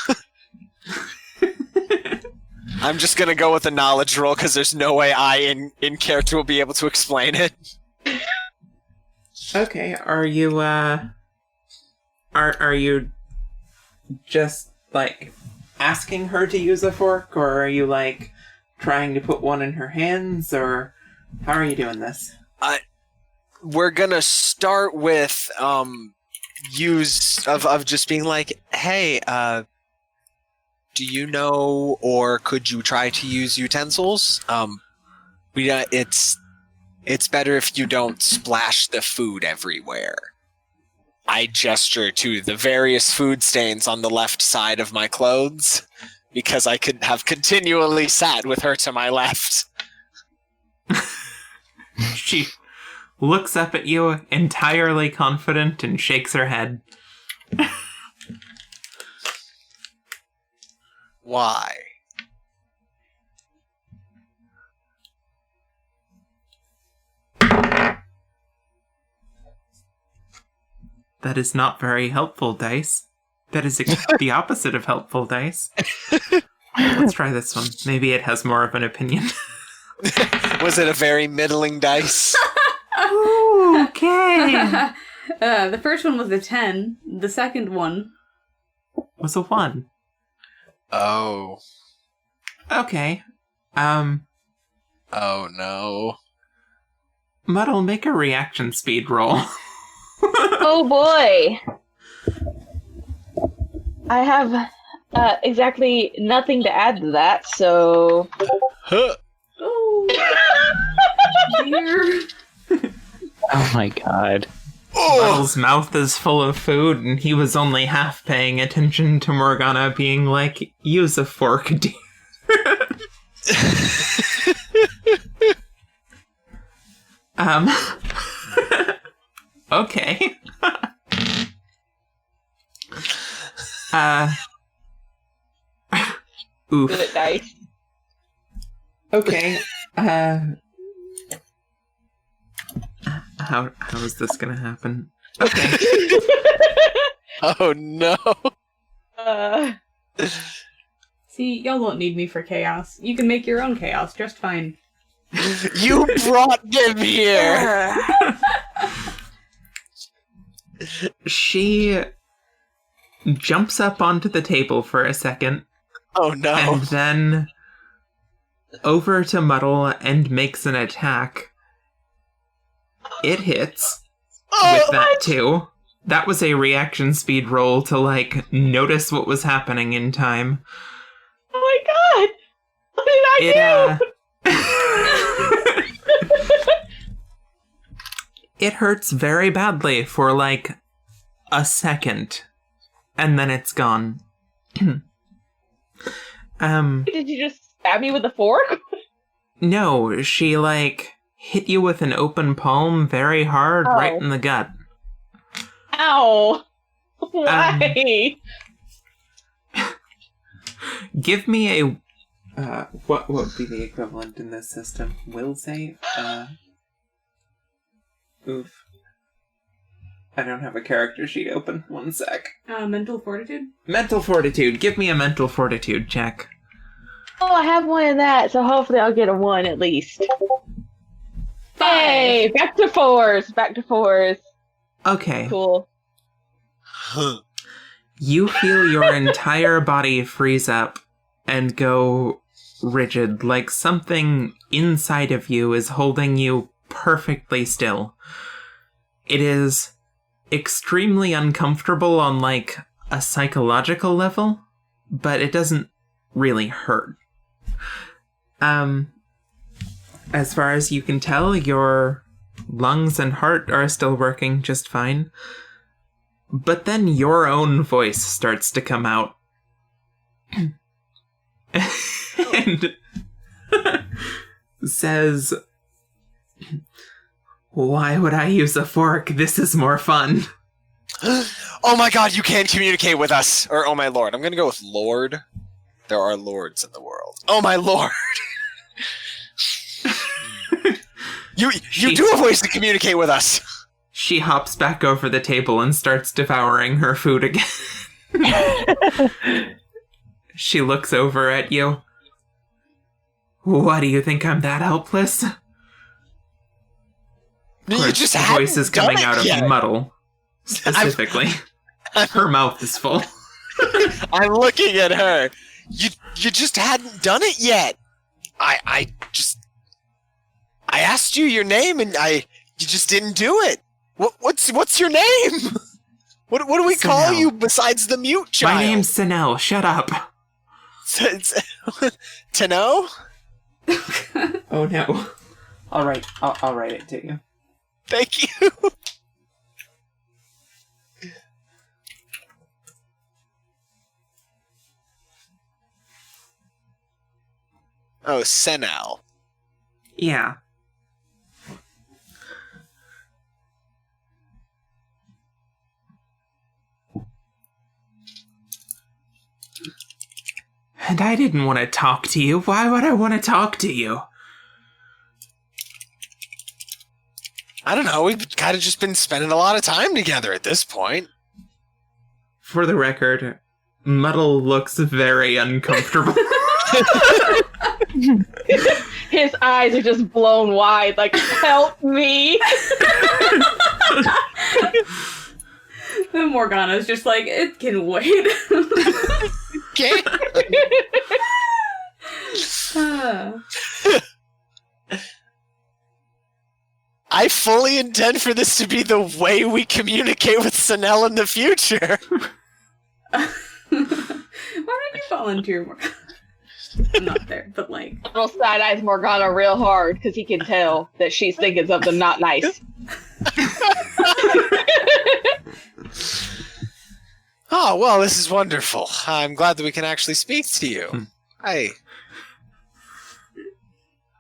I'm just gonna go with a knowledge roll because there's no way I in character will be able to explain it. Okay, are you are you just like asking her to use a fork, or are you like trying to put one in her hands, or how are you doing this? We're gonna start with use of just being like, hey, do you know, or could you try to use utensils? It's better if you don't splash the food everywhere. I gesture to the various food stains on the left side of my clothes, because I could have continually sat with her to my left. She looks up at you entirely confident and shakes her head. Why? That is not very helpful, Dice. That is the opposite of helpful, Dice. Let's try this one. Maybe it has more of an opinion. Was it a very middling dice? Okay. The first one was a 10. The second one... Was a 1. Oh. Okay. Oh no. Muddle, make a reaction speed roll. Oh boy! I have exactly nothing to add to that, so... Huh. Oh, dear. Oh my god. Oh. Muddle's mouth is full of food, and he was only half paying attention to Morgana being like, use a fork, dear. Okay. Oof. Good dice. Okay. How is this gonna happen? Okay. Oh no. See, y'all don't need me for chaos. You can make your own chaos just fine. You brought him here. She jumps up onto the table for a second, Oh no. and then over to Muddle and makes an attack. It hits with that too. That was a reaction speed roll to, like, notice what was happening in time. Oh my god! What did I do? It hurts very badly for, like, a second. And then it's gone. Did you just stab me with a fork? No, she, like, hit you with an open palm very hard right in the gut. Ow! Why? Give me a... what would be the equivalent in this system? Will save? Oof. I don't have a character sheet open. One sec. Mental fortitude? Mental fortitude. Give me a mental fortitude check. Oh, I have one of that, so hopefully I'll get a 1 at least. 5. Hey, back to 4s. Back to 4s. Okay. Cool. You feel your entire body freeze up and go rigid, like something inside of you is holding you perfectly still. It is extremely uncomfortable on, like, a psychological level, but it doesn't really hurt. As far as you can tell, your lungs and heart are still working just fine. But then your own voice starts to come out. And says, "Why would I use a fork? This is more fun." Oh my god, you can't communicate with us! Or, oh my lord. I'm gonna go with lord. There are lords in the world. Oh my lord! you do have ways to communicate with us! She hops back over the table and starts devouring her food again. She looks over at you. "What, do you think I'm that helpless?" Of course, You just the haven't voice is done coming it out of yet. Muddle, specifically. Her mouth is full. I'm looking at her. You just hadn't done it yet. I asked you your name and you just didn't do it. What's your name? What do we call Senel. you besides the mute child? My name's Senel. Shut up. To know? Oh no. I'll write it to you. Thank you. Oh, Senel. Yeah. And I didn't want to talk to you. Why would I want to talk to you? I don't know. We've kind of just been spending a lot of time together at this point. For the record, Muddle looks very uncomfortable. His eyes are just blown wide, like, help me! And Morgana's just like, it can wait. Okay. I fully intend for this to be the way we communicate with Senel in the future. Why don't you volunteer more? I'm not there, but like... Little side eyes Morgana real hard because he can tell that she's thinking something not nice. Oh, well, this is wonderful. I'm glad that we can actually speak to you. I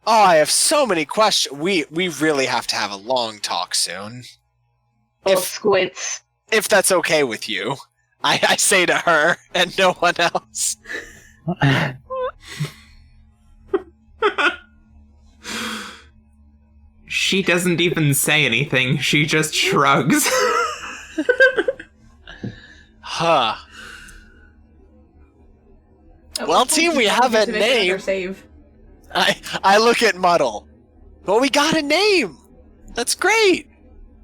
have so many questions. We really have to have a long talk soon. Little squints. If that's okay with you. I say to her and no one else. She doesn't even say anything. She just shrugs. Huh. Well, team, we have a name. Save. I look at Muddle. Well, we got a name. That's great.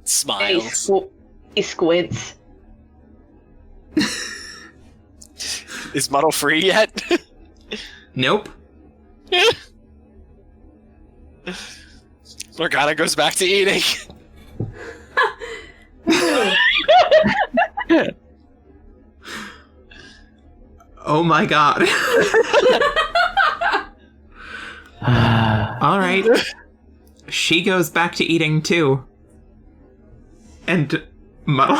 Smiles. He squints. Is Muddle free yet? Nope. Morgana goes back to eating. Oh my god. All right. She goes back to eating too. And Muddle...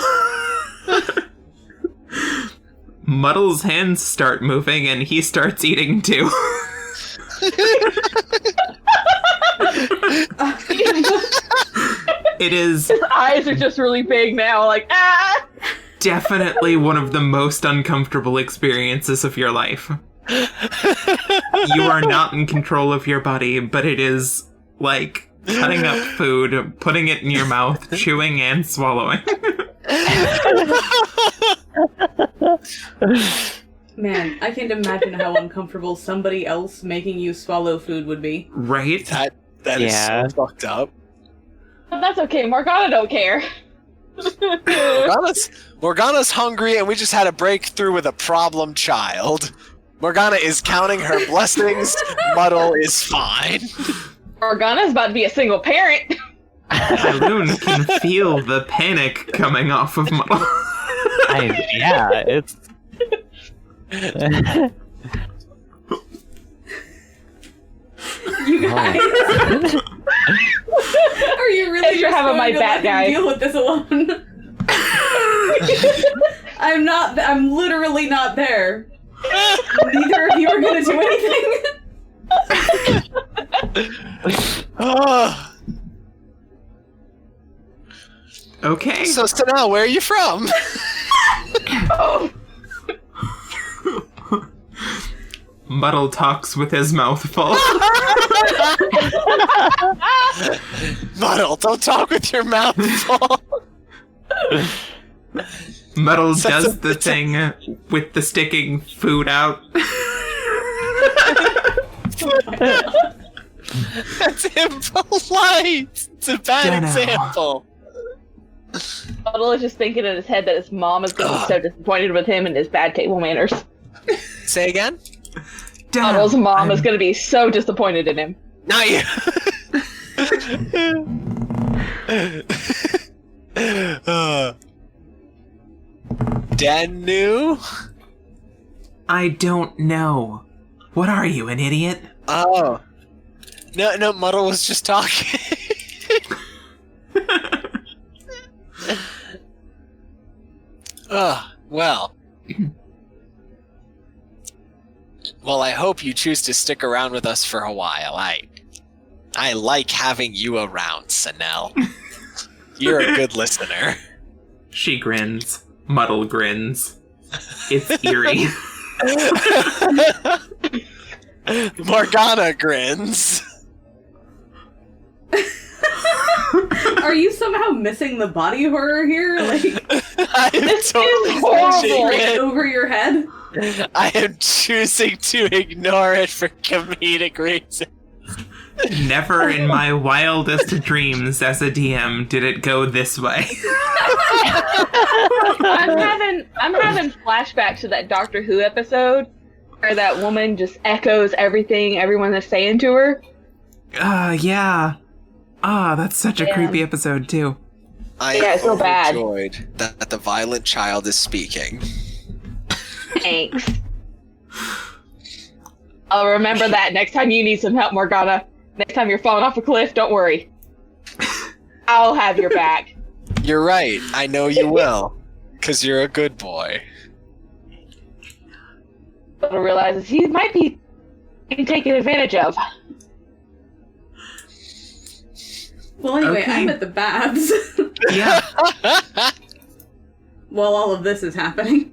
Muddle's hands start moving and he starts eating too. It is His eyes are just really big now, like, ah! definitely one of the most uncomfortable experiences of your life. You are not in control of your body, but it is like cutting up food, putting it in your mouth, chewing and swallowing. Man, I can't imagine how uncomfortable somebody else making you swallow food would be. Right? That is so fucked up. But that's okay, Morgana don't care. Morgana's hungry and we just had a breakthrough with a problem child. Morgana is counting her blessings. Muddle is fine. Morgana's about to be a single parent. Tyloon can feel the panic coming off of Muddle. It's... You guys, are you really Thanks for just having going my to bat, let him guys. deal with this alone? I'm not. I'm literally not there. Neither of you are going to do anything. Okay. So Senel, where are you from? Oh. Muddle talks with his mouth full. Muddle, don't talk with your mouth full. Muddle does the thing with the sticking food out. That's impolite. It's a bad Dunno. example. Muddle is just thinking in his head that his mom is going to be so disappointed with him and his bad table manners. Say again? Muddle's mom is going to be so disappointed in him. Not you. Danu? I don't know. What are you, an idiot? Oh. No, Muddle was just talking. Well. Well, I hope you choose to stick around with us for a while. I like having you around, Senel. You're a good listener. She grins. Muddle grins. It's eerie. Morgana grins. Are you somehow missing the body horror here? Like, I am This totally is horrible. like it. over your head? I am choosing to ignore it for comedic reasons. Never in my wildest dreams as a DM did it go this way. I'm having flashbacks to that Doctor Who episode where that woman just echoes everything everyone is saying to her. Yeah. That's such a Yeah. creepy episode, too. I Yeah, it's so bad. overjoyed that the violent child is speaking. Thanks. I'll remember that next time you need some help, Morgana. Next time you're falling off a cliff, don't worry. I'll have your back. You're right. I know you will. Because you're a good boy. But realizes he might be being taken advantage of. Well, anyway, Okay. I'm at the baths Yeah. while all of this is happening.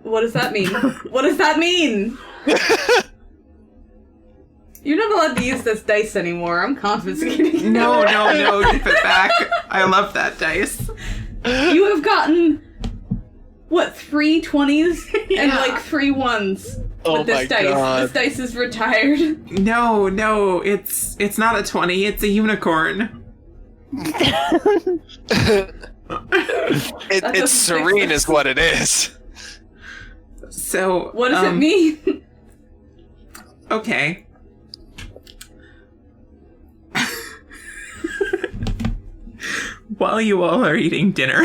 What does that mean? What does that mean? You're not allowed to use this dice anymore. I'm confiscating it. No, give it back. I love that dice. You have gotten, what, 3 20s and Yeah. like 3 1s Oh with this my dice. God. This dice is retired. No, it's not a 20, it's a unicorn. It's serene is what it is. So, What does it mean? Okay. While you all are eating dinner,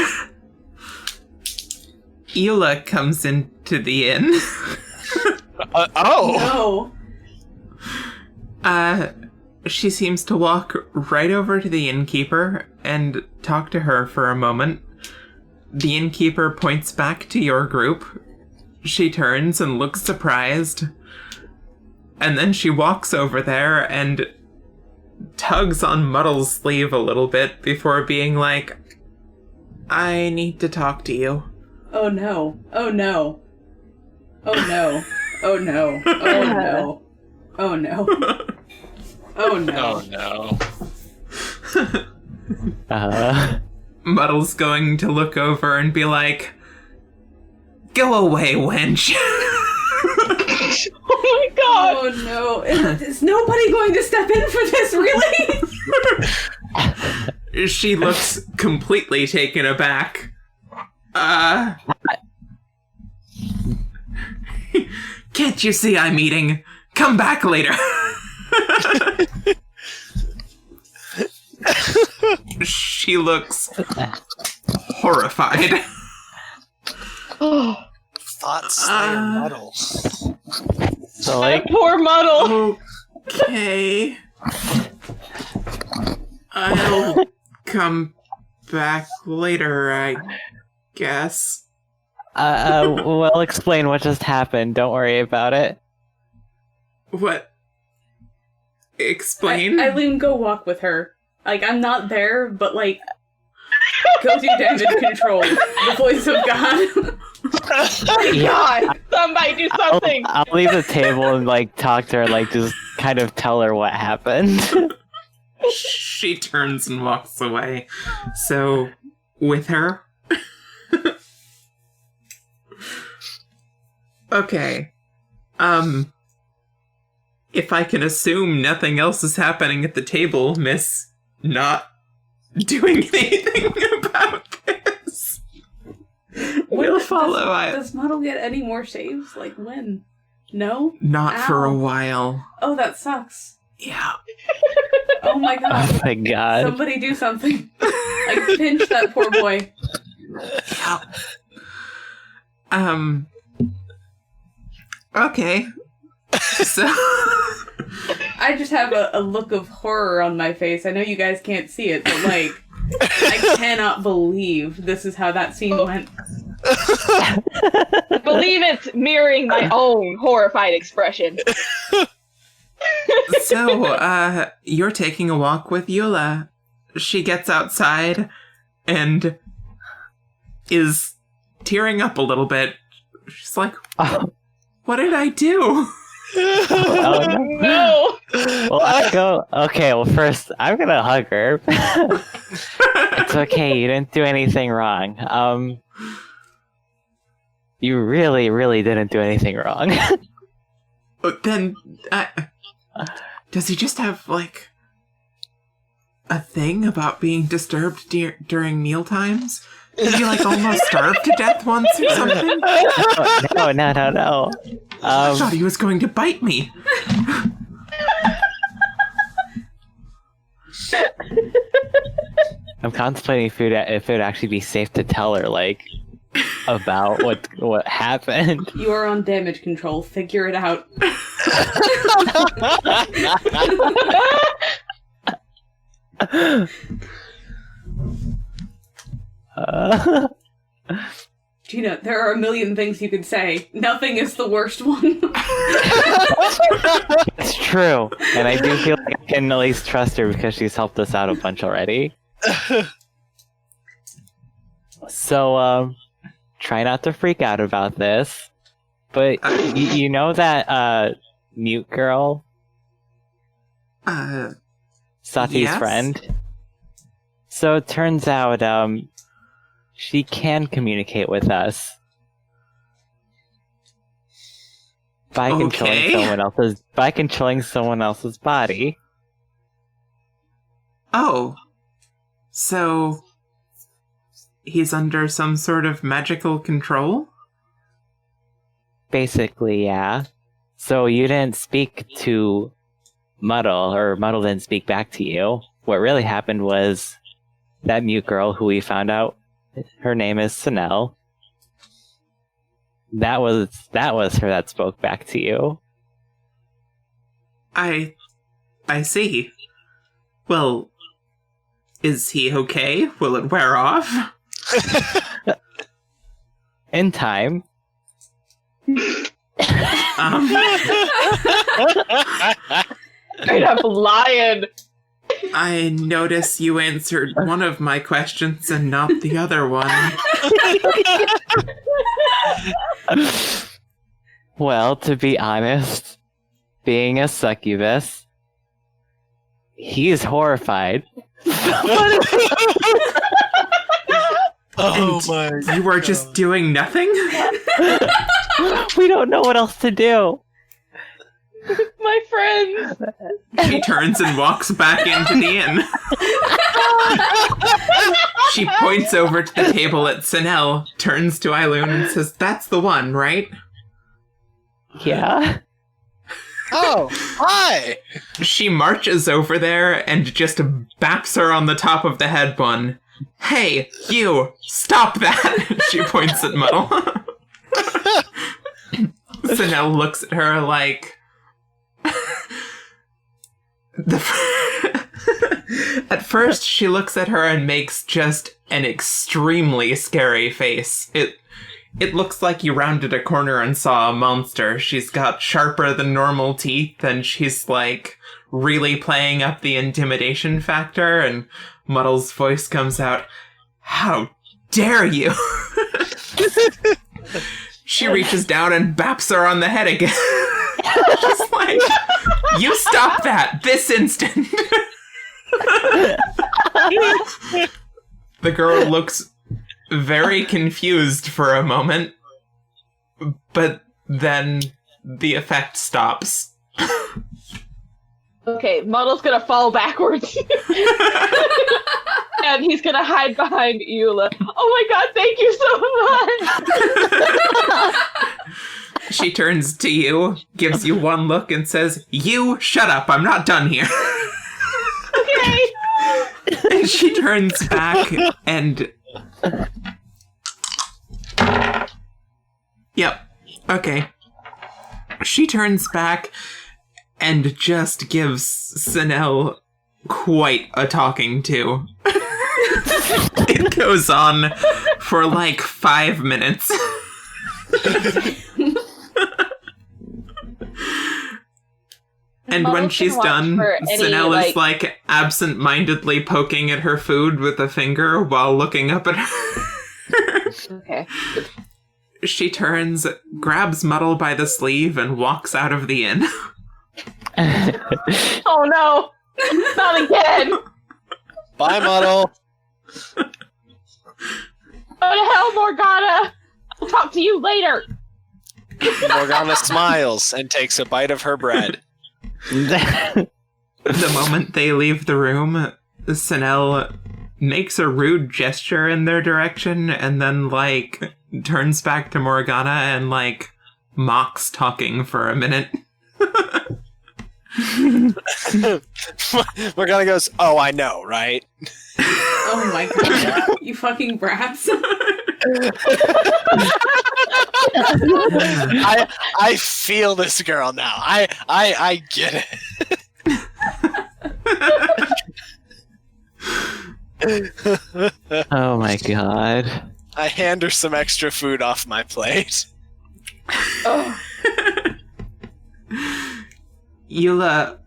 Eula comes into the inn. Oh! No. She seems to walk right over to the innkeeper and talk to her for a moment. The innkeeper points back to your group. She turns and looks surprised. And then she walks over there and tugs on Muddle's sleeve a little bit before being like, I need to talk to you. Oh no. Oh no. Oh no. Oh no. Oh no. Oh no. Oh no. Oh no. Muddle's going to look over and be like, go away, wench. Oh my god! Oh no. Is nobody going to step in for this, really? She looks completely taken aback. Can't you see I'm eating? Come back later. She looks horrified. Thought Slayer Muddle. So, like, Poor Muddle! Okay. I'll come back later, I guess. well, explain what just happened. Don't worry about it. What? Explain? Eileen, go walk with her. Like, I'm not there, but like, go do damage control. The voice of God. God! Somebody do something! I'll leave the table and, like, talk to her, like, just kind of tell her what happened. She turns and walks away. So, with her? Okay. If I can assume nothing else is happening at the table, Miss not doing anything about this. We'll follow. Does Muddle get any more saves? Like, when? No? Not for a Ow. while. Oh, that sucks. Yeah. Oh my god. Oh my god. Somebody do something. Like, pinch that poor boy. Yeah. Okay. So... I just have a look of horror on my face. I know you guys can't see it, but like, I cannot believe this is how that scene went. Believe it's mirroring my own horrified expression. So, you're taking a walk with Eula. She gets outside and is tearing up a little bit. She's like, what did I do? Oh, No! Well, I go. Okay, well, first, I'm gonna hug her. It's okay, you didn't do anything wrong. You really, really didn't do anything wrong. Then, does he just have, like, a thing about being disturbed during meal times? Did he, like, almost starve to death once or something? No. I thought he was going to bite me. I'm contemplating if it would actually be safe to tell her, like, about what happened. You are on damage control. Figure it out. Gina, there are a million things you could say. Nothing is the worst one. It's true, and I do feel like I can at least trust her because she's helped us out a bunch already. So, try not to freak out about this. But you know that mute girl, Saati's yes? friend. So it turns out she can communicate with us by controlling someone else's body. Oh. So, he's under some sort of magical control? Basically, yeah. So you didn't speak to Muddle, or Muddle didn't speak back to you. What really happened was that mute girl who we found out her name is Senel. That was her that spoke back to you. I see. Well, is he okay? Will it wear off? In time. Straight up lying. I notice you answered one of my questions and not the other one. Well, to be honest, being a succubus, he's horrified. Oh And my! You were just doing nothing? We don't know what else to do. My friends. She turns and walks back into the inn. She points over to the table at Senel, turns to Eiloon and says, "That's the one, right?" Yeah. Oh, hi! She marches over there and just baps her on the top of the head one. "Hey, you! Stop that!" She points at Muddle. Senel looks at her like... At first, she looks at her and makes just an extremely scary face. It looks like you rounded a corner and saw a monster. She's got sharper than normal teeth, and she's, like, really playing up the intimidation factor, and Muddle's voice comes out, "How dare you!" She reaches down and baps her on the head again. She's like, "You stop that this instant!" The girl looks very confused for a moment, but then the effect stops. Okay, Muddle's gonna fall backwards. And he's gonna hide behind Eula. Oh my god, thank you so much! She turns to you, gives you one look, and says, "You, shut up, I'm not done here." Okay! And she turns back and... Yep, okay. She turns back and just gives Senel quite a talking to. It goes on for like 5 minutes. And when Muddle's she's gonna watch done, for any, Senel is like absent-mindedly poking at her food with a finger while looking up at her. Okay. She turns, grabs Muddle by the sleeve, and walks out of the inn. Oh no! Not again! Bye, Muddle. Go to hell, Morgana! I'll talk to you later! Morgana smiles and takes a bite of her bread. The moment they leave the room, Senel makes a rude gesture in their direction and then, like, turns back to Morgana and, like, mocks talking for a minute. Morgana goes, "Oh, I know, right?" Oh my god. You fucking brats. I feel this girl now. I get it. Oh my god. I hand her some extra food off my plate. Oh. Eula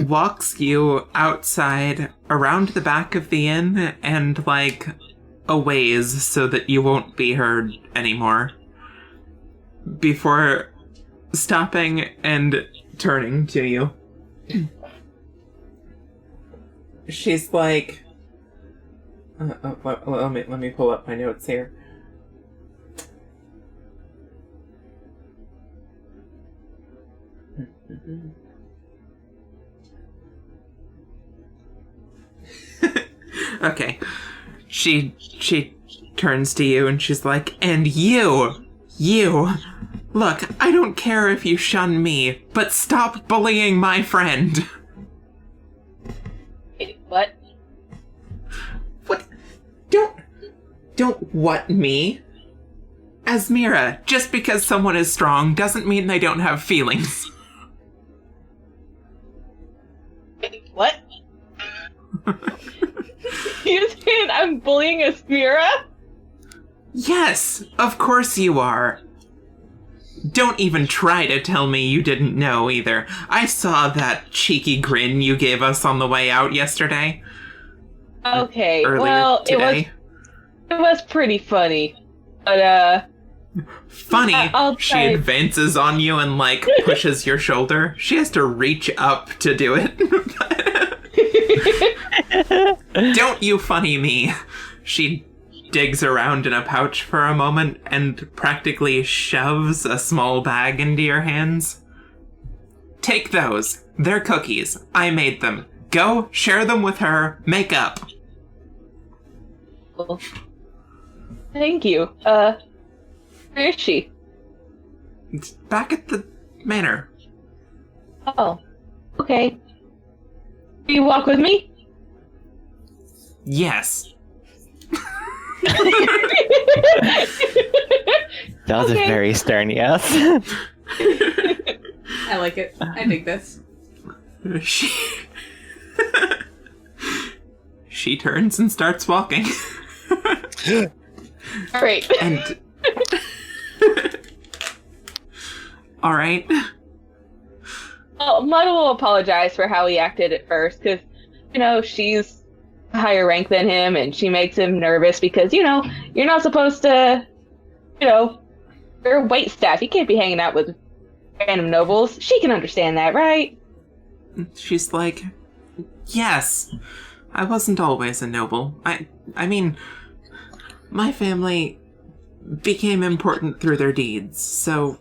walks you outside around the back of the inn and, like, a ways so that you won't be heard anymore. Before stopping and turning to you. She's like... let me pull up my notes here. Okay. She turns to you and she's like, and you, look, I don't care if you shun me, but stop bullying my friend. Wait, what? What? Don't what me? Asmira, just because someone is strong doesn't mean they don't have feelings. Wait, what? You saying I'm bullying Asmira? Yes, of course you are. Don't even try to tell me you didn't know either. I saw that cheeky grin you gave us on the way out yesterday. Okay, Earlier well, today. it was pretty funny. But, Funny, I'll she try. advances on you and, like, pushes your shoulder. She has to reach up to do it. Don't you funny me. She digs around in a pouch for a moment and practically shoves a small bag into your hands. Take those. They're cookies. I made them. Go, share them with her. Make up. Well, thank you. Where is she? It's back at the manor. Oh, okay. Will you walk with me? Yes. That was Okay. a very stern yes. I like it. I dig this. She... She turns and starts walking. All right. And... Alright. Well, Muddle will apologize for how he acted at first, because, she's a higher rank than him, and she makes him nervous because, you're not supposed to, you're wait staff. You can't be hanging out with random nobles. She can understand that, right? She's like, yes, I wasn't always a noble. I mean, my family became important through their deeds, so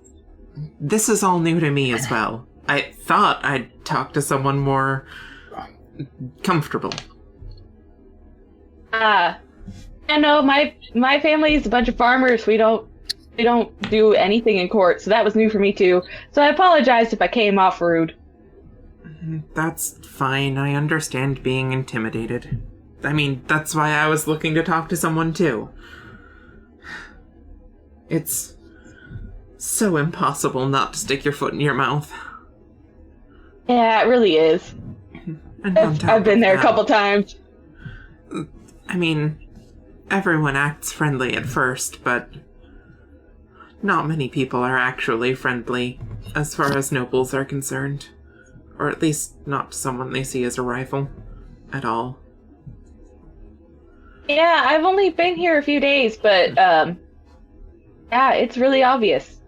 this is all new to me as well. I thought I'd talk to someone more comfortable. I know my family is a bunch of farmers. We don't do anything in court, so that was new for me too. So I apologize if I came off rude. That's fine. I understand being intimidated. I mean, that's why I was looking to talk to someone too. It's so impossible not to stick your foot in your mouth. Yeah, it really is. And on top I've been of there a that, couple times. I mean, everyone acts friendly at first, but not many people are actually friendly as far as nobles are concerned. Or at least not someone they see as a rival at all. Yeah, I've only been here a few days, but yeah, it's really obvious.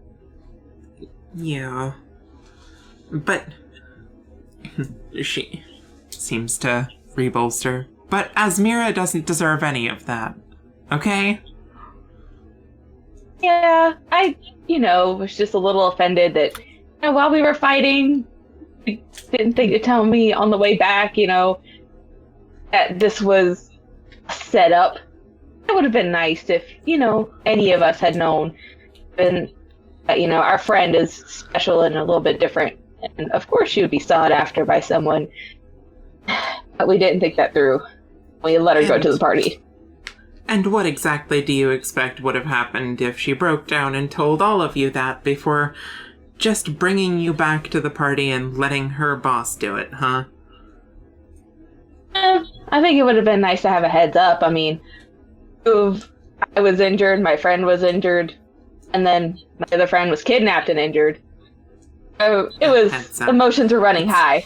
Yeah. But she seems to rebolster. But Asmira doesn't deserve any of that. Okay? Yeah, I, was just a little offended that, while we were fighting, you didn't think to tell me on the way back, that this was a setup. It would have been nice if, any of us had known. And, our friend is special and a little bit different. And of course she would be sought after by someone. But we didn't think that through. We let her go to the party. And what exactly do you expect would have happened if she broke down and told all of you that before just bringing you back to the party and letting her boss do it, huh? I think it would have been nice to have a heads up. I mean, I was injured, my friend was injured, and then my other friend was kidnapped and injured. So it was, emotions were running high.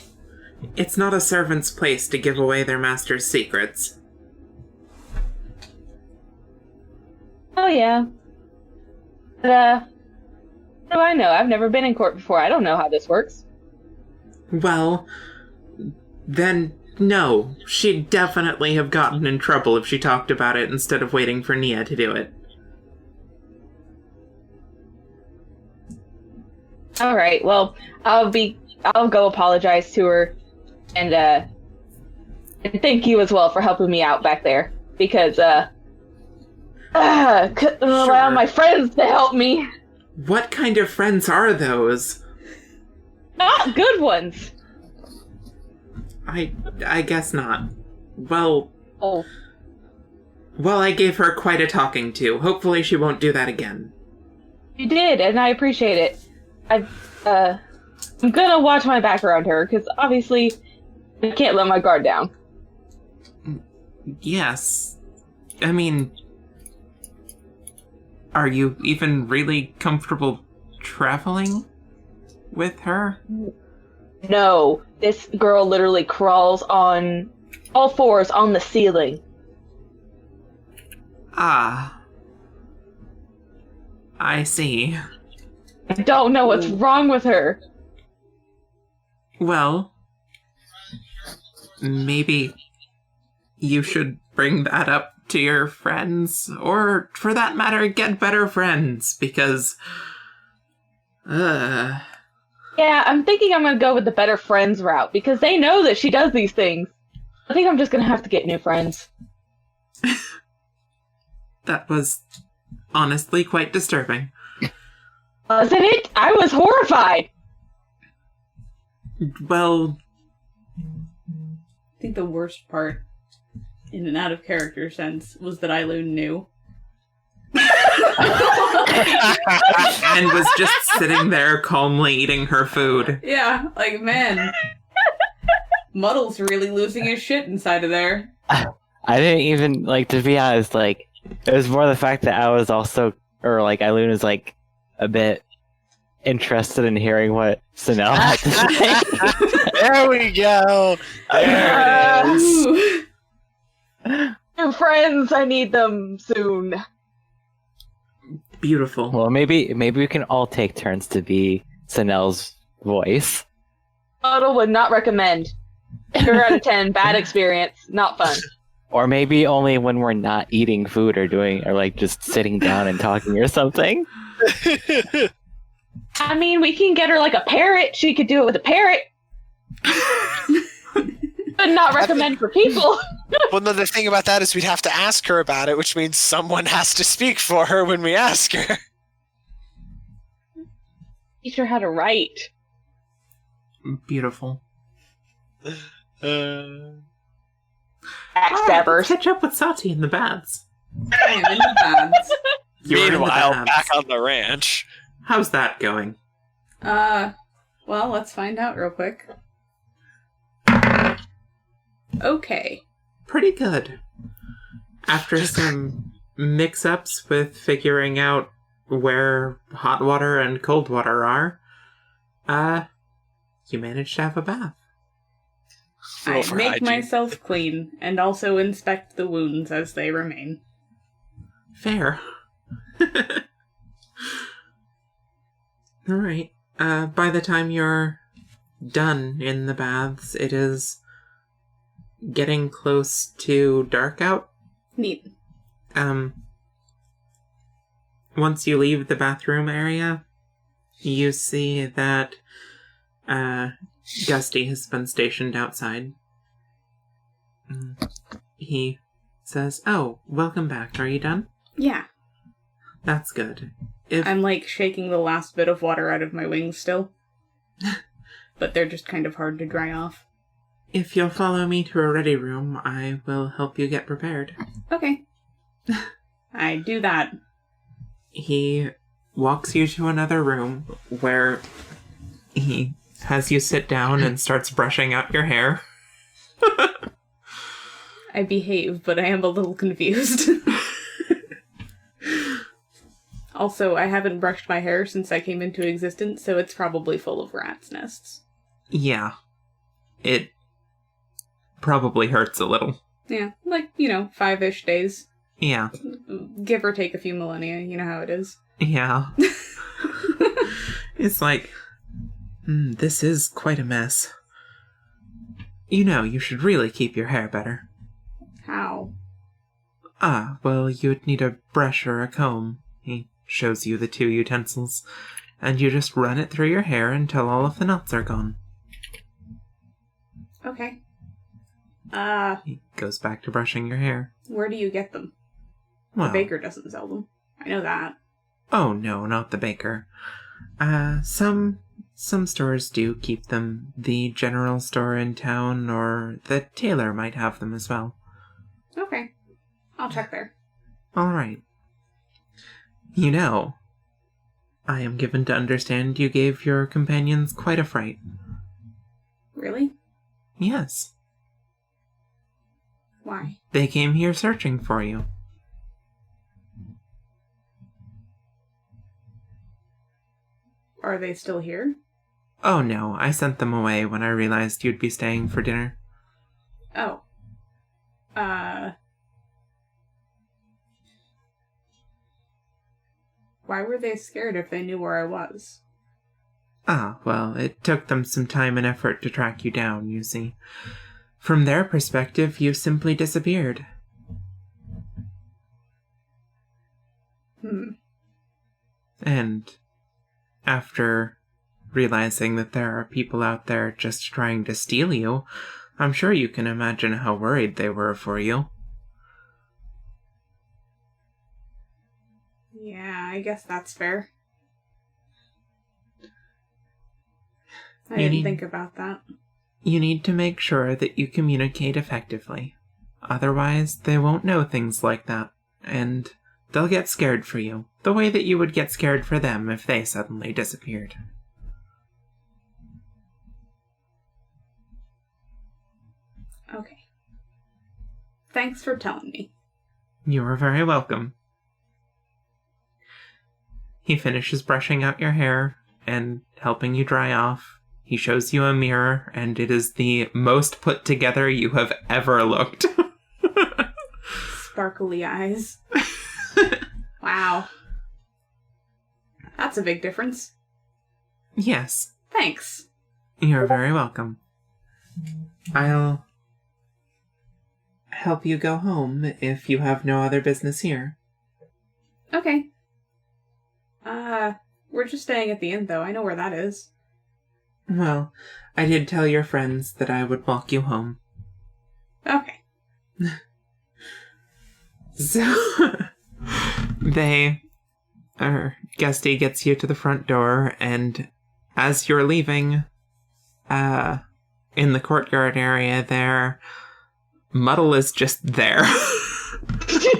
It's not a servant's place to give away their master's secrets. Oh, yeah. But, what do I know? I've never been in court before. I don't know how this works. Well, then, no. She'd definitely have gotten in trouble if she talked about it instead of waiting for Nia to do it. Alright, well, I'll go apologize to her, and thank you as well for helping me out back there, because, Couldn't rely on my friends to help me. What kind of friends are those? Not good ones. I guess not. Well, Oh. I gave her quite a talking to. Hopefully she won't do that again. You did, and I appreciate it. I'm gonna watch my back around her, because obviously I can't let my guard down. Yes. I mean, are you even really comfortable traveling with her? No, this girl literally crawls on all fours on the ceiling. Ah. I see. I don't know what's wrong with her. Well, maybe you should bring that up to your friends, or for that matter, get better friends, because... Yeah, I'm thinking I'm gonna go with the better friends route, because they know that she does these things. I think I'm just gonna have to get new friends. That was honestly quite disturbing. Wasn't it? I was horrified! Well, I think the worst part, in an out-of-character sense, was that Eileen knew. and was just sitting there calmly eating her food. Yeah, like, man. Muddle's really losing his shit inside of there. I didn't even, like, to be honest, like, it was more the fact that I was also, or, like, Eileen was, like, a bit interested in hearing what Senel had to say. There we go. There it is. Ooh. New friends, I need them soon. Beautiful. Well, maybe we can all take turns to be Senel's voice. Muddle would not recommend. 0 out of 10, bad experience, not fun. Or maybe only when we're not eating food or like just sitting down and talking or something. I mean, we can get her like a parrot. She could do it with a parrot. But not recommend for people. Well, no, the thing about that is we'd have to ask her about it, which means someone has to speak for her when we ask her. Teach her how to write. Beautiful. Backstabbers. Catch up with Saati in the baths. I am in the baths. You're in the Meanwhile, baths. back on the ranch. How's that going? Well, let's find out real quick. Okay. Pretty good. After some mix-ups with figuring out where hot water and cold water are, you managed to have a bath. I For make hygiene. myself clean, and also inspect the wounds as they remain. Fair. Alright. By the time you're done in the baths, it is getting close to dark out. Neat. Once you leave the bathroom area, you see that, Gusty has been stationed outside. He says, "Oh, welcome back. Are you done?" Yeah. That's good. I'm, like, shaking the last bit of water out of my wings still. But they're just kind of hard to dry off. If you'll follow me to a ready room, I will help you get prepared. Okay. I do that. He walks you to another room where he has you sit down and starts brushing out your hair. I behave, but I am a little confused. Also, I haven't brushed my hair since I came into existence, so it's probably full of rats' nests. Yeah. It probably hurts a little. Yeah, like, 5-ish days. Yeah. Give or take a few millennia, you know how it is. Yeah. It's like, this is quite a mess. You should really keep your hair better. How? Well, you'd need a brush or a comb. He shows you the 2 utensils, and you just run it through your hair until all of the knots are gone. Okay. He goes back to brushing your hair. Where do you get them? Well, The baker doesn't sell them. I know that. Oh, no, not the baker. Some stores do keep them. The general store in town or the tailor might have them as well. Okay. I'll check there. All right. You know, I am given to understand you gave your companions quite a fright. Really? Yes. Why? They came here searching for you. Are they still here? Oh no, I sent them away when I realized you'd be staying for dinner. Oh. Why were they scared if they knew where I was? Ah, well, it took them some time and effort to track you down, you see. From their perspective, you simply disappeared. And after realizing that there are people out there just trying to steal you, I'm sure you can imagine how worried they were for you. Yeah, I guess that's fair. I You didn't need- think about that. You need to make sure that you communicate effectively. Otherwise, they won't know things like that, and they'll get scared for you, the way that you would get scared for them if they suddenly disappeared. Okay. Thanks for telling me. You are very welcome. He finishes brushing out your hair and helping you dry off. He shows you a mirror, and it is the most put together you have ever looked. Sparkly eyes. Wow. That's a big difference. Yes, Thanks. you're very welcome. I'll help you go home if you have no other business here. Okay. We're just staying at the inn, though. I know where that is. Well, I did tell your friends that I would walk you home. Okay. So, Gusty gets you to the front door, and as you're leaving, in the courtyard area there, Muddle is just there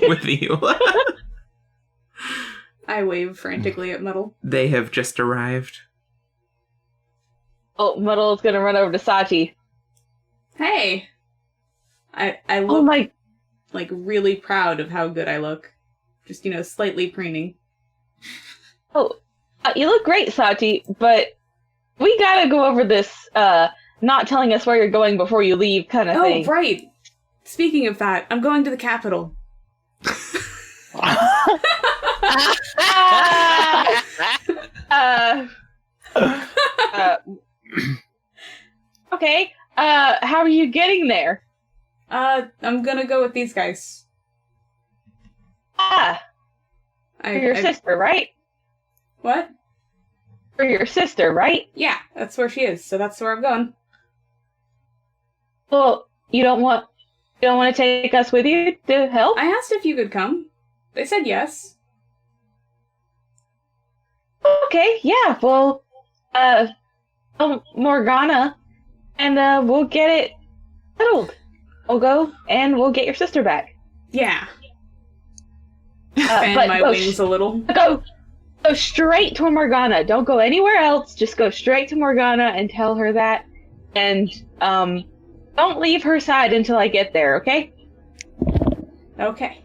with you. I wave frantically at Muddle. They have just arrived. Oh, Muddle's gonna run over to Saati. Hey! I look Oh my... like really proud of how good I look. Just, slightly preening. Oh, you look great, Saati, but we gotta go over this, not telling us where you're going before you leave kind of thing. Oh, right! Speaking of that, I'm going to the capital. Okay, how are you getting there? I'm gonna go with these guys. For your sister, right? What? For your sister, right? Yeah, that's where she is, so that's where I'm going. Well, you don't want to take us with you to help? I asked if you could come. They said yes. Okay, yeah, well, Morgana, and we'll get it settled. We'll go, and we'll get your sister back. Yeah. Fan my wings a little. Go straight to Morgana. Don't go anywhere else. Just go straight to Morgana and tell her that. And, don't leave her side until I get there, okay? Okay.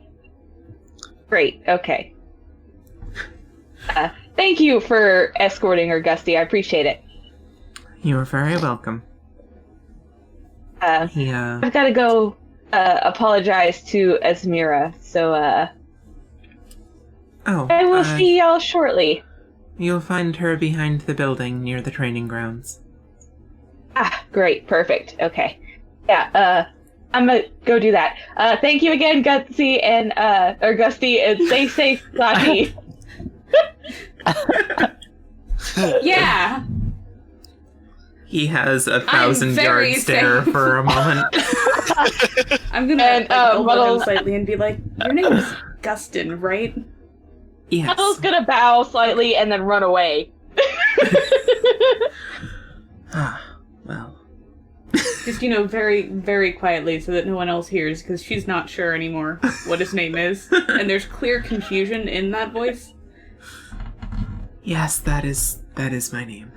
Great, okay. Thank you for escorting her, Gusty. I appreciate it. You are very welcome. Yeah. I've got to go apologize to Esmira, so I will see y'all shortly. You'll find her behind the building near the training grounds. Ah, great, perfect. Okay. Yeah, I'm gonna go do that. Thank you again, Gusty, and stay safe, Saati. Yeah. He has a 1,000-yard stare for a moment. I'm gonna elbow him slightly and be like, your name's Gustin, right? Yes. Muddle's gonna bow slightly and then run away. Well. Just, very, very quietly so that no one else hears, because she's not sure anymore what his name is. And there's clear confusion in that voice. Yes, that is my name.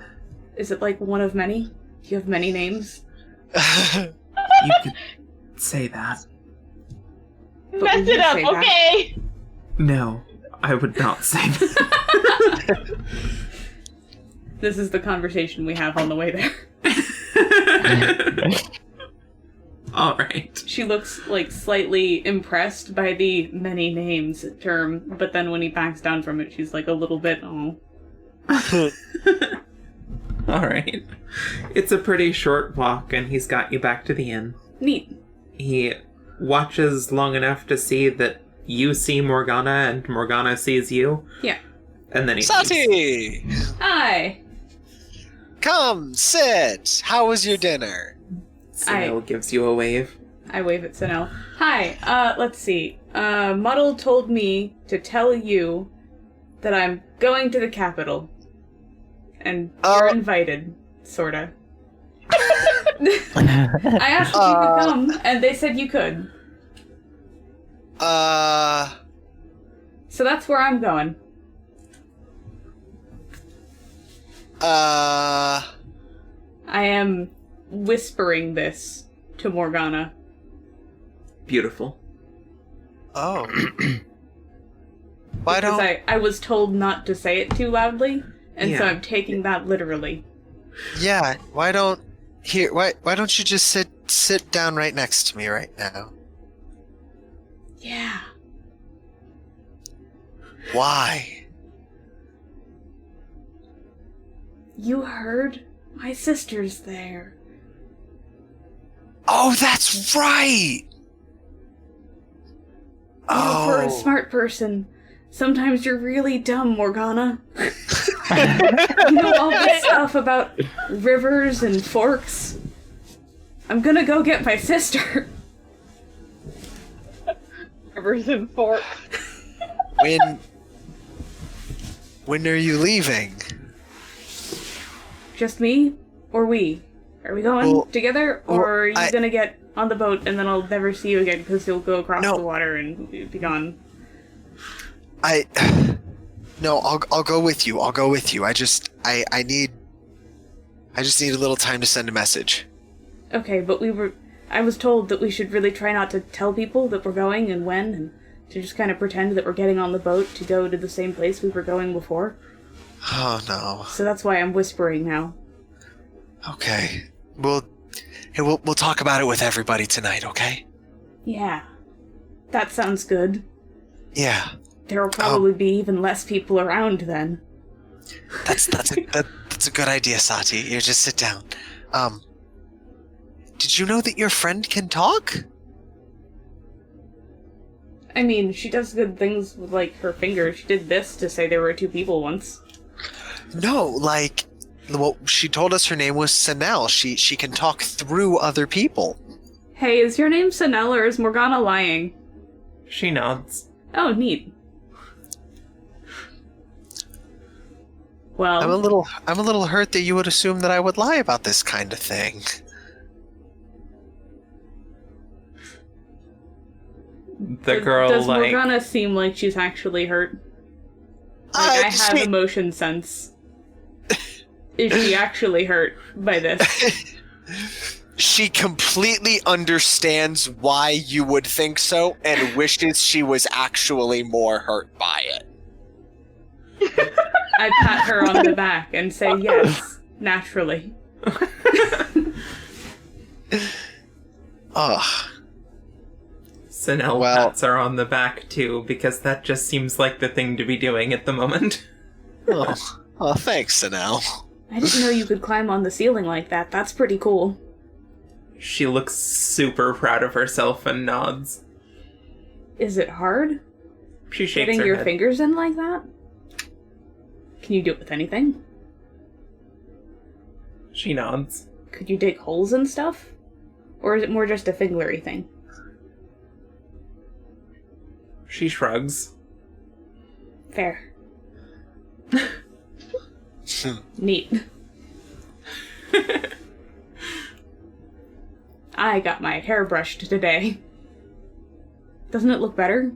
Is it like one of many? Do you have many names? You could say that. But Mess would you it up, say that? okay? No, I would not say that. This is the conversation we have on the way there. All right. She looks slightly impressed by the many names term, but then when he backs down from it, she's a little bit, oh. All right. It's a pretty short walk, and he's got you back to the inn. Neat. He watches long enough to see that you see Morgana, and Morgana sees you. Yeah. And then he Saati! Hi! Come, sit! How was your dinner? Senel gives you a wave. I wave at Senel. Hi, let's see. Muddle told me to tell you that I'm going to the capital. And you're invited, sorta. I asked if you could come, and they said you could. So that's where I'm going. I am whispering this to Morgana. Beautiful. Oh. Because I was told not to say it too loudly, and so Yeah. I'm taking that literally. Yeah, why don't you just sit down right next to me right now? Yeah. Why? You heard? My sister's there. Oh, that's right! For a smart person, sometimes you're really dumb, Morgana. You know all this stuff about rivers and forks. I'm gonna go get my sister. Rivers and forks. When are you leaving? Just me? Or we? Are we going together? Or are you I- gonna get on the boat and then I'll never see you again because you'll go across No. the water and be gone? No, I'll go with you. I'll go with you. I just need a little time to send a message. Okay, but I was told that we should really try not to tell people that we're going and when, and to just kind of pretend that we're getting on the boat to go to the same place we were going before. Oh no. So that's why I'm whispering now. Okay. We'll talk about it with everybody tonight, okay? Yeah. That sounds good. Yeah. There'll probably be even less people around then. That's a good idea, Saati. Here, just sit down. Did you know that your friend can talk? I mean, she does good things with, her fingers. She did this to say there were two people once. No, well, she told us her name was Senel. She can talk through other people. Hey, is your name Senel or is Morgana lying? She nods. Oh, neat. Well, I'm a little hurt that you would assume that I would lie about this kind of thing. does Morgana seem like she's actually hurt? I have emotion sense. Is she actually hurt by this? She completely understands why you would think so and wishes she was actually more hurt by it. I pat her on the back and say yes, naturally. Ugh. Senel pats her on the back too, because that just seems like the thing to be doing at the moment. Oh, thanks, Senel. I didn't know you could climb on the ceiling like that. That's pretty cool. She looks super proud of herself and nods. Is it hard? She shakes Getting her your head. fingers in like that? Can you do it with anything? She nods. Could you dig holes and stuff? Or is it more just a finglery thing? She shrugs. Fair. Neat. I got my hair brushed today. Doesn't it look better?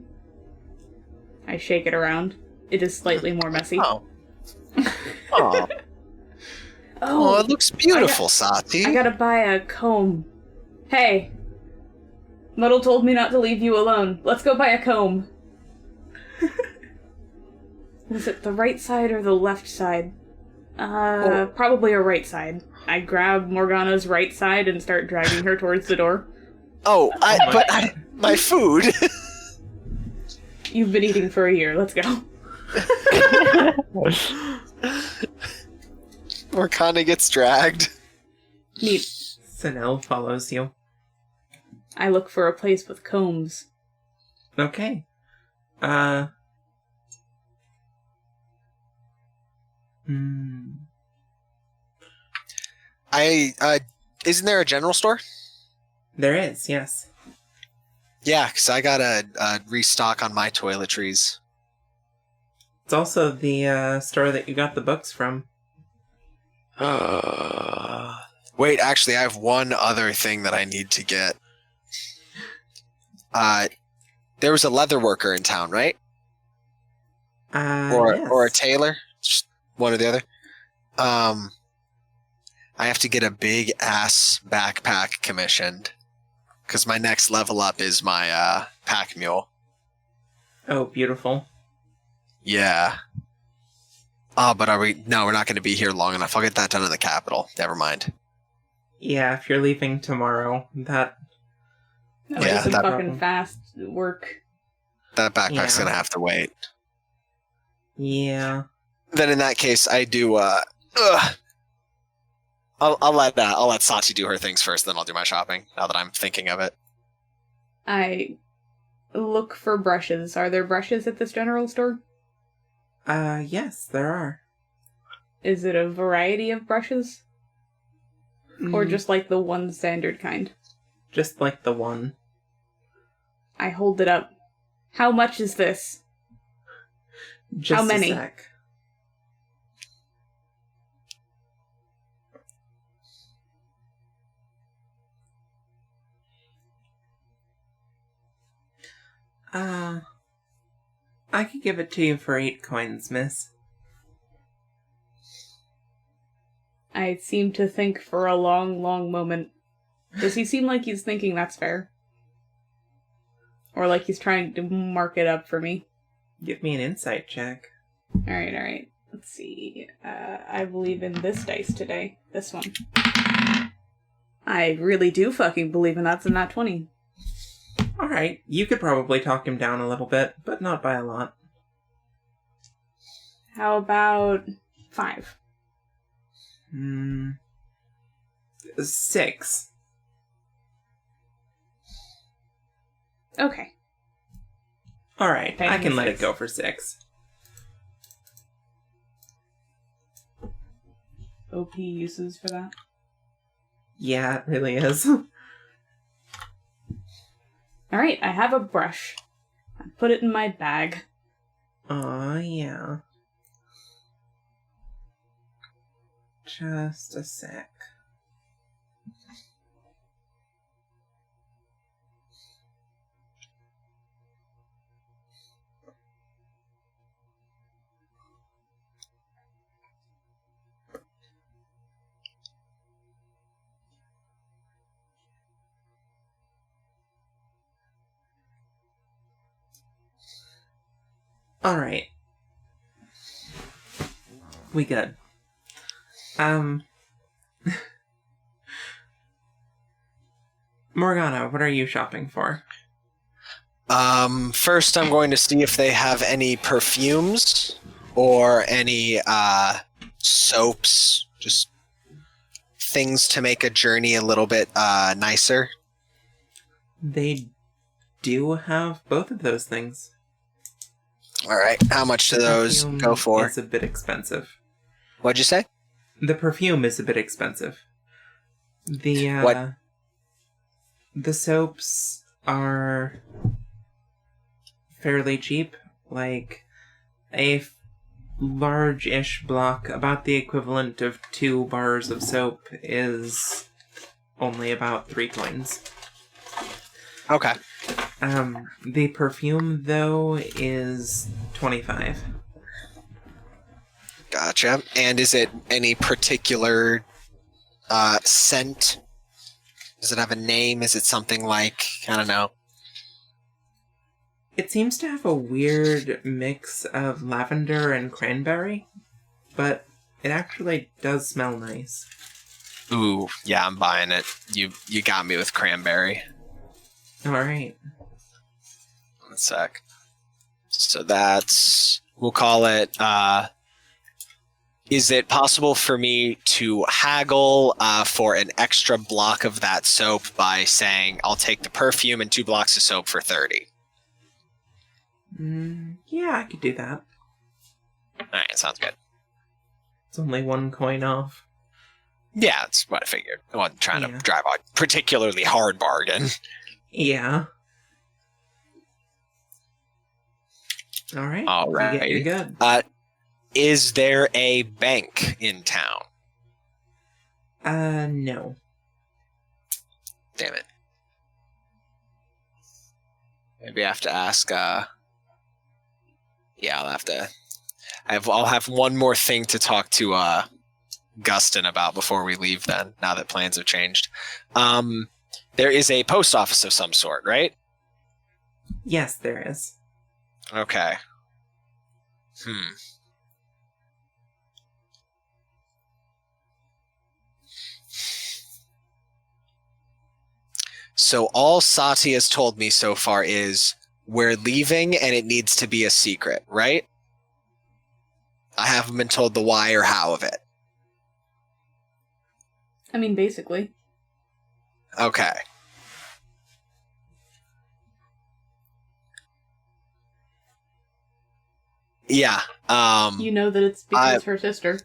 I shake it around. It is slightly more messy. Oh. Oh. Oh, it looks beautiful, Saati. I gotta buy a comb. Hey. Muddle told me not to leave you alone. Let's go buy a comb. Was it the right side or the left side? Probably a right side. I grab Morgana's right side and start dragging her towards the door. My food. You've been eating for a year. Let's go. Morgana gets dragged. Neat. Senel follows you. I look for a place with combs. Okay. Isn't there a general store? There is, yes. Yeah, because I got a restock on my toiletries. It's also the store that you got the books from. Wait, actually, I have one other thing that I need to get. There was a leather worker in town, right? Yes. Or a tailor, just one or the other. I have to get a big ass backpack commissioned because my next level up is my pack mule. Oh, beautiful. Yeah. Oh, but are we? No, we're not going to be here long enough. I'll get that done in the capital. Never mind. Yeah, if you're leaving tomorrow, that That was some that- fucking fast work. That backpack's Yeah. going to have to wait. Yeah. Then in that case, I do. I'll let Saati do her things first. Then I'll do my shopping. Now that I'm thinking of it. I look for brushes. Are there brushes at this general store? Yes, there are. Is it a variety of brushes? Or just like the one standard kind? Just like the one. I hold it up. How much is this? Just How many? A sec. I could give it to you for 8 coins, miss. I seem to think for a long, long moment. Does he seem like he's thinking that's fair? Or like he's trying to mark it up for me? Give me an insight check. Alright. Let's see. I believe in this dice today. This one. I really do fucking believe in that's a nat 20. Alright, you could probably talk him down a little bit, but not by a lot. How about 5? 6. Okay. Alright, Paying I can let 6. it go for 6. OP uses for that. Yeah, it really is. Alright, I have a brush. I put it in my bag. Aw, yeah. Just a sec. Alright. We good. Morgana, what are you shopping for? First I'm going to see if they have any perfumes or any soaps, just things to make a journey a little bit nicer. They do have both of those things. All right, how much do those Perfume go for? It's a bit expensive. What'd you say? The perfume is a bit expensive. What? The soaps are fairly cheap. Like, a large-ish block, about the equivalent of 2 bars of soap, is only about 3 coins. Okay. The perfume, though, is 25. Gotcha. And is it any particular scent? Does it have a name? Is it something like, I don't know? It seems to have a weird mix of lavender and cranberry, but it actually does smell nice. Ooh, yeah, I'm buying it. You got me with cranberry. Alright. 1 sec. So that's, we'll call it, is it possible for me to haggle for an extra block of that soap by saying, I'll take the perfume and 2 blocks of soap for 30? Yeah, I could do that. Alright, sounds good. It's only 1 coin off. Yeah, that's what I figured. I wasn't trying Yeah. to drive a particularly hard bargain. Yeah. Alright. Alright. You're good. Is there a bank in town? No. Damn it. Maybe I have to ask, yeah, I'll have one more thing to talk to, Gustin about before we leave then, now that plans have changed. There is a post office of some sort, right? Yes, there is. Okay. So all Saati has told me so far is we're leaving and it needs to be a secret, right? I haven't been told the why or how of it. I mean, basically. Okay. Yeah. You know that it's because her sister.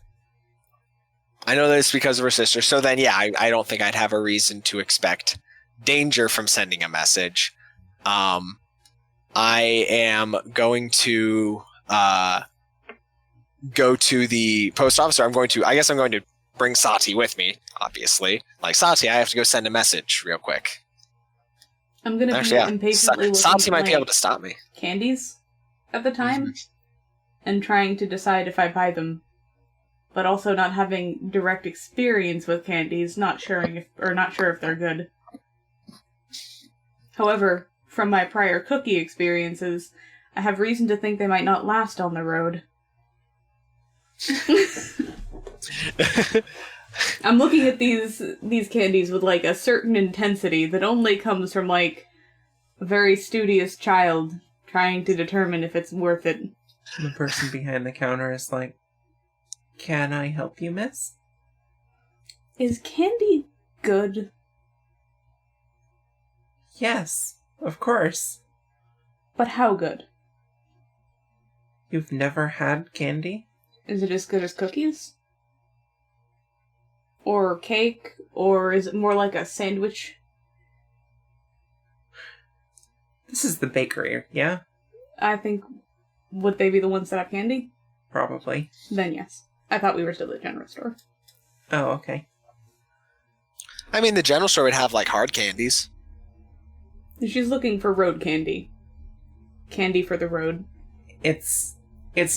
I know that it's because of her sister. So then, yeah, I don't think I'd have a reason to expect danger from sending a message. I am going to go to the post office, or I guess I'm going to bring Saati with me, obviously. Like, Saati, I have to go send a message real quick. I'm gonna be impatiently looking Saati at might be my able to stop me. candies at the time, and trying to decide if I buy them, but also not having direct experience with candies, not sure if they're good. However, from my prior cookie experiences, I have reason to think they might not last on the road. I'm looking at these candies with, like, a certain intensity that only comes from, like, a very studious child trying to determine if it's worth it. The person behind the counter is like, "Can I help you, miss?" Is candy good? Yes, of course. But how good? You've never had candy? Is it as good as cookies? Or cake? Or is it more like a sandwich? This is the bakery, yeah? I think, would they be the ones that have candy? Probably. Then yes. I thought we were still at the general store. Oh, okay. I mean, the general store would have, like, hard candies. She's looking for road candy. Candy for the road. It's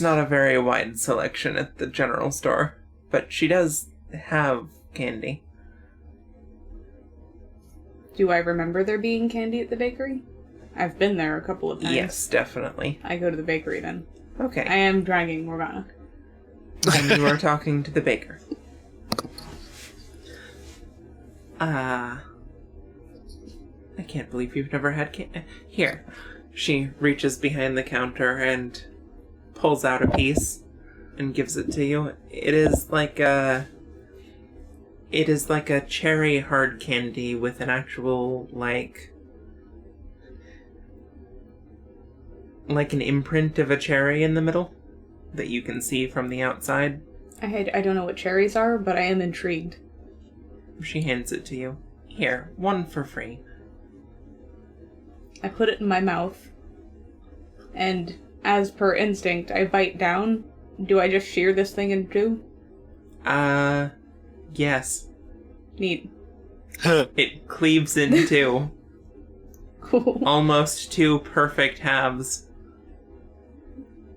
not a very wide selection at the general store, but she does have candy. Do I remember there being candy at the bakery? I've been there a couple of times. Yes, definitely. I go to the bakery then. Okay. I am dragging Morgana. Then you are talking to the baker. I can't believe you've never had candy. Here. She reaches behind the counter and pulls out a piece and gives it to you. It is like a cherry hard candy with an actual, like an imprint of a cherry in the middle that you can see from the outside. I don't know what cherries are, but I am intrigued. She hands it to you. Here, one for free. I put it in my mouth, and as per instinct, I bite down. Do I just shear this thing in two? Yes. Neat. It cleaves in two. Cool. Almost two perfect halves.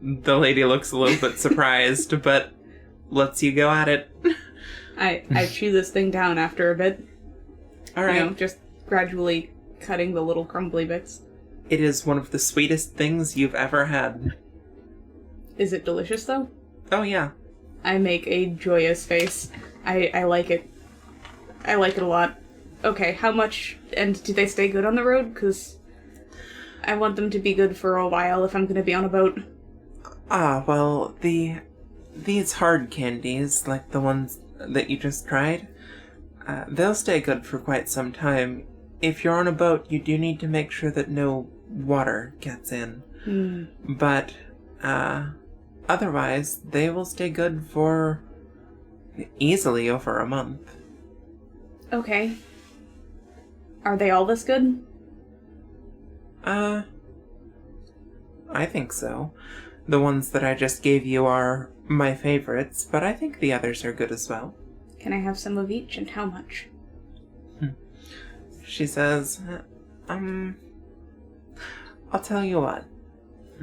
The lady looks a little bit surprised, but lets you go at it. I chew this thing down after a bit. Alright. You know, just gradually cutting the little crumbly bits. It is one of the sweetest things you've ever had. Is it delicious, though? Oh, yeah. I make a joyous face. I like it. I like it a lot. Okay, how much... And do they stay good on the road? Because I want them to be good for a while if I'm going to be on a boat. Well, these hard candies, like the ones that you just tried, they'll stay good for quite some time. If you're on a boat, you do need to make sure that no water gets in. But, otherwise, they will stay good for easily over a month. Okay. Are they all this good? I think so. The ones that I just gave you are my favorites, but I think the others are good as well. Can I have some of each, and how much? She says, I'll tell you what.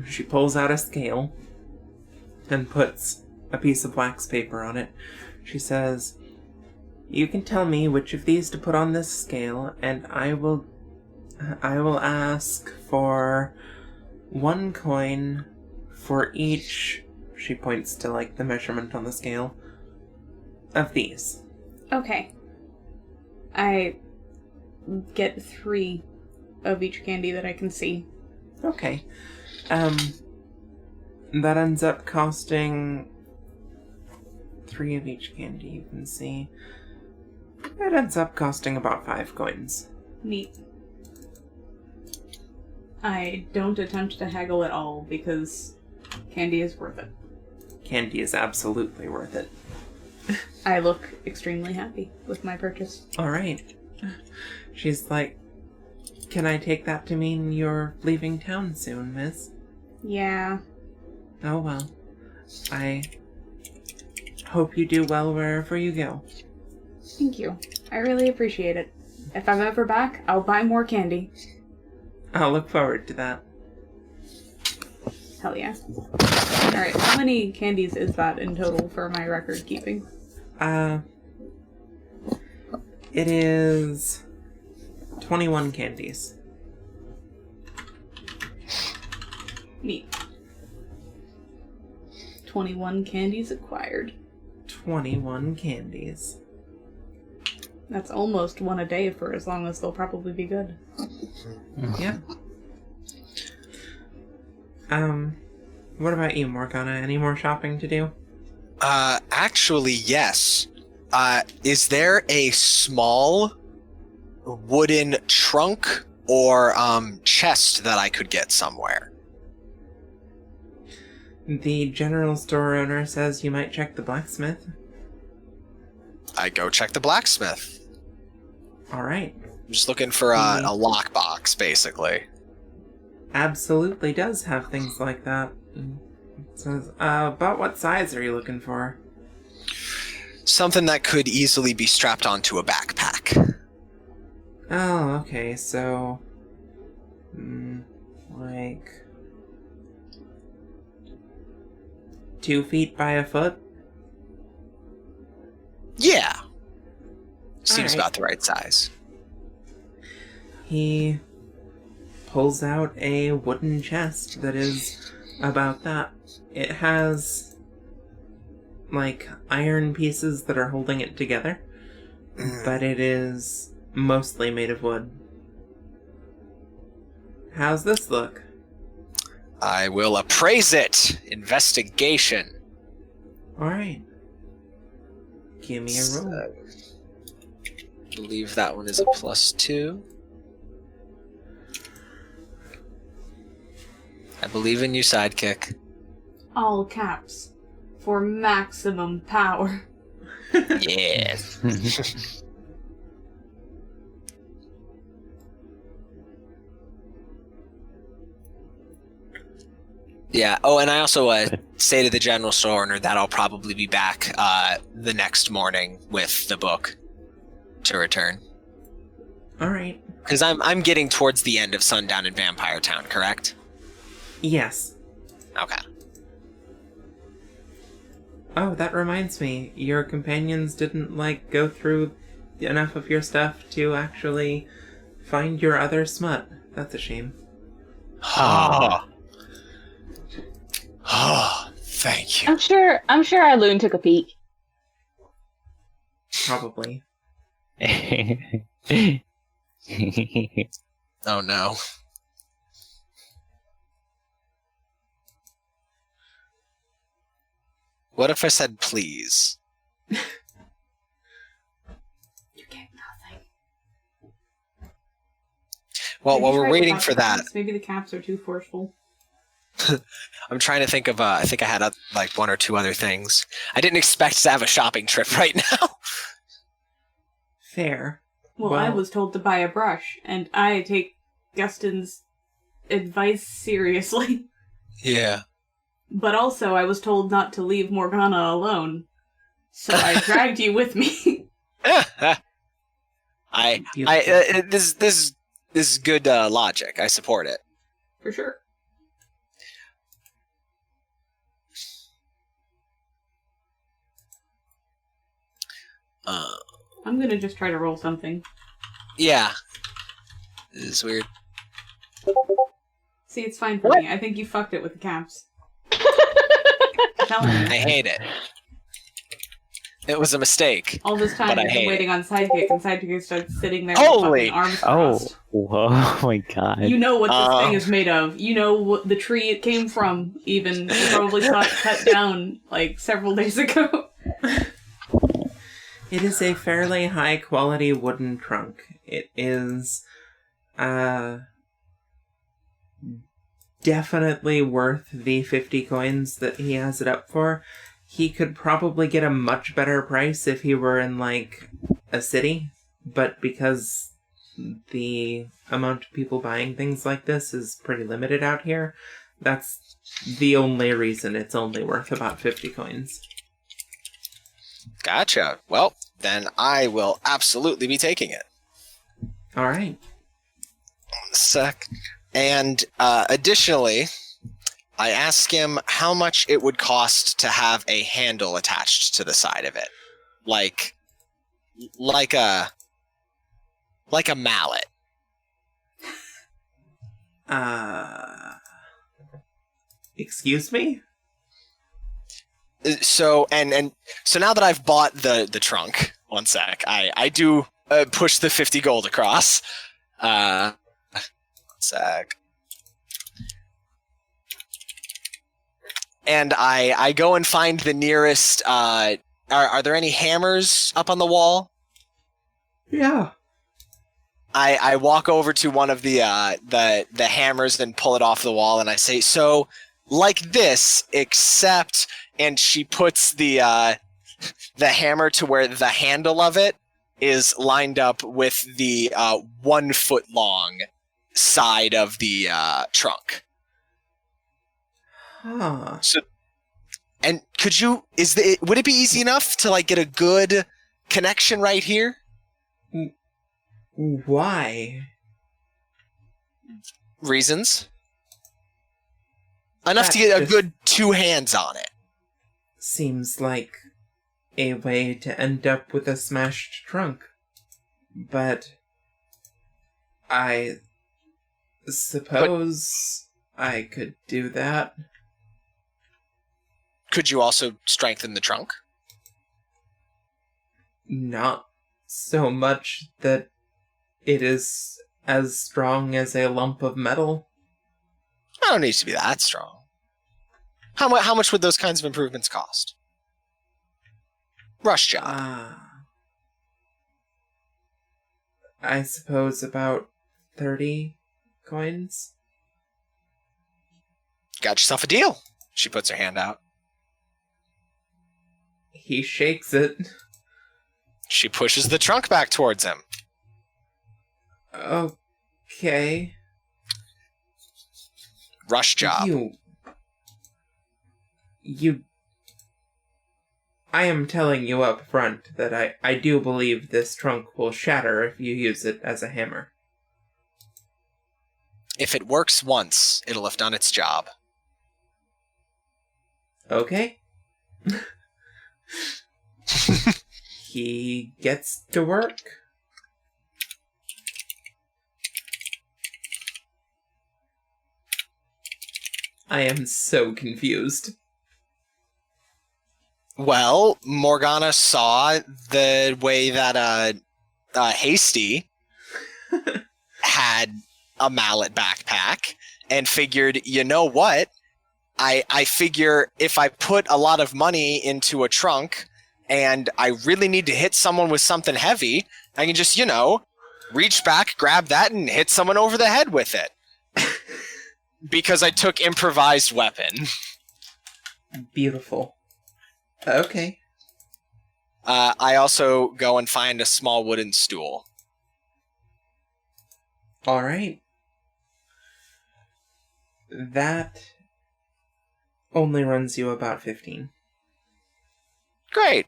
She pulls out a scale and puts a piece of wax paper on it. She says, you can tell me which of these to put on this scale, and I will ask for 1 coin for each, she points to, like, the measurement on the scale, of these. Okay. I get 3 of each candy that I can see. Okay. That ends up costing 3 of each candy you can see. It ends up costing about 5 coins. Neat. I don't attempt to haggle at all because candy is worth it. Candy is absolutely worth it. I look extremely happy with my purchase. Alright. She's like, can I take that to mean you're leaving town soon, miss? Yeah. Oh well. I hope you do well wherever you go. Thank you. I really appreciate it. If I'm ever back, I'll buy more candy. I'll look forward to that. Hell yeah. Alright, how many candies is that in total for my record keeping? It is 21 candies. Neat. 21 candies acquired. 21 candies. That's almost 1 a day for as long as they'll probably be good. Yeah. What about you, Morgana? Any more shopping to do? Actually, yes. Is there a small wooden trunk or chest that I could get somewhere? The general store owner says you might check the blacksmith. I go check the blacksmith. Alright. I'm just looking for a lockbox, basically. Absolutely does have things like that. It says, about what size are you looking for? Something that could easily be strapped onto a backpack. Oh, okay, so... like... 2 feet by a foot? Yeah. Seems Alright. about the right size. He pulls out a wooden chest that is about that. It has, like, iron pieces that are holding it together, but it is mostly made of wood. How's this look? I will appraise it. Investigation. Alright. Give me a roll. I believe that one is a +2. I believe in you, sidekick. All caps. for maximum power. Yes. Yeah. Oh, and I also say to the general store owner that I'll probably be back the next morning with the book to return. All right. Because I'm getting towards the end of sundown in Vampire Town, correct? Yes. Okay. Oh, that reminds me. Your companions didn't, go through enough of your stuff to actually find your other smut. That's a shame. Oh. Oh, thank you. I'm sure Eileen took a peek. Probably. Oh, no. What if I said please? You get nothing. Well, Maybe while we're try waiting without for the that, caps. Maybe the caps are too forceful. I'm trying to think of, I think I had one or two other things. I didn't expect to have a shopping trip right now. Fair. Well, I was told to buy a brush, and I take Gustin's advice seriously. Yeah. But also, I was told not to leave Morgana alone. So I dragged you with me. This is good logic. I support it. For sure. I'm gonna just try to roll something. Yeah. This is weird. See, it's fine for me. I think you fucked it with the caps. Telling you. I hate it. It was a mistake. All this time But I I've been hate waiting on Sidekick, and Sidekick starts sitting there Holy- with fucking arms Oh, crossed. whoa, my god. You know what this thing is made of. You know what the tree it came from, even. You probably saw it cut down, several days ago. It is a fairly high quality wooden trunk. It is definitely worth the 50 coins that he has it up for. He could probably get a much better price if he were in a city, but because the amount of people buying things like this is pretty limited out here, that's the only reason it's only worth about 50 coins. Gotcha. Well, then I will absolutely be taking it. All right. Sec. And additionally, I ask him how much it would cost to have a handle attached to the side of it, like a mallet. Excuse me? So so now that I've bought the trunk, one sec, I do push the 50 gold across. One sec. And I go and find the nearest. Are there any hammers up on the wall? Yeah. I walk over to one of the hammers and pull it off the wall, and I say, "So, like this, except." And she puts the hammer to where the handle of it is lined up with the 1 foot long side of the trunk. Huh. So, and would it be easy enough to get a good connection right here? Why? Reasons. Enough to get a good 2 hands on it. Seems like a way to end up with a smashed trunk. But I suppose I could do that. Could you also strengthen the trunk? Not so much that it is as strong as a lump of metal. I don't need to be that strong. How much would those kinds of improvements cost? Rush job. I suppose about 30 coins. Got yourself a deal. She puts her hand out. He shakes it. She pushes the trunk back towards him. Okay. Rush job. I am telling you up front that I do believe this trunk will shatter if you use it as a hammer. If it works once, it'll have done its job. Okay. He gets to work. I am so confused. Well, Morgana saw the way that Hasty had a mallet backpack and figured, you know what? I figure if I put a lot of money into a trunk and I really need to hit someone with something heavy, I can just, reach back, grab that, and hit someone over the head with it. Because I took improvised weapon. Beautiful. Okay. I also go and find a small wooden stool. Alright. That only runs you about 15. Great.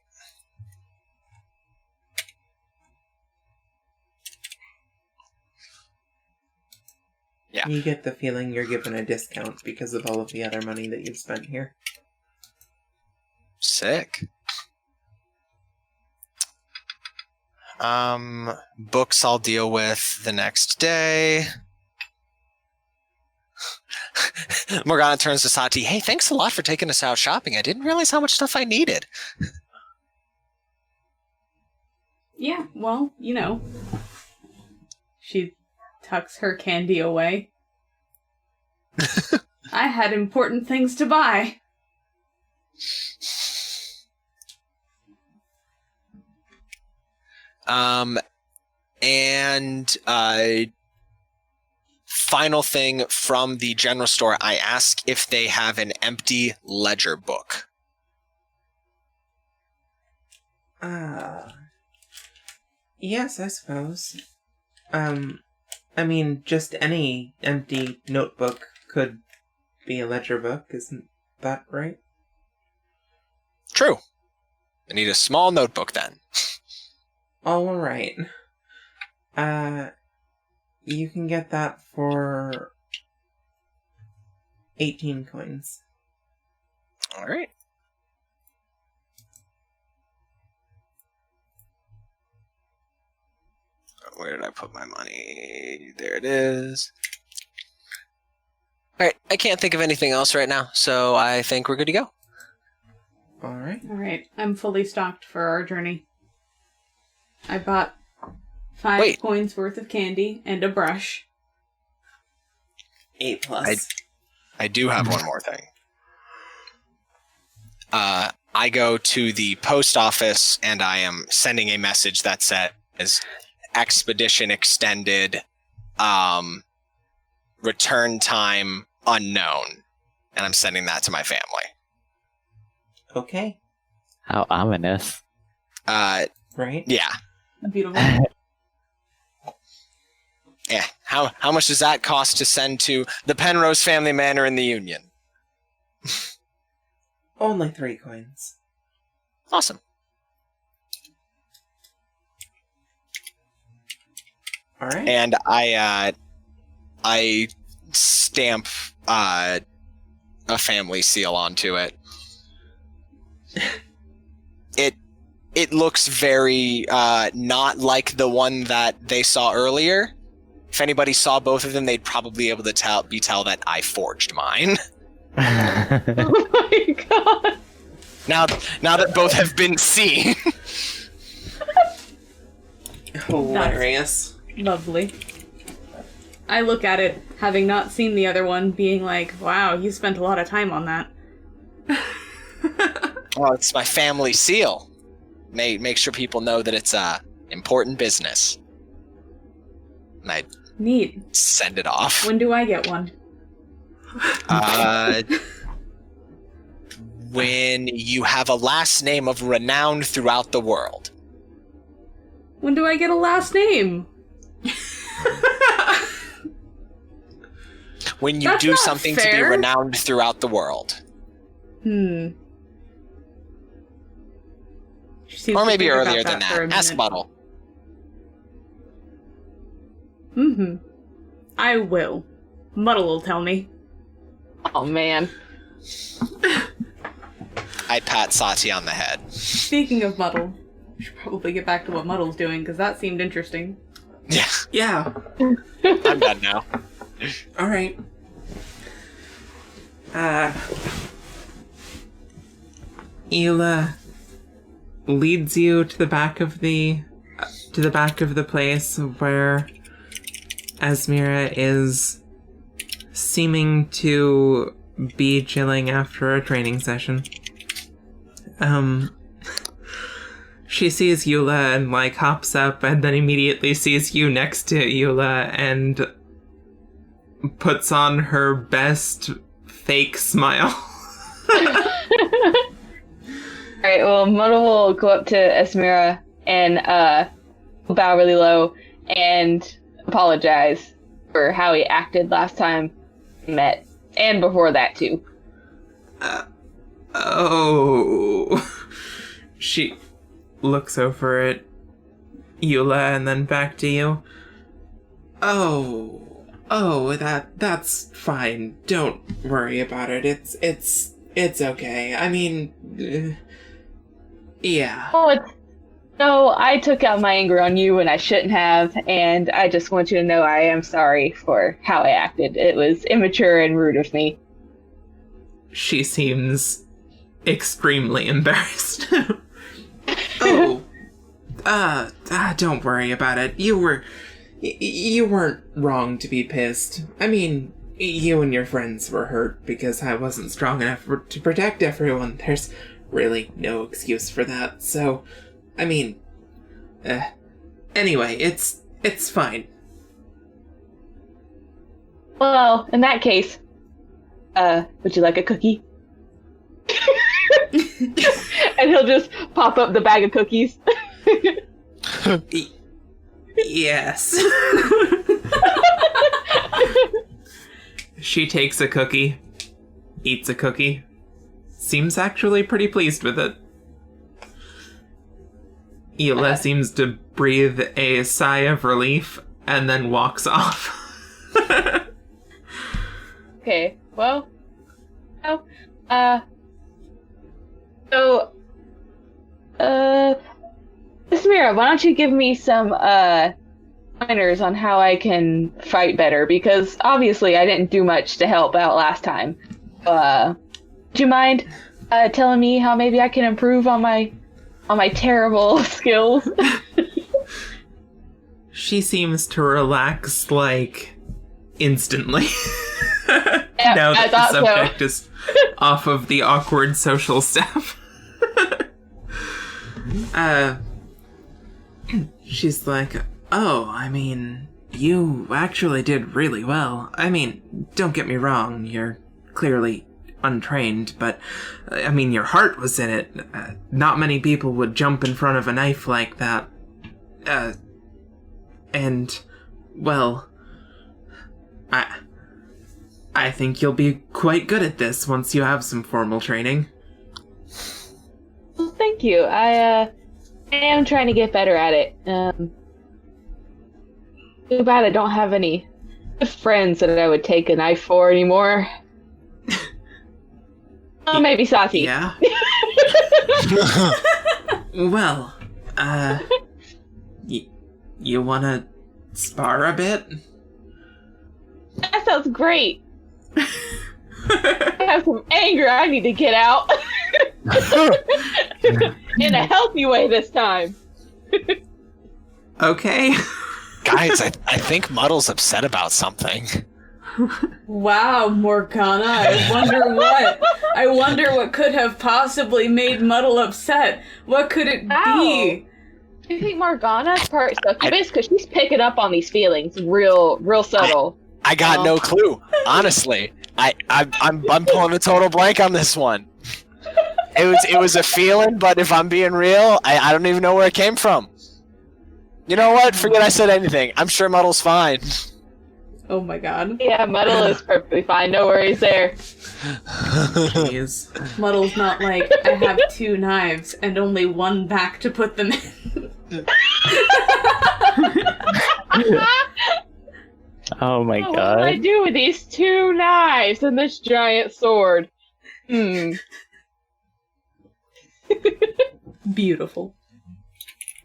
Yeah. You get the feeling you're given a discount because of all of the other money that you've spent here. Sick. Books I'll deal with the next day. Morgana turns to Saati. Hey, thanks a lot for taking us out shopping. I didn't realize how much stuff I needed. Yeah, well, She tucks her candy away. I had important things to buy. Final thing from the general store, I ask if they have an empty ledger book. Yes, I suppose. Just any empty notebook could be a ledger book, isn't that right? True. I need a small notebook then. Alright. You can get that for 18 coins. Alright. Where did I put my money? There it is. Alright, I can't think of anything else right now, so I think we're good to go. Alright. I'm fully stocked for our journey. I bought 5 coins worth of candy and a brush. 8+. I do have one more thing. I go to the post office and I am sending a message that says expedition extended, return time unknown. And I'm sending that to my family. Okay. How ominous. Right? Yeah. Beautiful. Yeah. How much does that cost to send to the Penrose family manor in the Union? Only 3 coins. Awesome. Alright. And I stamp a family seal onto it. It looks very not like the one that they saw earlier. If anybody saw both of them, they'd probably be able to tell that I forged mine. Oh my god. Now that both have been seen. Hilarious. Lovely. I look at it, having not seen the other one, being like, wow, you spent a lot of time on that. Well, it's my family seal. Make sure people know that it's important business. And I Neat. send it off. When do I get one? when you have a last name of renown throughout the world. When do I get a last name? When you That's do not something to be fair. renowned throughout the world. She seems Or to maybe think about earlier than for a that. Ask minute. Muddle. I will. Muddle will tell me. Oh man. I pat Saati on the head. Speaking of Muddle, we should probably get back to what Muddle's doing, because that seemed interesting. Yeah, Yeah. I'm done now. All right. Ela leads you to the back of the place where Asmira is seeming to be chilling after a training session. She sees Eula and like hops up and then immediately sees you next to Eula and puts on her best fake smile. Alright, well, Muddle will go up to Esmira and bow really low and apologize for how he acted last time we met. And before that, too. She looks over at Eula and then back to you. That's fine. Don't worry about it. It's okay. I mean, yeah. No, I took out my anger on you when I shouldn't have, and I just want you to know I am sorry for how I acted. It was immature and rude of me. She seems extremely embarrassed. Don't worry about it. You weren't wrong to be pissed. I mean, you and your friends were hurt because I wasn't strong enough to protect everyone. There's really no excuse for that. So, I mean, anyway, it's fine. Well, in that case, would you like a cookie? And he'll just pop up the bag of cookies. Yes. She takes a cookie, eats a cookie, seems actually pretty pleased with it. Ela seems to breathe a sigh of relief and then walks off. Okay, well, Smira, why don't you give me some, pointers on how I can fight better, because obviously I didn't do much to help out last time. Would you mind, telling me how maybe I can improve on my terrible skills? She seems to relax, like, instantly. Yep, now I that the thought so. subject is off of the awkward social stuff. She's like, oh, I mean, you actually did really well. I mean, don't get me wrong, you're clearly untrained, but, I mean, your heart was in it. Not many people would jump in front of a knife like that. And, well, I think you'll be quite good at this once you have some formal training. Well, thank you. I am trying to get better at it. Too bad I don't have any friends that I would take a knife for anymore. Oh, maybe Saati. Yeah? Well, you wanna spar a bit? That sounds great. I have some anger I need to get out. In a healthy way this time. Okay. Guys, I think Muddle's upset about something. Wow, Morgana, I wonder what could have possibly made Muddle upset. What could it be? Do you think Morgana's part succubus? Because she's picking up on these feelings real subtle. I got no clue. Honestly, I'm pulling a total blank on this one. It was a feeling, but if I'm being real, I don't even know where it came from. You know what? Forget I said anything. I'm sure Muddle's fine. Oh my god. Yeah, Muddle is perfectly fine. No worries there. Jeez. Muddle's not like, I have 2 knives and only one back to put them in. Oh my What god. do I do with these 2 knives and this giant sword? Beautiful.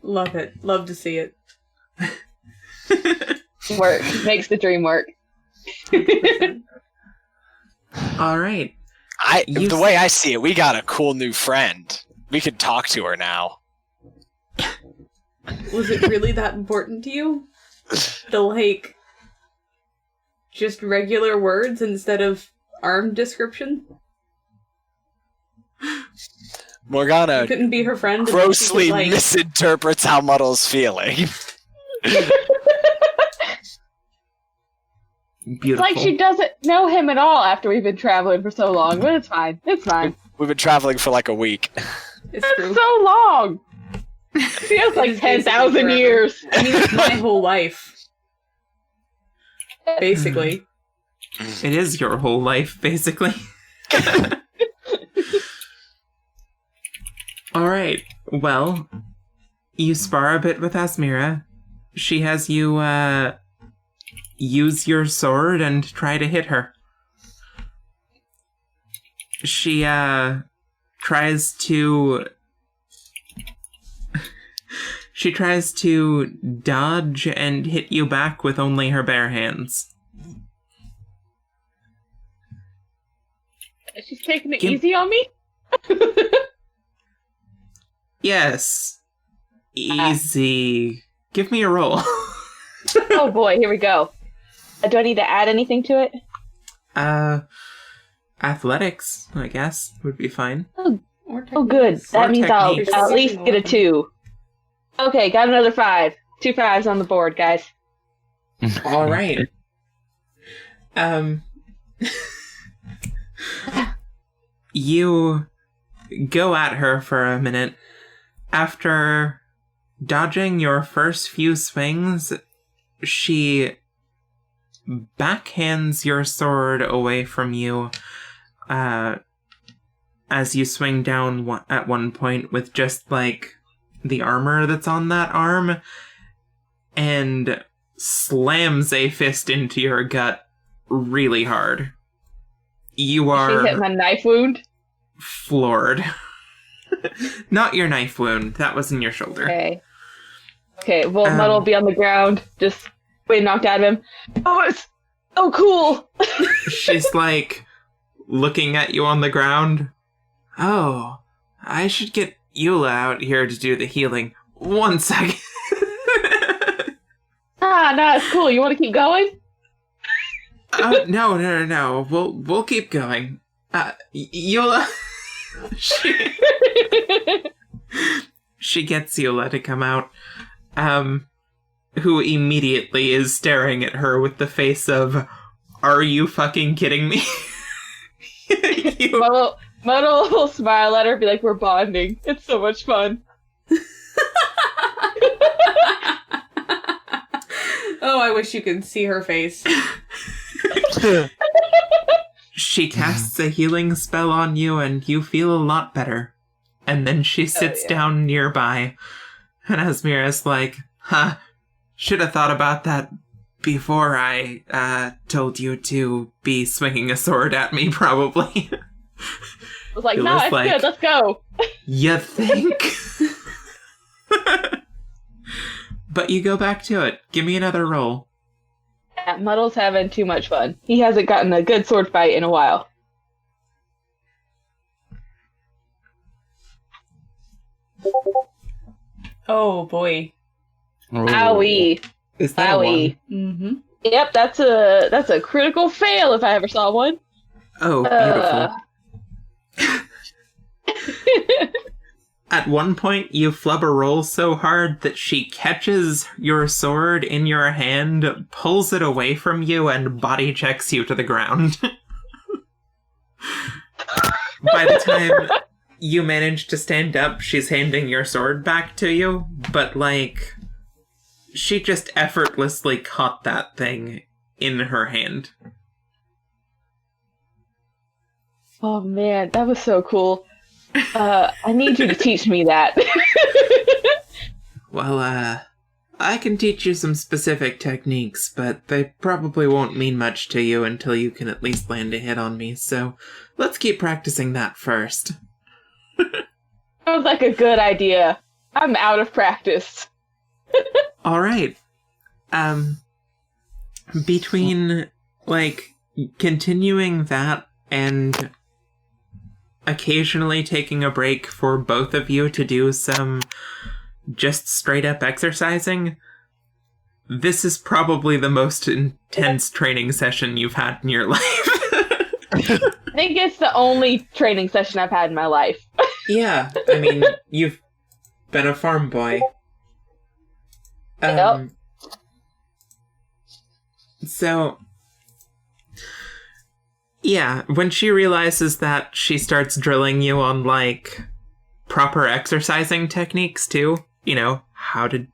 Love it. Love to see it. Work. Makes the dream work. All right. The way I see it, we got a cool new friend. We can talk to her now. Was it really that important to you? The, like, just regular words instead of arm description? Morgana You couldn't be her friend. and then she grossly could, like, misinterprets how Muddle's feeling. It's Beautiful. like she doesn't know him at all after we've been traveling for so long, but it's fine. It's fine. We've been traveling for like a week. It's That's true. so long! Feels like is basically 10,000 forever. years. I mean, it's my whole life. Basically. It is your whole life, basically. All right. Well, you spar a bit with Asmira. She has you use your sword and try to hit her. She tries to dodge and hit you back with only her bare hands. She's taking it Give- easy on me? Yes. Easy. Give me a roll. Oh boy, here we go. Do I need to add anything to it? Athletics, I guess, would be fine. Or Oh good, that Or means I'll techniques. at least get a 2. Okay, got another 5. 2 5s on the board, guys. All right. You go at her for a minute. After dodging your first few swings, she backhands your sword away from you as you swing down at one point with just, like, the armor that's on that arm, and slams a fist into your gut really hard. You She are hit my knife wound. floored. Not your knife wound. That was in your shoulder. Okay. Okay, well, Um, Muddle will be on the ground, just getting knocked out of him. Oh, it's so cool! She's like looking at you on the ground. Oh, I should get Eula out here to do the healing. 1 second. No, it's cool. You want to keep going? No. We'll keep going. Eula. She gets Eula to come out. Who immediately is staring at her with the face of, "Are you fucking kidding me?" Muddle will smile at her and be like, we're bonding. It's so much fun. Oh, I wish you could see her face. She casts a healing spell on you and you feel a lot better. And then she sits down nearby. And Asmira's like, should have thought about that before I told you to be swinging a sword at me, probably. I was like, It no, was it's like- good, let's go. You think? But you go back to it. Give me another roll. Yeah, Muddle's having too much fun. He hasn't gotten a good sword fight in a while. Oh boy. Owie. Is that a Owie. one? Mm-hmm. Yep, that's a critical fail if I ever saw one. Oh, beautiful. At one point, you flub a roll so hard that she catches your sword in your hand, pulls it away from you, and body checks you to the ground. By the time you manage to stand up, she's handing your sword back to you, but, like, she just effortlessly caught that thing in her hand. Oh man, that was so cool. I need you to teach me that. Well, I can teach you some specific techniques, but they probably won't mean much to you until you can at least land a hit on me, so let's keep practicing that first. Sounds like a good idea. I'm out of practice. Alright. Between, like, continuing that and occasionally taking a break for both of you to do some just straight up exercising, this is probably the most intense training session you've had in your life. I think it's the only training session I've had in my life. Yeah, I mean, you've been a farm boy. Yep. So, yeah, when she realizes that, she starts drilling you on, like, proper exercising techniques, too. You know, how to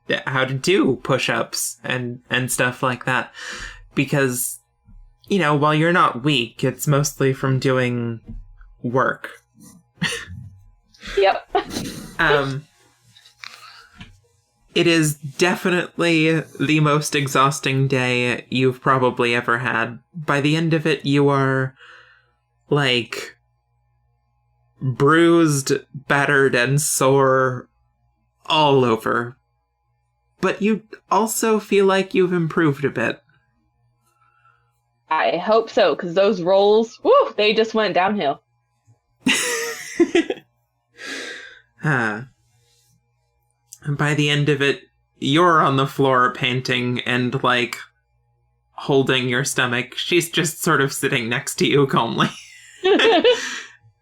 do push-ups and stuff like that. Because, you know, while you're not weak, it's mostly from doing work. Yep. It is definitely the most exhausting day you've probably ever had. By the end of it, you are, like, bruised, battered, and sore all over. But you also feel like you've improved a bit. I hope so, because those rolls, woo, they just went downhill. And by the end of it, you're on the floor painting and, like, holding your stomach. She's just sort of sitting next to you calmly.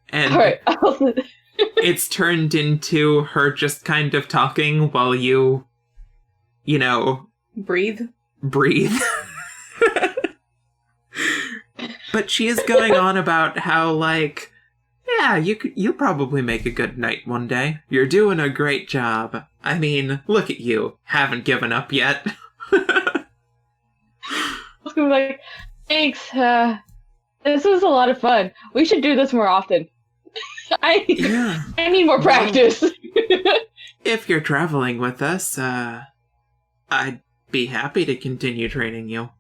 And Alright. it's turned into her just kind of talking while you know... Breathe. But she is going on about how, like, yeah, you'll probably make a good knight one day. You're doing a great job. I mean, look at you. Haven't given up yet. I was gonna be like, thanks, this was a lot of fun. We should do this more often. I need more practice. If you're traveling with us, I'd be happy to continue training you.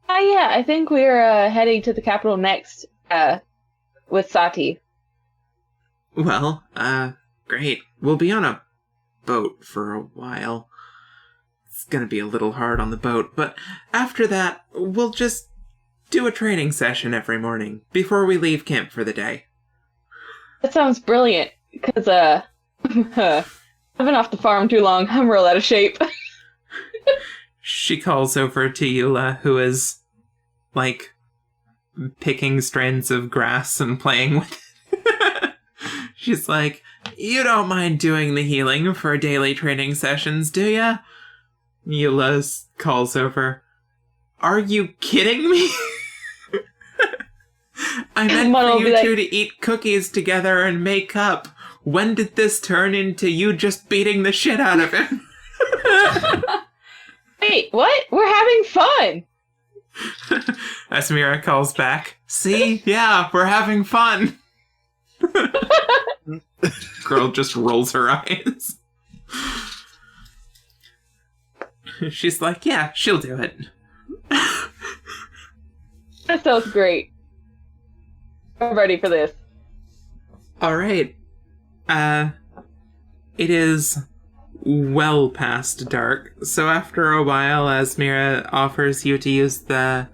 Yeah, I think we're heading to the capital next, with Saati. Well, great. We'll be on a boat for a while. It's gonna be a little hard on the boat, but after that, we'll just do a training session every morning before we leave camp for the day. That sounds brilliant, because, I've been off the farm too long. I'm real out of shape. She calls over to Eula, who is, like, picking strands of grass and playing with it. She's like, you don't mind doing the healing for daily training sessions, do ya? Eula calls over, are you kidding me? I meant for you two to eat cookies together and make up. When did this turn into you just beating the shit out of him? Wait, what? We're having fun! Asmira calls back, see? Yeah, we're having fun! Girl just rolls her eyes. She's like, yeah, she'll do it. That sounds great. I'm ready for this. Alright. It is well past dark, so after a while, Asmira offers you to use the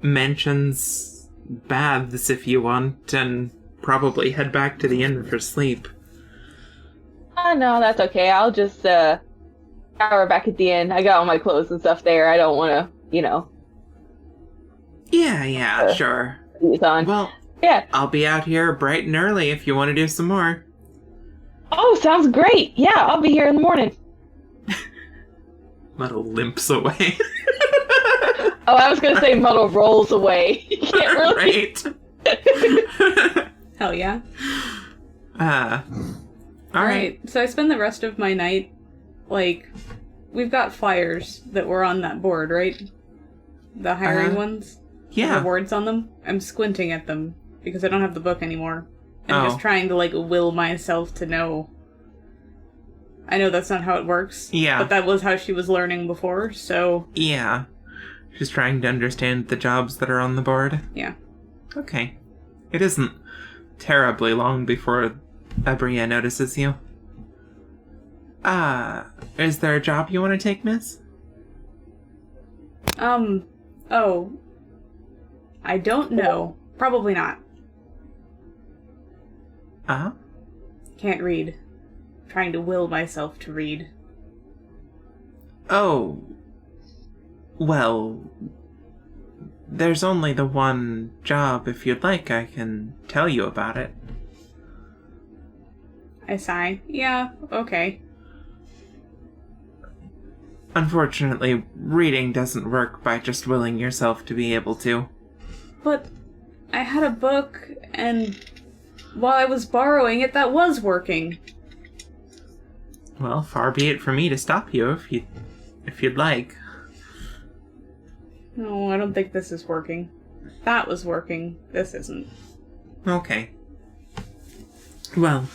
mansion's baths if you want, and probably head back to the inn for sleep. No, that's okay. I'll just, shower back at the inn. I got all my clothes and stuff there. I don't want to, Yeah, sure. use on. Well, yeah. I'll be out here bright and early if you want to do some more. Oh, sounds great. Yeah, I'll be here in the morning. Muddle limps away. Oh, I was going to say Muddle rolls away. You can't really... Right. Hell yeah. Alright. So I spend the rest of my night, like, we've got flyers that were on that board, right? The hiring ones? The Yeah. rewards on them? I'm squinting at them because I don't have the book anymore. I'm Oh. just trying to, like, will myself to know. I know that's not how it works. Yeah. But that was how she was learning before, so... Yeah. She's trying to understand the jobs that are on the board. Yeah. Okay. It isn't terribly long before Abria notices you. Is there a job you want to take, miss? Oh. I don't know. Probably not. Uh-huh. Can't read. Trying to will myself to read. Oh. Well, there's only the one job. If you'd like, I can tell you about it. I sigh. Yeah, okay. Unfortunately, reading doesn't work by just willing yourself to be able to. But I had a book, and while I was borrowing it, that was working. Well, far be it from me to stop you if you'd like. No, I don't think this is working. That was working. This isn't. Okay. Well,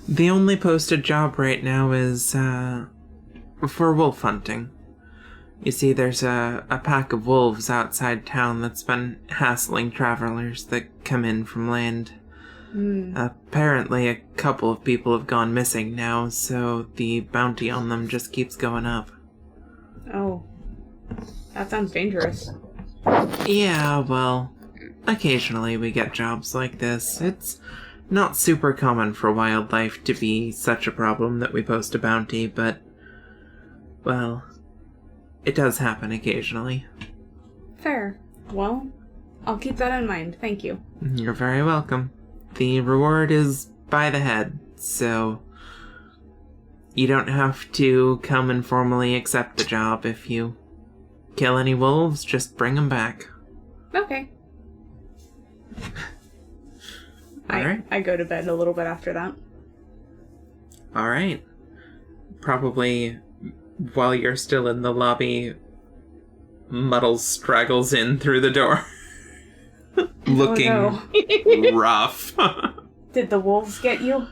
the only posted job right now is, for wolf hunting. You see, there's a pack of wolves outside town that's been hassling travelers that come in from land. Apparently, a couple of people have gone missing now, so the bounty on them just keeps going up. Oh. That sounds dangerous. Yeah, well, occasionally we get jobs like this. It's not super common for wildlife to be such a problem that we post a bounty, but, well, it does happen occasionally. Fair. Well, I'll keep that in mind. Thank you. You're very welcome. The reward is by the head, so you don't have to come and formally accept the job. If you kill any wolves, just bring them back. Okay. Alright. I go to bed a little bit after that. Alright. Probably while you're still in the lobby, Muddle straggles in through the door. Looking Oh, no. rough. Did the wolves get you?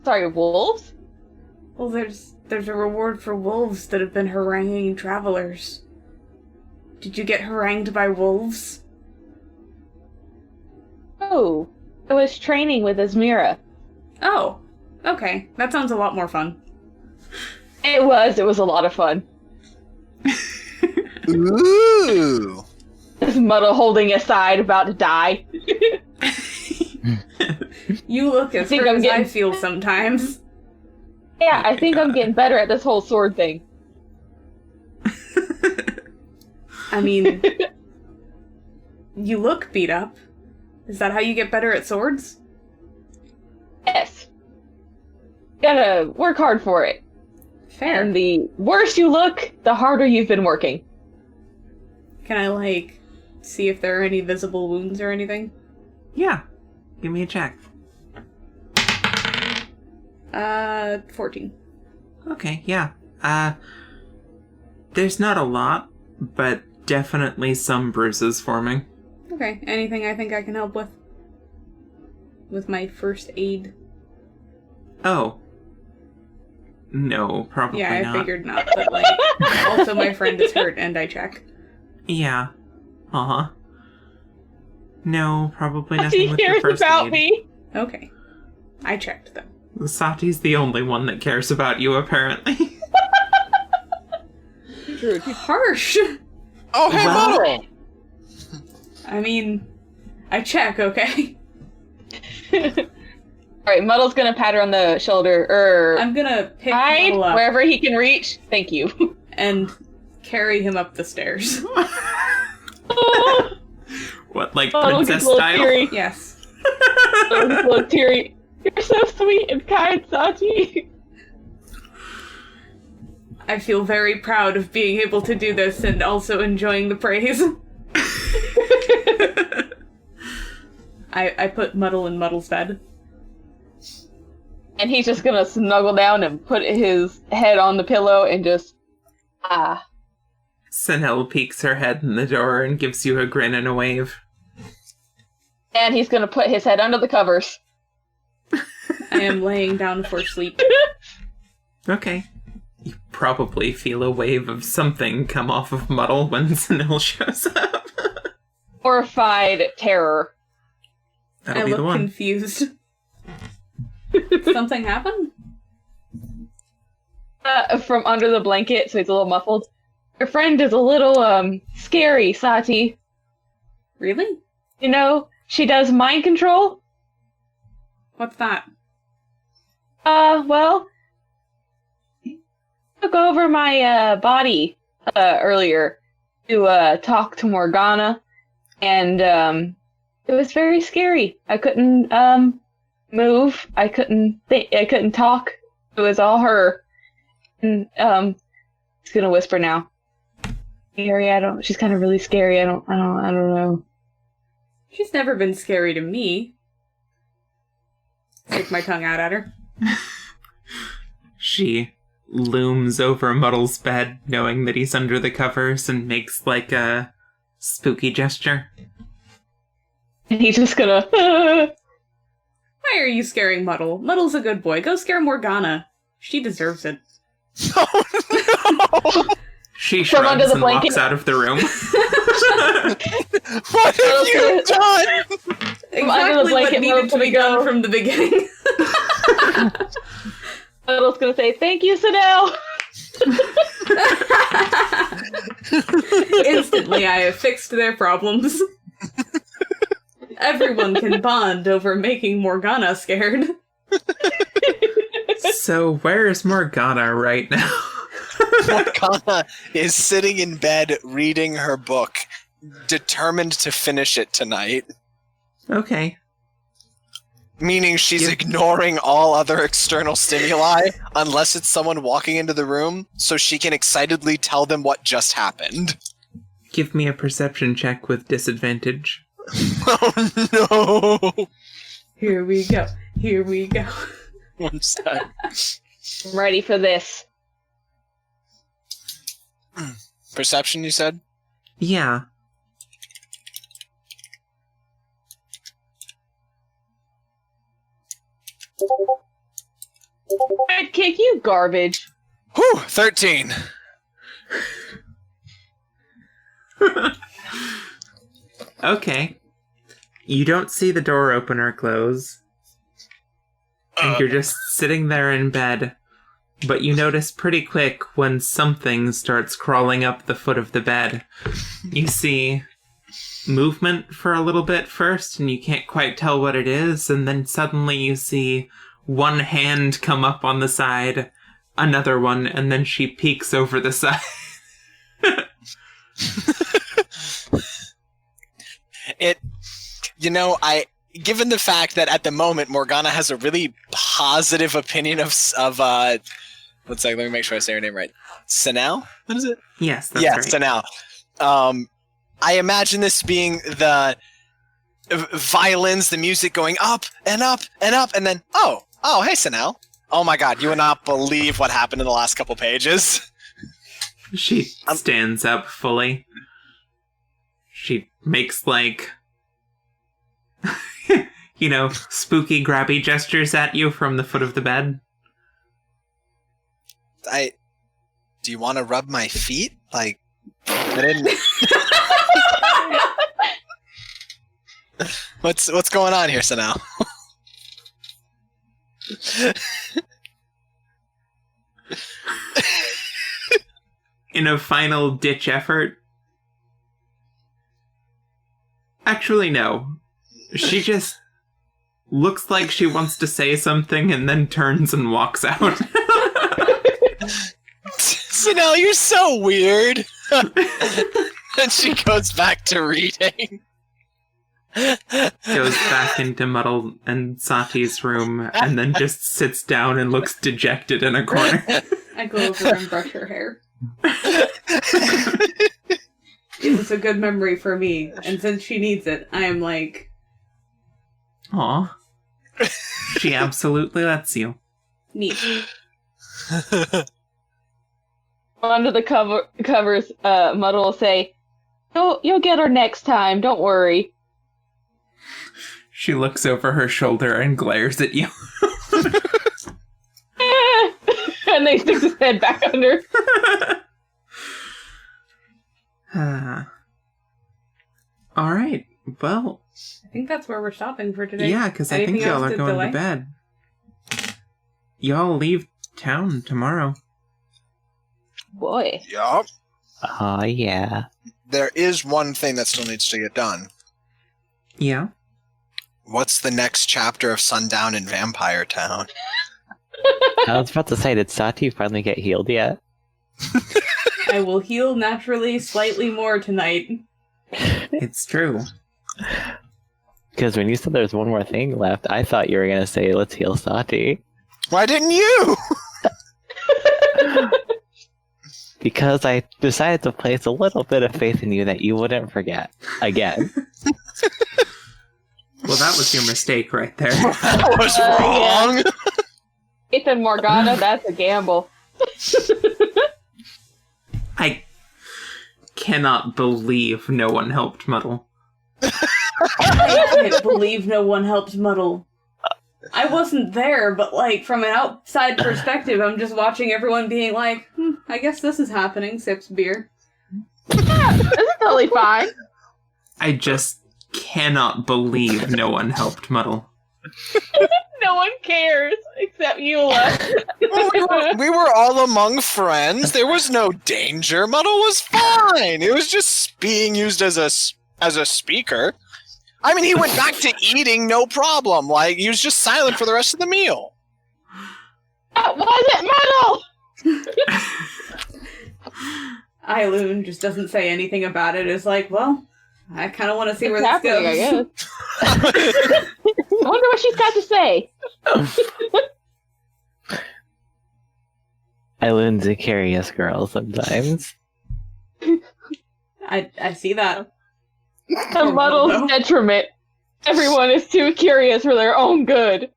Sorry, wolves? Well, there's a reward for wolves that have been haranguing travelers. Did you get harangued by wolves? Oh, I was training with Asmira. Oh, okay. That sounds a lot more fun. It was a lot of fun. Ooh. This Muddle holding a side, about to die. You look as think hurt I'm as I getting- feel sometimes. Yeah, I think I'm getting better at this whole sword thing. I mean, you look beat up. Is that how you get better at swords? Yes. Gotta work hard for it. Fair. And the worse you look, the harder you've been working. Can I, like, see if there are any visible wounds or anything? Yeah. Give me a check. 14. Okay, yeah. There's not a lot, but definitely some bruises forming. Okay, anything I think I can help with? With my first aid? Oh. No, probably Yeah, I not. figured not, but, like, also my friend is hurt and I check. Yeah. Uh-huh. No, probably She nothing with your cares first about aid. me. Okay. I checked, though. Saati's the only one that cares about you, apparently. Harsh! Oh, hey, Well- Muddle! I mean, I check, okay? Alright, Muddle's gonna pat her on the shoulder, I'm gonna pick hide Muddle up wherever he can reach. Thank you. and carry him up the stairs. What, like Muddle princess gets a little style? teary. Yes. Muddle gets a little teary. You're so sweet and kind, Saati. I feel very proud of being able to do this and also enjoying the praise. I put Muddle in Muddle's bed. And he's just gonna snuggle down and put his head on the pillow and just, Senel peeks her head in the door and gives you a grin and a wave. And he's gonna put his head under the covers. I am laying down for sleep. Okay. You probably feel a wave of something come off of Muddle when Senel shows up. Horrified terror. That'll I be the look one. confused. Something happened? From under the blanket, so he's a little muffled. Your friend is a little, scary, Saati. Really? You know, she does mind control. What's that? Well, took over my, body, earlier to, talk to Morgana, and, it was very scary. I couldn't, move. I couldn't talk. It was all her. And, she's gonna whisper now. Scary, she's kind of really scary. I don't know. She's never been scary to me. Stick my tongue out at her. She looms over Muddle's bed, knowing that he's under the covers, and makes like a spooky gesture. And he's just gonna, Why are you scaring Muddle? Muddle's a good boy. Go scare Morgana. She deserves it. Oh no! She From under shrugs the and blanket. walks out of the room. What have you done? under the Exactly what blanket needed mode to be we go. done from the beginning. Muddle's gonna say, "Thank you, Senel." Instantly, I have fixed their problems. Everyone can bond over making Morgana scared. So where's Morgana right now? Morgana is sitting in bed reading her book, determined to finish it tonight. Okay. Meaning she's ignoring all other external stimuli, unless it's someone walking into the room, so she can excitedly tell them what just happened. Give me a perception check with disadvantage. Oh no! Here we go. Here we go. One sec. I'm ready for this. Perception, you said? Yeah. I'd kick you, garbage. Whew! 13. Okay. You don't see the door open or close. And you're just sitting there in bed. But you notice pretty quick when something starts crawling up the foot of the bed. You see movement for a little bit first, and you can't quite tell what it is, and then suddenly you see one hand come up on the side, another one, and then she peeks over the side. Given the fact that at the moment Morgana has a really positive opinion of one second, let me make sure I say her name right. Senel? What is it? Yes, that's right. Senel. I imagine this being the violins, the music going up and up and up, and then, oh, hey, Senel. Oh my god, you would not believe what happened in the last couple pages. She stands up fully. She makes, like, spooky grabby gestures at you from the foot of the bed. Do you want to rub my feet? Like, I didn't... What's going on here, Senel? In a final ditch effort. Actually, no. She just looks like she wants to say something and then turns and walks out. Senel, you're so weird. And she goes back to reading. Goes back into Muddle and Saati's room and then just sits down and looks dejected in a corner. I go over and brush her hair. It was a good memory for me, and since she needs it, I am like, Aw. She absolutely lets you. Neat. Under the covers, Muddle will say, You'll get her next time, don't worry. She looks over her shoulder and glares at you. And then he sticks his head back under. Alright, well, I think that's where we're stopping for today. yeah, because I think Anything y'all else are going delay? to bed. Y'all leave town tomorrow. Boy. Yup. Oh, yeah. There is one thing that still needs to get done. Yeah? What's the next chapter of Sundown in Vampire Town? I was about to say, did Saati finally get healed yet? I will heal naturally slightly more tonight. It's true. Because when you said there's one more thing left, I thought you were going to say, let's heal Saati. Why didn't you? Because I decided to place a little bit of faith in you that you wouldn't forget. Again. Well, that was your mistake right there. That was wrong. Ethan Morgana, that's a gamble. I cannot believe no one helped Muddle. I can't believe no one helped Muddle. I wasn't there, but like from an outside perspective, I'm just watching everyone being like, I guess this is happening, sips beer. Yeah, this is totally fine. I just cannot believe no one helped Muddle. No one cares except Eula. We were all among friends. There was no danger. Muddle was fine. It was just being used as a speaker. I mean, he went back to eating, no problem. Like, he was just silent for the rest of the meal. That wasn't Muddle! Eiloon just doesn't say anything about it. It's like, well, I kind of want to see where It's this goes. happening, I guess. I wonder what she's got to say. Eileen a curious girl sometimes. I see that. To Muddle's detriment. Everyone is too curious for their own good.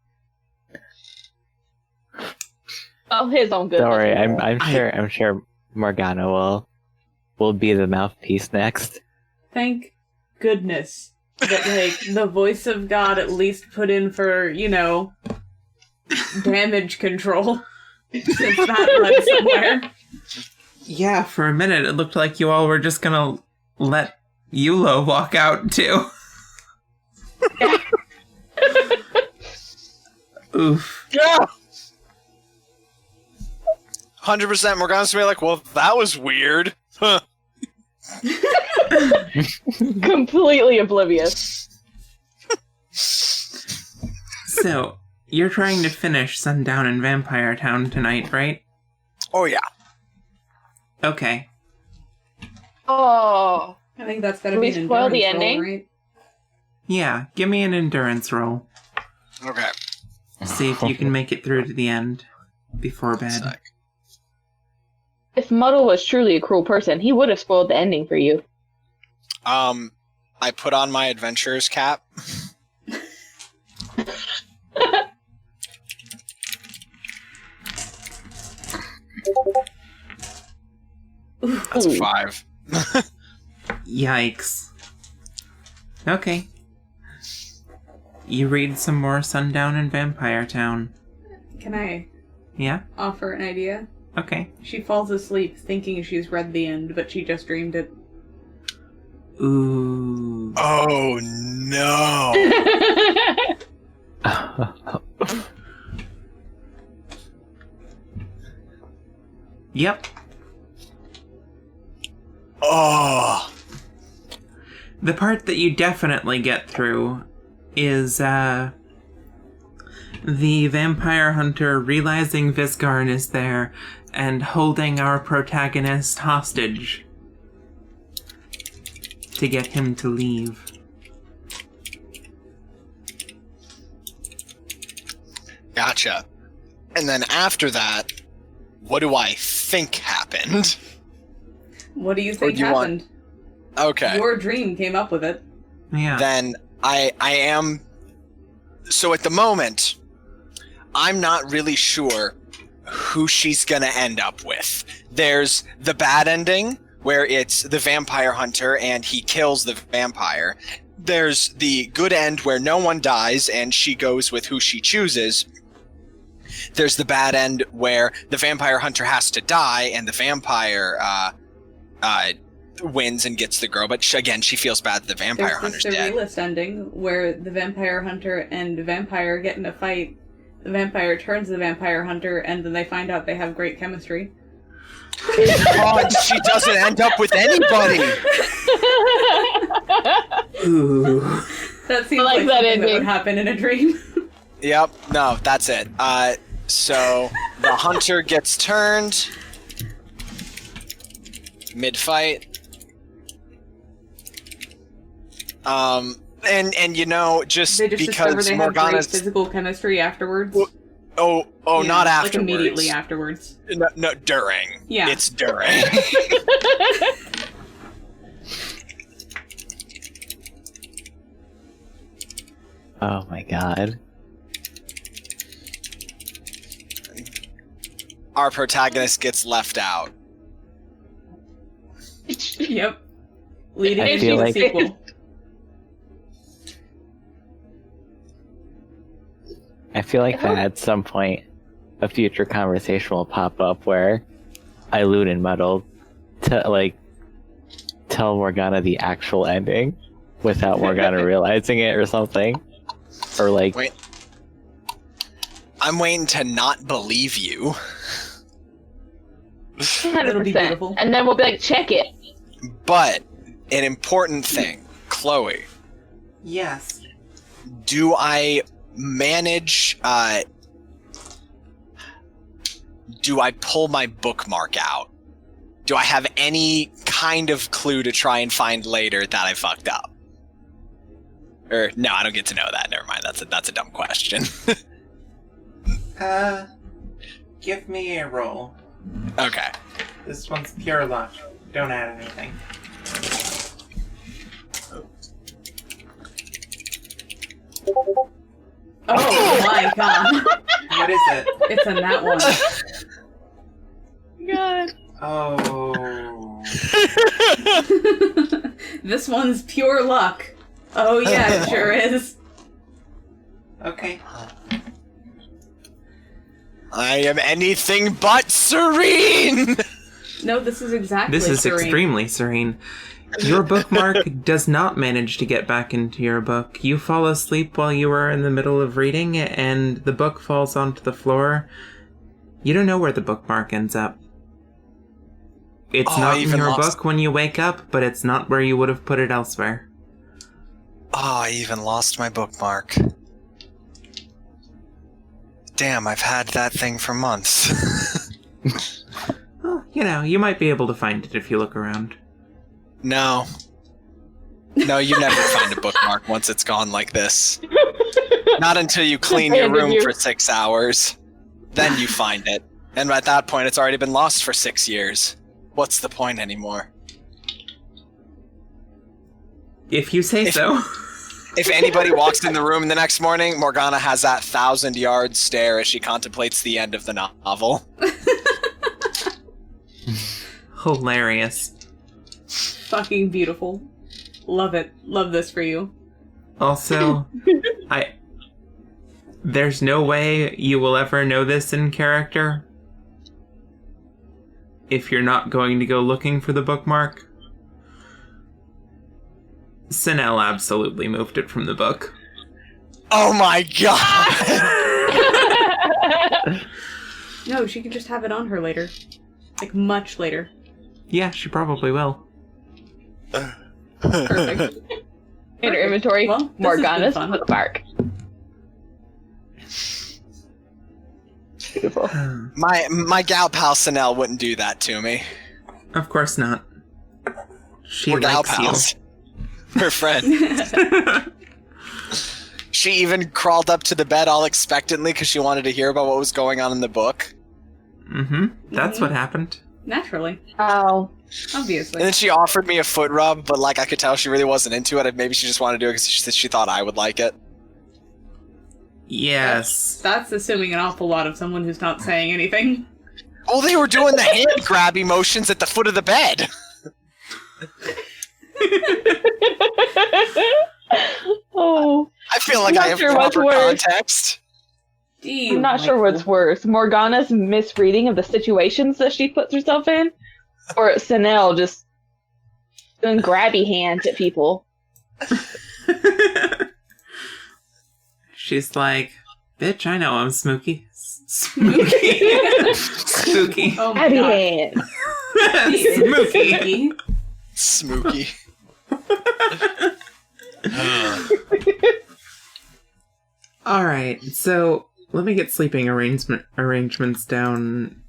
Well, his own good. Don't worry, I'm sure Morgana will be the mouthpiece next. Thank goodness that, like, the voice of God at least put in for, damage control. Since that led somewhere. Yeah, for a minute it looked like you all were just gonna let Eula walk out too. Oof. Yeah. 100% Morgana's gonna be like, well, that was weird. Huh. Completely oblivious. So, you're trying to finish Sundown in Vampire Town tonight, right? Oh, yeah. Okay. Oh. I think that's gotta Can be we an spoil the endurance roll, ending? right? Yeah, give me an endurance roll. Okay. See if you can make it through to the end before bed. Sec. If Muddle was truly a cruel person, he would have spoiled the ending for you. I put on my adventurer's cap. That's a 5. Yikes. Okay. You read some more Sundown in Vampire Town. Can I Yeah? offer an idea? Okay. She falls asleep thinking she's read the end, but she just dreamed it. Ooh. Oh, no. Yep. Oh. The part that you definitely get through is, the vampire hunter realizing Visgarn is there and holding our protagonist hostage to get him to leave. Gotcha. And then after that, what do I think happened? What do you think do you want- happened? Okay. Your dream came up with it. Yeah. Then I am So at the moment, I'm not really sure who she's gonna end up with. There's the bad ending, where it's the vampire hunter and he kills the vampire. There's the good end where no one dies and she goes with who she chooses. There's the bad end where the vampire hunter has to die and the vampire wins and gets the girl, but she feels bad that the vampire hunter's dead. There's the dead. realist ending where the vampire hunter and the vampire get in a fight. The vampire turns the vampire hunter, and then they find out they have great chemistry. God, she doesn't end up with anybody. Ooh. That seems like like that something ending. that would happen in a dream. Yep, no, that's it. So the hunter gets turned mid-fight. And you know, just They just discover because they have great Morgana's physical chemistry afterwards. yeah, not afterwards. Like immediately afterwards. No, during. Yeah. It's during. Oh my god. Our protagonist gets left out. Yep. Leading I into feel a like- sequel. I feel like that at some point a future conversation will pop up where I Loot and Muddle to tell Morgana the actual ending without Morgana realizing it or something. Or Wait. I'm waiting to not believe you. 100%. Beautiful. And then we'll be like, check it. But an important thing, Chloe, Yes. do I manage do I pull my bookmark out? Do I have any kind of clue to try and find later that I fucked up? Or no, I don't get to know that. Never mind. That's a dumb question. Give me a roll. Okay. This one's pure luck. Don't add anything. Oh my god. What is it? It's a nat one. God. Oh. This one's pure luck. Oh yeah, it sure is. Okay. I am anything but serene. No, this is exactly This is serene. extremely serene. Your bookmark does not manage to get back into your book. You fall asleep while you are in the middle of reading, and the book falls onto the floor. You don't know where the bookmark ends up. It's Oh, not I in even your lost- book when you wake up, but it's not where you would have put it elsewhere. Oh, I even lost my bookmark. Damn, I've had that thing for months. Well, you might be able to find it if you look around. No, you never find a bookmark once it's gone like this. Not until you clean your Abandon room you. for 6 hours. Then you find it. And at that point, it's already been lost for 6 years. What's the point anymore? If you say so. If anybody walks in the room the next morning, Morgana has that 1,000-yard stare as she contemplates the end of the novel. Hilarious. Fucking beautiful. Love it. Love this for you. Also, there's no way you will ever know this in character if you're not going to go looking for the bookmark. Senel absolutely moved it from the book. Oh my god! No, she can just have it on her later. Like, much later. Yeah, she probably will. Perfect. In her inventory, Well, this has been Morgana's fun. bookmark. Beautiful. My gal pal Senel wouldn't do that to me. Of course not. She We're gal likes pals. We're friends. She even crawled up to the bed all expectantly because she wanted to hear about what was going on in the book. you. Mm-hmm. That's what happened. Naturally. Oh. Obviously. And then she offered me a foot rub, but I could tell she really wasn't into it. Maybe she just wanted to do it because she thought I would like it. Yes. That's assuming an awful lot of someone who's not saying anything. Oh, they were doing the hand grab emotions at the foot of the bed. Oh, I feel like I'm I not have sure what's proper worse. context. I'm not sure what's worse. Morgana's misreading of the situations that she puts herself in, or Senel just doing grabby hands at people. She's like, bitch, I know I'm spooky. Spooky. Spooky. Oh my Grabby god. Spooky. Smooky. Alright, so let me get sleeping arrangements down.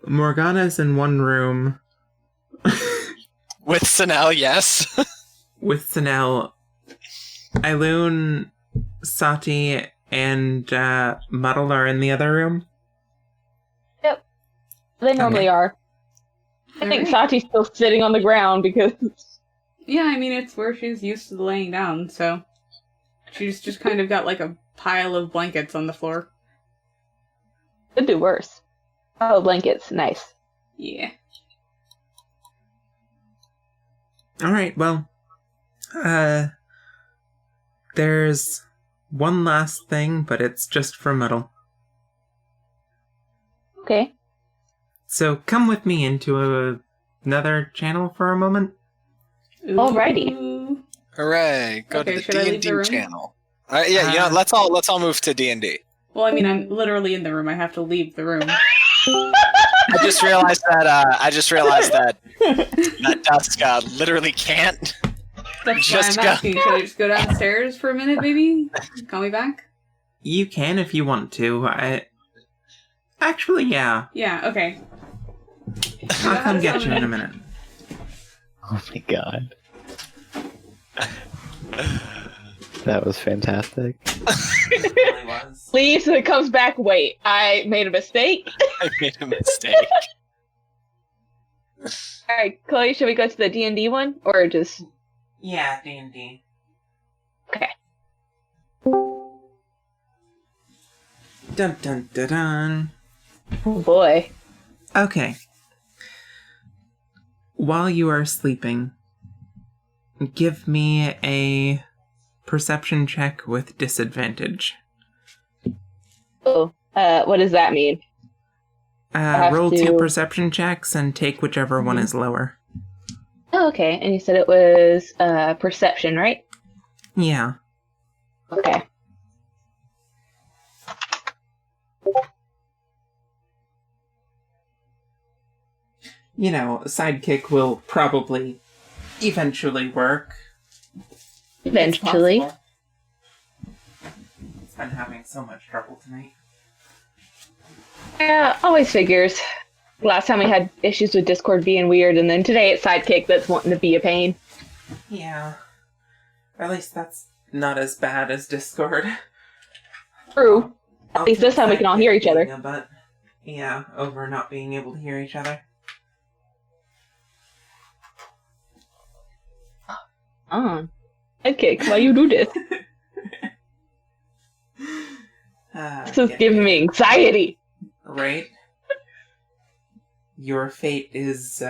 Morgana's in one room. With Senel, yes. With Senel. Eiloon, Saati, and Muddle are in the other room. Yep. They normally are. I think Saati's still sitting on the ground because... Yeah, I mean, it's where she's used to laying down, so... She's just kind of got, like, a pile of blankets on the floor. Could do worse. Oh, blankets. Nice. Yeah. Alright, well... there's one last thing, but it's just for Muddle. Okay. So come with me into another channel for a moment. Alrighty. Ooh. Hooray! Go Okay, to should I the leave the D&D room? channel. Yeah, you know, let's all move to D&D. Well, I mean, I'm literally in the room. I have to leave the room. I just realized that that Dusk literally can't. That's Just why go. I'm asking. Should I just go downstairs for a minute, maybe? Call me back? You can if you want to. Actually, yeah. Yeah, okay. I'll come get you in a minute. Oh my god. That was fantastic. It really was. Leaves and it comes back. Wait, I made a mistake. I made a mistake. Alright, Chloe, should we go to the D&D one? Or just... Yeah, D&D. Okay. Dun dun dun dun. Oh boy. Okay. While you are sleeping, give me a perception check with disadvantage. Oh, what does that mean? have Roll to- 2 perception checks and take whichever one is lower. Oh, okay, and you said it was perception, right? Yeah. Okay. You know, sidekick will probably eventually work. Eventually. It's possible. It's been having so much trouble tonight. Yeah, always figures. Last time we had issues with Discord being weird, and then today it's Sidekick that's wanting to be a pain. Yeah. At least that's not as bad as Discord. True. At least this time we can all hear each other. But yeah, over not being able to hear each other. Sidekick, why you do this? This is giving me anxiety. Right? Your fate is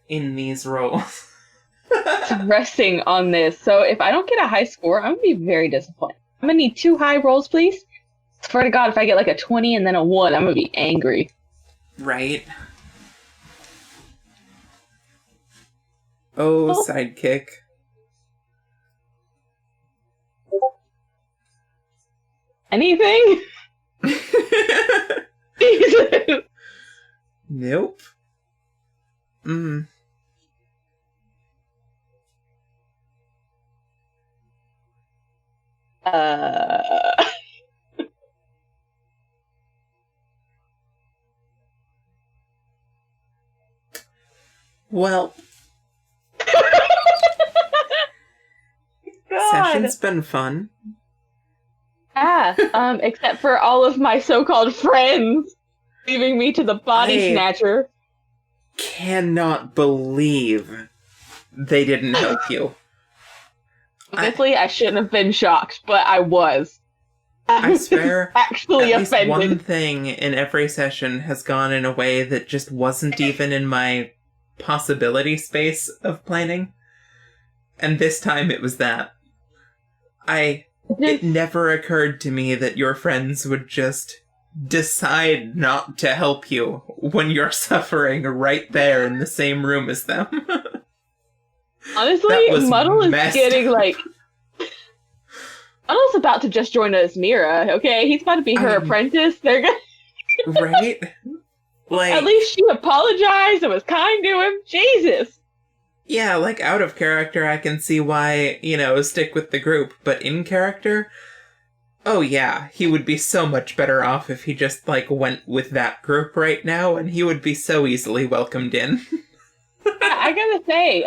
in these rolls. It's resting on this. So if I don't get a high score, I'm gonna be very disappointed. I'm gonna need 2 high rolls, please. Swear to God, if I get like a 20 and then a 1, I'm gonna be angry. Right? Oh, sidekick. Anything? Jesus. Nope. Well, God. session's been fun. Except for all of my so-called friends leaving me to the body I- snatcher. Cannot believe they didn't help you. Honestly, I shouldn't have been shocked, but I was. I swear, actually at least offended. one thing in every session has gone in a way that just wasn't even in my possibility space of planning. And this time it was that. It never occurred to me that your friends would just decide not to help you when you're suffering right there in the same room as them. Honestly, Muddle is getting like... Muddle's about to just join us, Mira, okay? He's about to be her apprentice. They're gonna... Right? Like, at least she apologized and was kind to him. Jesus! Yeah, like, out of character, I can see why, stick with the group. But in character, oh yeah, he would be so much better off if he just, went with that group right now, and he would be so easily welcomed in. I gotta say,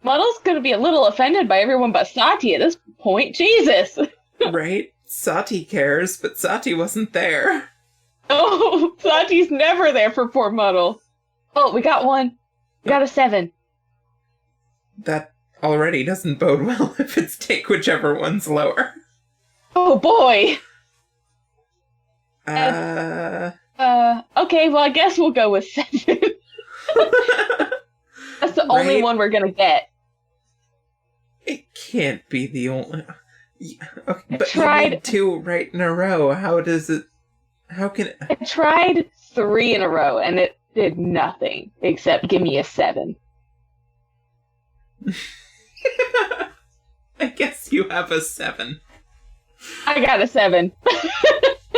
Muddle's gonna be a little offended by everyone but Saati at this point. Jesus! Right? Saati cares, but Saati wasn't there. Oh, Saati's never there for poor Muddle. Oh, we got one. We got a 7. That already doesn't bode well if it's take whichever one's lower. Oh boy! Okay, well I guess we'll go with 7. That's the only one we're gonna get. It can't be the only... Okay, I but tried... you made 2 right in a row. How can it... I tried 3 in a row, and it did nothing except give me a 7. I guess you have a 7. I got a 7.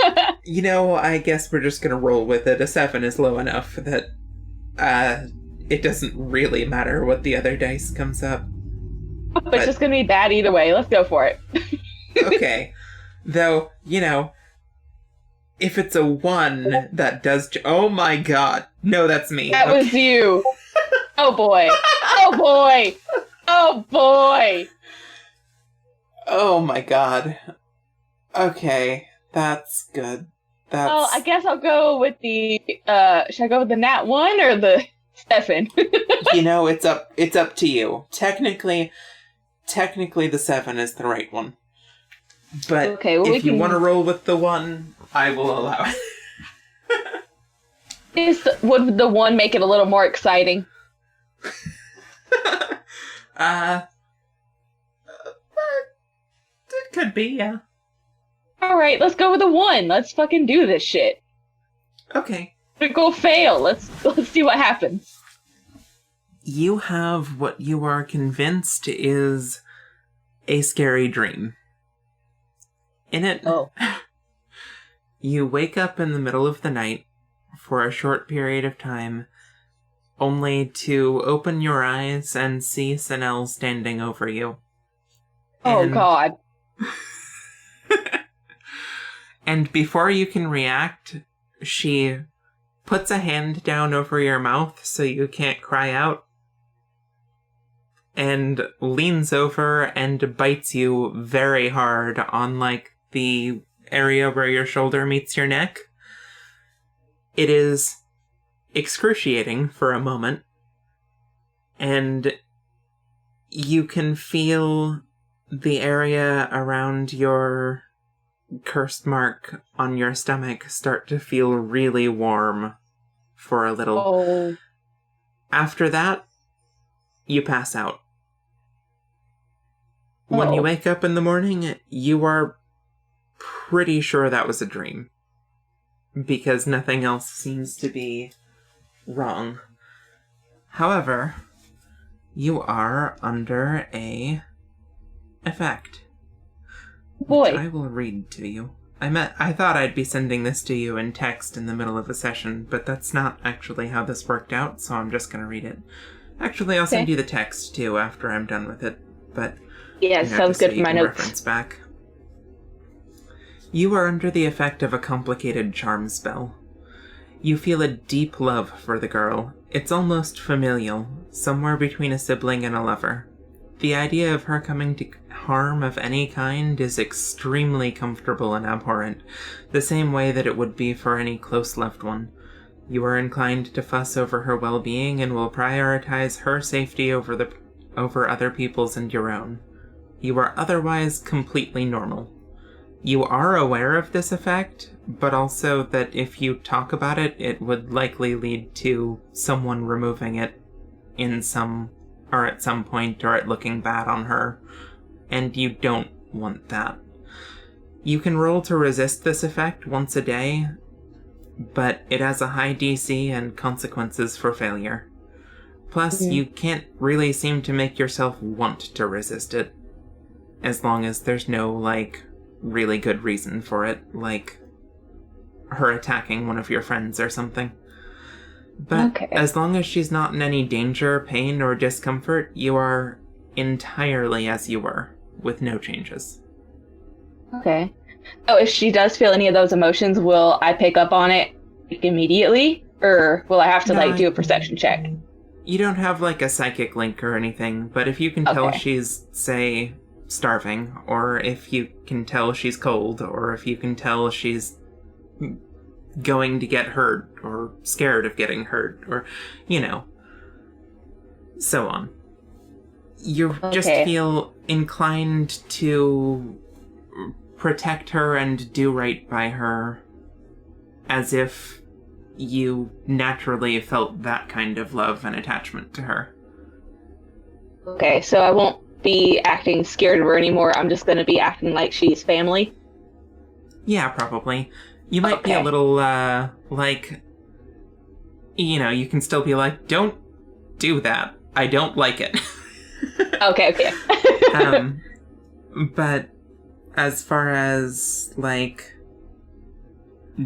I guess we're just gonna roll with it. A 7 is low enough that it doesn't really matter what the other dice comes up. But it's just gonna be bad either way. Let's go for it. Okay. Though, if it's a 1, that does... Oh my god. No, that's me. That was you. Oh boy. Oh boy. Oh boy. Oh my god. Okay. That's good. Well, I guess I'll go with the... should I go with the nat 1 or the 7? It's up to you. Technically the 7 is the right one. But okay, well, if you want to roll with the 1, I will allow it. Would the 1 make it a little more exciting? It could be, yeah. Alright, let's go with the 1. Let's fucking do this shit. Okay. Go fail. Let's see what happens. You have what you are convinced is a scary dream. In it, you wake up in the middle of the night for a short period of time, only to open your eyes and see Senel standing over you. Oh, God. And before you can react, she puts a hand down over your mouth so you can't cry out, and leans over and bites you very hard on, the area where your shoulder meets your neck. It is excruciating for a moment, and you can feel the area around your cursed mark on your stomach start to feel really warm for a little. Oh. After that, you pass out. When you wake up in the morning, you are pretty sure that was a dream, because nothing else seems to be wrong. However, you are under a effect. Boy. Which I will read to you. I thought I'd be sending this to you in text in the middle of a session, but that's not actually how this worked out, so I'm just going to read it. Actually, I'll send you the text, too, after I'm done with it, but... Yeah, sounds good for my notes. Reference back. You are under the effect of a complicated charm spell. You feel a deep love for the girl. It's almost familial, somewhere between a sibling and a lover. The idea of her coming to harm of any kind is extremely comfortable and abhorrent, the same way that it would be for any close loved one. You are inclined to fuss over her well-being and will prioritize her safety over other people's and your own. You are otherwise completely normal. you are aware of this effect, but also that if you talk about it, it would likely lead to someone removing it at some point, or it looking bad on her, and you don't want that. You can roll to resist this effect once a day, but it has a high DC and consequences for failure. Plus, you can't really seem to make yourself want to resist it, as long as there's no, really good reason for it, like her attacking one of your friends or something. But as long as she's not in any danger, pain, or discomfort, you are entirely as you were, with no changes. Okay. So if she does feel any of those emotions, will I pick up on it immediately? Or will I have to, do a perception check? You don't have, a psychic link or anything, but if you can tell she's, say, starving, or if you can tell she's cold, or if you can tell she's going to get hurt, or scared of getting hurt, or, so on. You just feel inclined to protect her and do right by her, as if you naturally felt that kind of love and attachment to her. Okay, so I won't be acting scared of her anymore. I'm just going to be acting like she's family. Yeah, probably. You might be a little, you can still be like, don't do that. I don't like it. Okay. But as far as,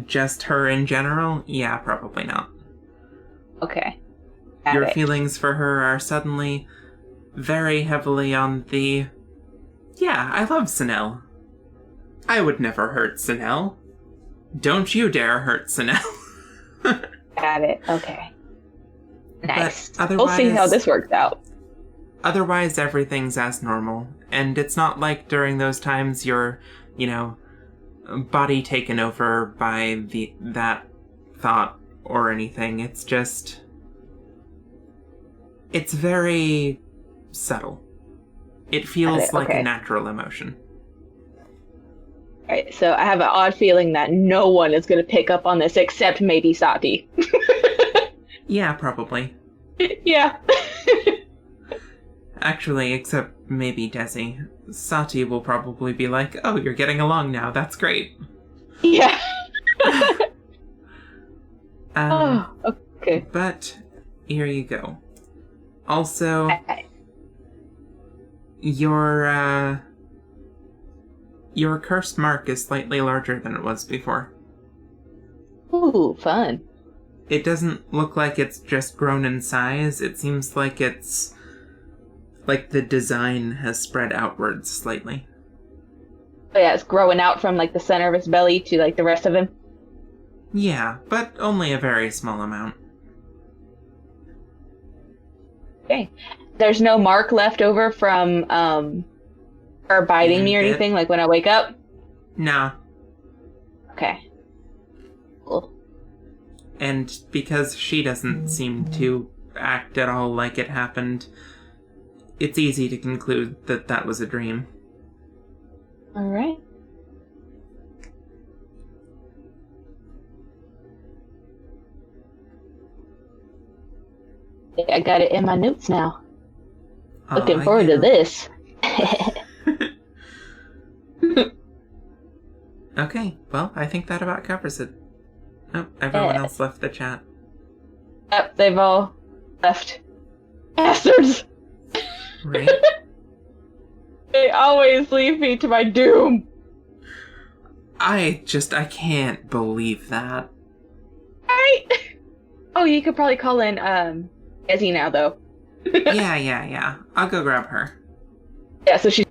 just her in general, yeah, probably not. Okay. Your feelings for her are suddenly very heavily on the, yeah, I love Senel. I would never hurt Senel. Don't you dare hurt Senel. Got it. Okay. Nice. But otherwise, we'll see how this works out. Otherwise, everything's as normal. And it's not like during those times you're, body taken over by that thought or anything. It's just, it's very subtle. It feels like a natural emotion. Alright, so I have an odd feeling that no one is going to pick up on this except maybe Saati. Yeah, probably. Yeah. Actually, except maybe Desi. Saati will probably be like, oh, you're getting along now, that's great. Yeah. Oh, okay. But, here you go. Also, your cursed mark is slightly larger than it was before. Ooh, fun. It doesn't look like it's just grown in size. It seems like it's like the design has spread outwards slightly. Oh yeah, it's growing out from the center of his belly to the rest of him. Yeah, but only a very small amount. Okay. There's no mark left over from her biting me or anything, when I wake up? Nah. Okay. Cool. And because she doesn't seem to act at all like it happened, it's easy to conclude that that was a dream. Alright. I got it in my notes now. Looking forward to this. Okay, well, I think that about covers it. Oh, everyone else left the chat. Yep, they've all left. Bastards! Right? They always leave me to my doom. I can't believe that. Right? Oh, you could probably call in, Ezzy now, though. Yeah. I'll go grab her. Yeah, so she's